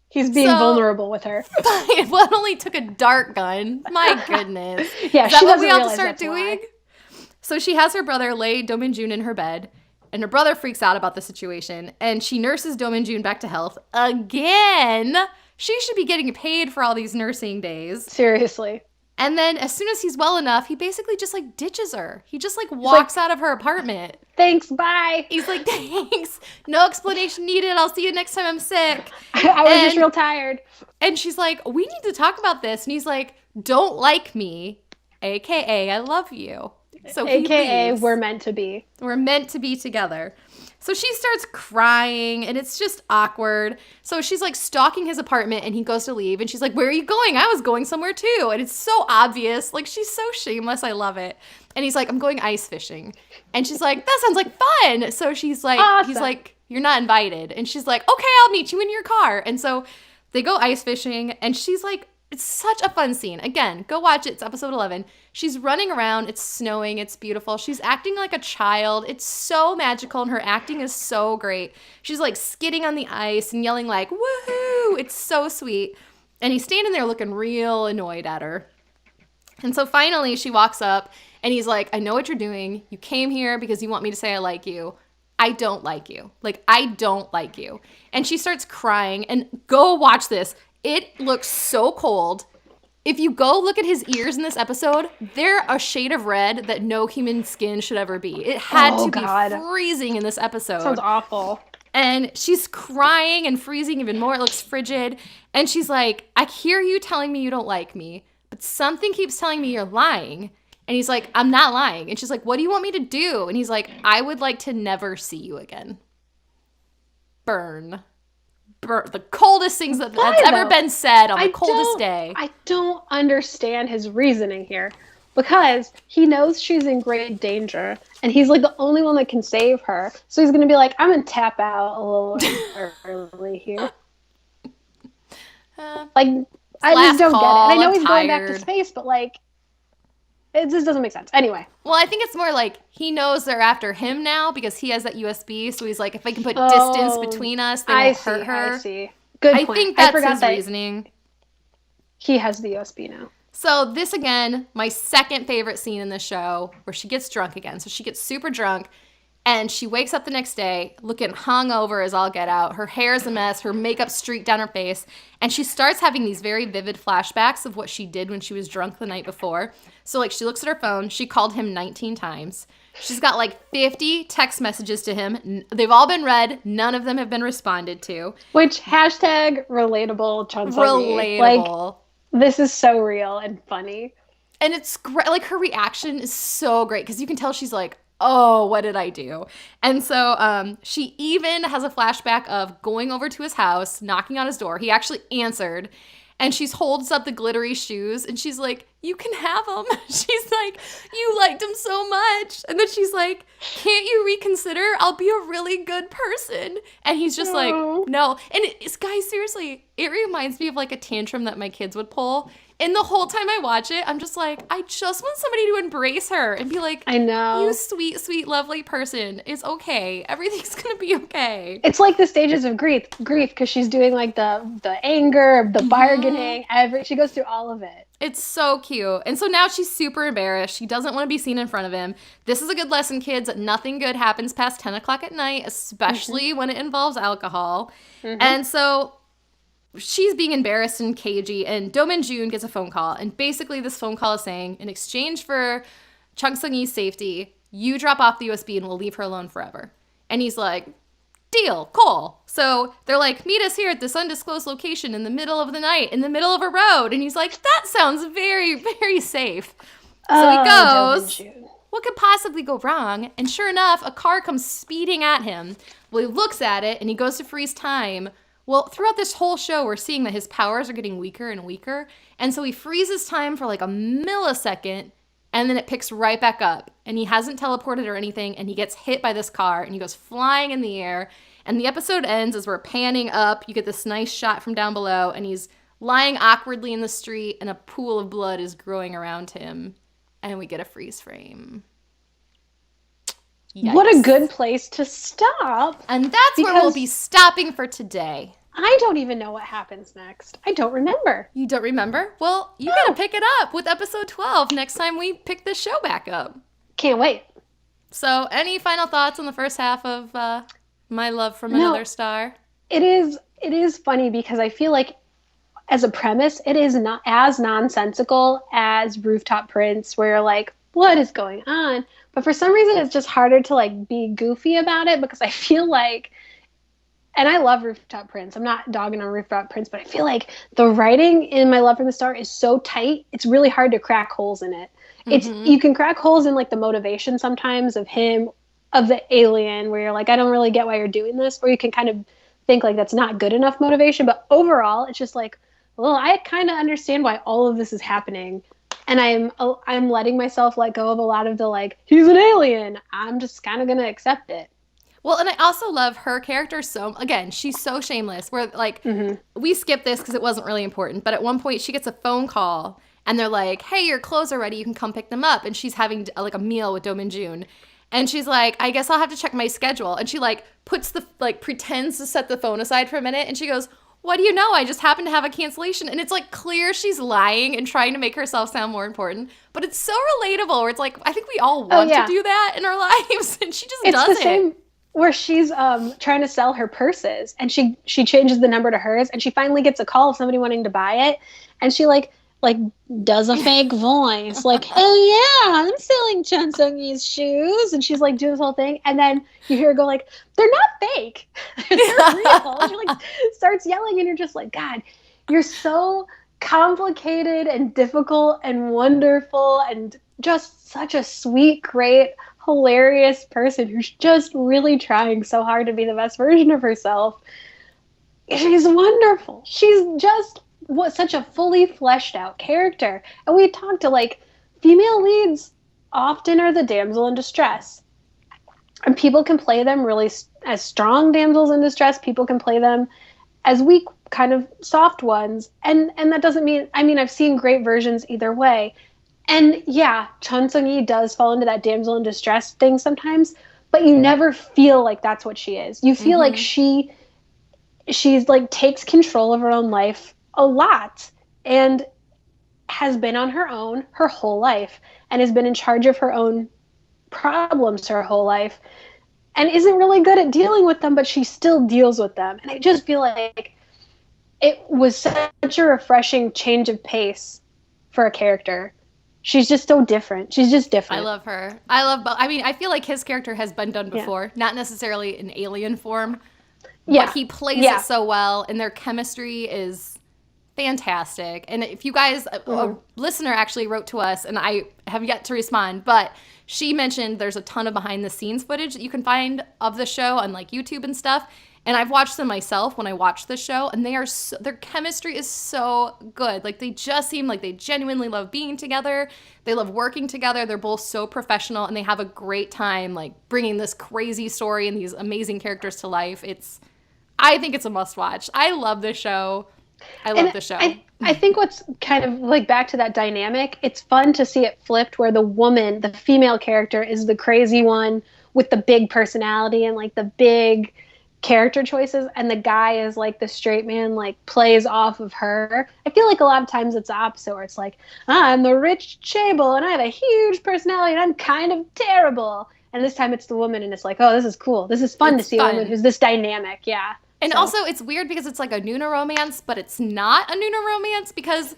he's being vulnerable with her. Well, it only took a dart gun. My goodness. Yeah, is that she what we doesn't have to start doing? why. So she has her brother lay Do Min-jun in her bed. And her brother freaks out about the situation, and she nurses Do Min-jun back to health again. She should be getting paid for all these nursing days. Seriously. And then as soon as he's well enough, he basically just like ditches her. He just like walks out of her apartment. Thanks, bye. He's like, thanks. No explanation needed. I'll see you next time I'm sick. I was just real tired. And she's like, we need to talk about this. And he's like, don't like me, AKA I love you. So AKA leaves. we're meant to be. We're meant to be together. So she starts crying, and it's just awkward. So she's like stalking his apartment, and he goes to leave, and she's like, where are you going? I was going somewhere too. And it's so obvious. Like, she's so shameless. I love it. And he's like, I'm going ice fishing. And she's like, that sounds like fun. So she's like, awesome. He's like, you're not invited. And she's like, okay, I'll meet you in your car. And so they go ice fishing, and she's like, it's such a fun scene. Again, go watch it. It's episode 11. She's running around. It's snowing. It's beautiful. She's acting like a child. It's so magical, and her acting is so great. She's like skidding on the ice and yelling like, woohoo! It's so sweet. And he's standing there looking real annoyed at her. And so finally she walks up, and he's like, I know what you're doing. You came here because you want me to say I like you. I don't like you. Like, I don't like you. And she starts crying, and go watch this. It looks so cold. If you go look at his ears in this episode, they're a shade of red that no human skin should ever be. It had to be freezing in this episode. Sounds awful. And she's crying and freezing even more. It looks frigid. And she's like, I hear you telling me you don't like me, but something keeps telling me you're lying. And he's like, I'm not lying. And she's like, what do you want me to do? And he's like, I would like to never see you again. Burn. The coldest things that's ever been said on the coldest day. I don't understand his reasoning here, because he knows she's in great danger, and he's like the only one that can save her. So he's going to be like, I'm going to tap out a little early here. Like, I just don't get it. And I know he's going back to space, but like, It just doesn't make sense. Anyway. Well, I think it's more like he knows they're after him now because he has that USB. So he's like, if I can put distance between us, they won't hurt her. I see. Good point. I think that's his reasoning. He has the USB now. So this, again, my second favorite scene in the show where she gets drunk again. So she gets super drunk and she wakes up the next day looking hungover as all get out. Her hair's a mess, her makeup streaked down her face, and she starts having these very vivid flashbacks of what she did when she was drunk the night before. So, like, she looks at her phone. She called him 19 times. She's got, like, 50 text messages to him. They've all been read. None of them have been responded to. Which, hashtag relatable, Relatable. Like, this is so real and funny. And it's great. Like, her reaction is so great because you can tell she's like, oh, what did I do? And so she even has a flashback of going over to his house, knocking on his door. He actually answered. And she holds up the glittery shoes and she's like, you can have them. She's like, you liked them so much. And then she's like, can't you reconsider? I'll be a really good person. And he's just like, no. And guys, seriously, it reminds me of like a tantrum that my kids would pull. And the whole time I watch it, I'm just like, I just want somebody to embrace her and be like, I know. You sweet, sweet, lovely person. It's okay. Everything's going to be okay. It's like the stages of grief, because she's doing like the anger, the bargaining, she goes through all of it. It's so cute. And so now she's super embarrassed. She doesn't want to be seen in front of him. This is a good lesson, kids. Nothing good happens past 10 o'clock at night, especially when it involves alcohol. And so she's being embarrassed and cagey, and Do Min-joon gets a phone call. And basically this phone call is saying, in exchange for Chung Sung-yee's safety, you drop off the USB and we'll leave her alone forever. And he's like, deal, cool. So they're like, meet us here at this undisclosed location in the middle of the night, in the middle of a road. And he's like, that sounds very, very safe. So he goes, what could possibly go wrong? And sure enough, a car comes speeding at him. Well, he looks at it and he goes to freeze time. Well, throughout this whole show, we're seeing that his powers are getting weaker and weaker. And so he freezes time for like a millisecond, and then it picks right back up. And he hasn't teleported or anything, and he gets hit by this car, and he goes flying in the air. And the episode ends as we're panning up. You get this nice shot from down below, and he's lying awkwardly in the street, and a pool of blood is growing around him. And we get a freeze frame. Yikes. What a good place to stop. And that's where we'll be stopping for today. I don't even know what happens next. I don't remember. You don't remember? Well, you gotta pick it up with episode 12 next time we pick this show back up. Can't wait. So, any final thoughts on the first half of My Love from Another Star? It is funny because I feel like as a premise, it is not as nonsensical as Rooftop Prince, where you're like, what is going on? But for some reason, it's just harder to like be goofy about it because I feel like, and I love Rooftop Prince. I'm not dogging on Rooftop Prince, but I feel like the writing in My Love from the Star is so tight. It's really hard to crack holes in it. You can crack holes in like the motivation sometimes of him, of the alien, where you're like, I don't really get why you're doing this. Or you can kind of think like that's not good enough motivation. But overall, it's just like, well, I kind of understand why all of this is happening. And I'm letting myself let go of a lot of the like, he's an alien. I'm just kind of going to accept it. Well, and I also love her character so, again, she's so shameless. Where like, we skipped this because it wasn't really important. But at one point she gets a phone call and they're like, hey, your clothes are ready. You can come pick them up. And she's having like a meal with Do Min-joon. And she's like, I guess I'll have to check my schedule. And she like pretends to set the phone aside for a minute. And she goes, what do you know? I just happen to have a cancellation. And it's like clear she's lying and trying to make herself sound more important. But it's so relatable where it's like, I think we all want to do that in our lives. And she just does it. It's the same where she's trying to sell her purses. And she changes the number to hers. And she finally gets a call of somebody wanting to buy it. And she like does a fake voice. Like, oh yeah, I'm selling Chun Sung-yee's shoes. And she's like doing this whole thing. And then you hear her go like, they're not fake. They're real. She like starts yelling and you're just like, God, you're so complicated and difficult and wonderful and just such a sweet, great, hilarious person who's just really trying so hard to be the best version of herself. She's wonderful. She's just such a fully fleshed out character. And we talked to like female leads often are the damsel in distress. And people can play them really as strong damsels in distress. People can play them as weak, kind of soft ones. And that doesn't mean, I mean, I've seen great versions either way. And yeah, Chun Sung-yi does fall into that damsel in distress thing sometimes, but you never feel like that's what she is. You feel like Mm-hmm. she's like takes control of her own life a lot and has been on her own her whole life and has been in charge of her own problems her whole life and isn't really good at dealing with them, but she still deals with them. And I just feel like it was such a refreshing change of pace for a character. She's just so different. She's just I different. love her. I love, I mean, I feel like his character has been done Yeah. before, not necessarily in alien form, but Yeah. he plays it Yeah. so well, and their chemistry is fantastic. And if you guys, a listener actually wrote to us, and I have yet to respond, but she mentioned there's a ton of behind the scenes footage that you can find of the show on like YouTube and stuff. And I've watched them myself when I watch the show, and they are their chemistry is so good. Like they just seem like they genuinely love being together. They love working together. They're both so professional, and they have a great time like bringing this crazy story and these amazing characters to life. I think it's a must watch. I love this show. I love And the show. I think what's kind of like back to that dynamic, it's fun to see it flipped where the woman, the female character, is the crazy one with the big personality and like the big character choices, and the guy is like the straight man, like plays off of her. I feel like a lot of times it's the opposite where it's like, I'm the rich Chable and I have a huge personality and I'm kind of terrible. And this time it's the woman and it's like, oh, this is cool. This is fun to It's see a woman fun. who's this dynamic. Yeah. And So also, it's weird because it's like a Noona romance, but it's not a Noona romance because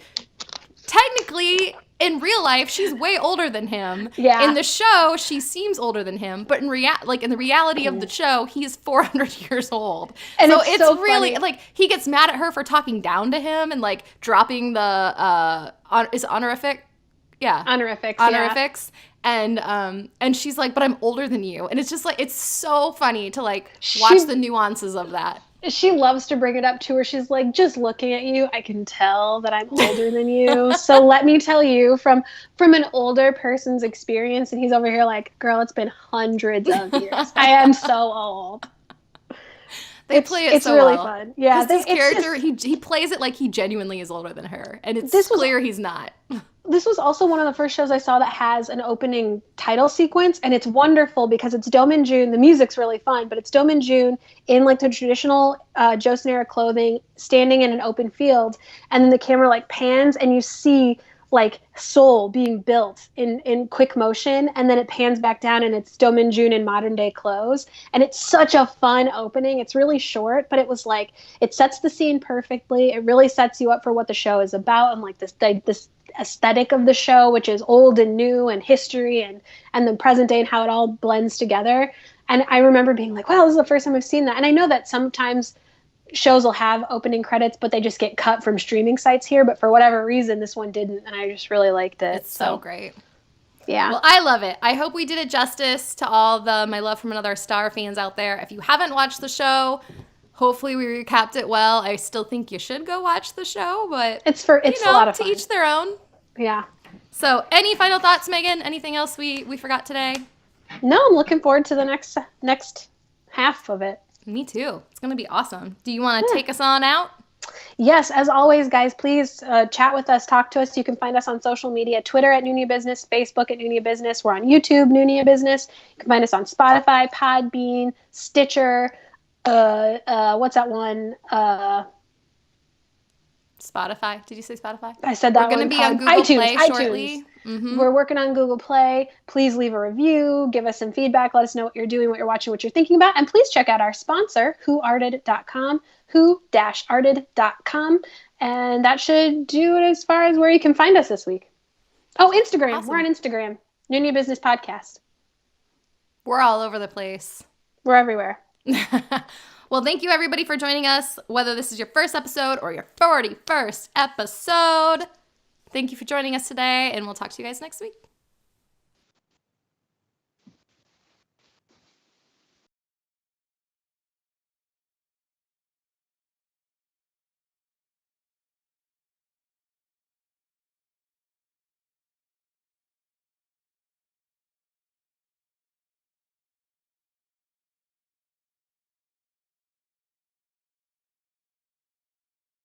technically, in real life, she's way older than him. yeah. In the show, she seems older than him, but in the reality of the show, he's 400 years old. And So it's it's so really funny. like he gets mad at her for talking down to him and like dropping the is it honorific? Yeah. Honorifics. Yeah. Honorifics. And she's like, but I'm older than you. And it's just like it's so funny to like watch the nuances of that. She loves to bring it up to her. She's like, just looking at you, I can tell that I'm older than you. So let me tell you from an older person's experience. And he's over here like, girl, it's been hundreds of years. I am so old. They play it it's so really well. fun. Yeah, This character, he plays it like he genuinely is older than her, and it's clear he's not. This was also one of the first shows I saw that has an opening title sequence, and it's wonderful because it's Do Min-jun. The music's really fun, but it's Do Min-jun in like the traditional Joseon era clothing, standing in an open field, and then the camera like pans, and you see like Seoul being built in quick motion, and then it pans back down, and it's Do Min-jun in modern day clothes, and it's such a fun opening. It's really short, but it was like it sets the scene perfectly. It really sets you up for what the show is about, and like this aesthetic of the show, which is old and new and history and the present day and how it all blends together. And I remember being like, wow, this is the first time I've seen that. And I know that sometimes shows will have opening credits, but they just get cut from streaming sites here. But for whatever reason, this one didn't. And I just really liked it. It's so great. Yeah. Well, I love it. I hope we did it justice to all the My Love from Another Star fans out there. If you haven't watched the show, hopefully we recapped it well. I still think you should go watch the show, but it's a lot of fun. To each their own. Yeah. So, any final thoughts, Megan? Anything else we forgot today? No, I'm looking forward to the next half of it. Me too. It's going to be awesome. Do you want to take us on out? Yes, as always, guys, please chat with us, talk to us. You can find us on social media, Twitter at Noona Ya Business, Facebook at Noona Ya Business. We're on YouTube, Noona Ya Business. You can find us on Spotify, Podbean, Stitcher, what's that one? Spotify. Did you say Spotify? I said that. We're going to be on Google Play shortly. Mm-hmm. We're working on Google Play. Please leave a review, give us some feedback, let us know what you're doing, what you're watching, what you're thinking about, and please check out our sponsor, whoarted.com, who-arted.com, and that should do it as far as where you can find us this week. Oh, Instagram. Awesome. We're on Instagram. Noona Ya Business Podcast. We're all over the place. We're everywhere. Well, thank you everybody for joining us, whether this is your first episode or your 41st episode. Thank you for joining us today, and we'll talk to you guys next week.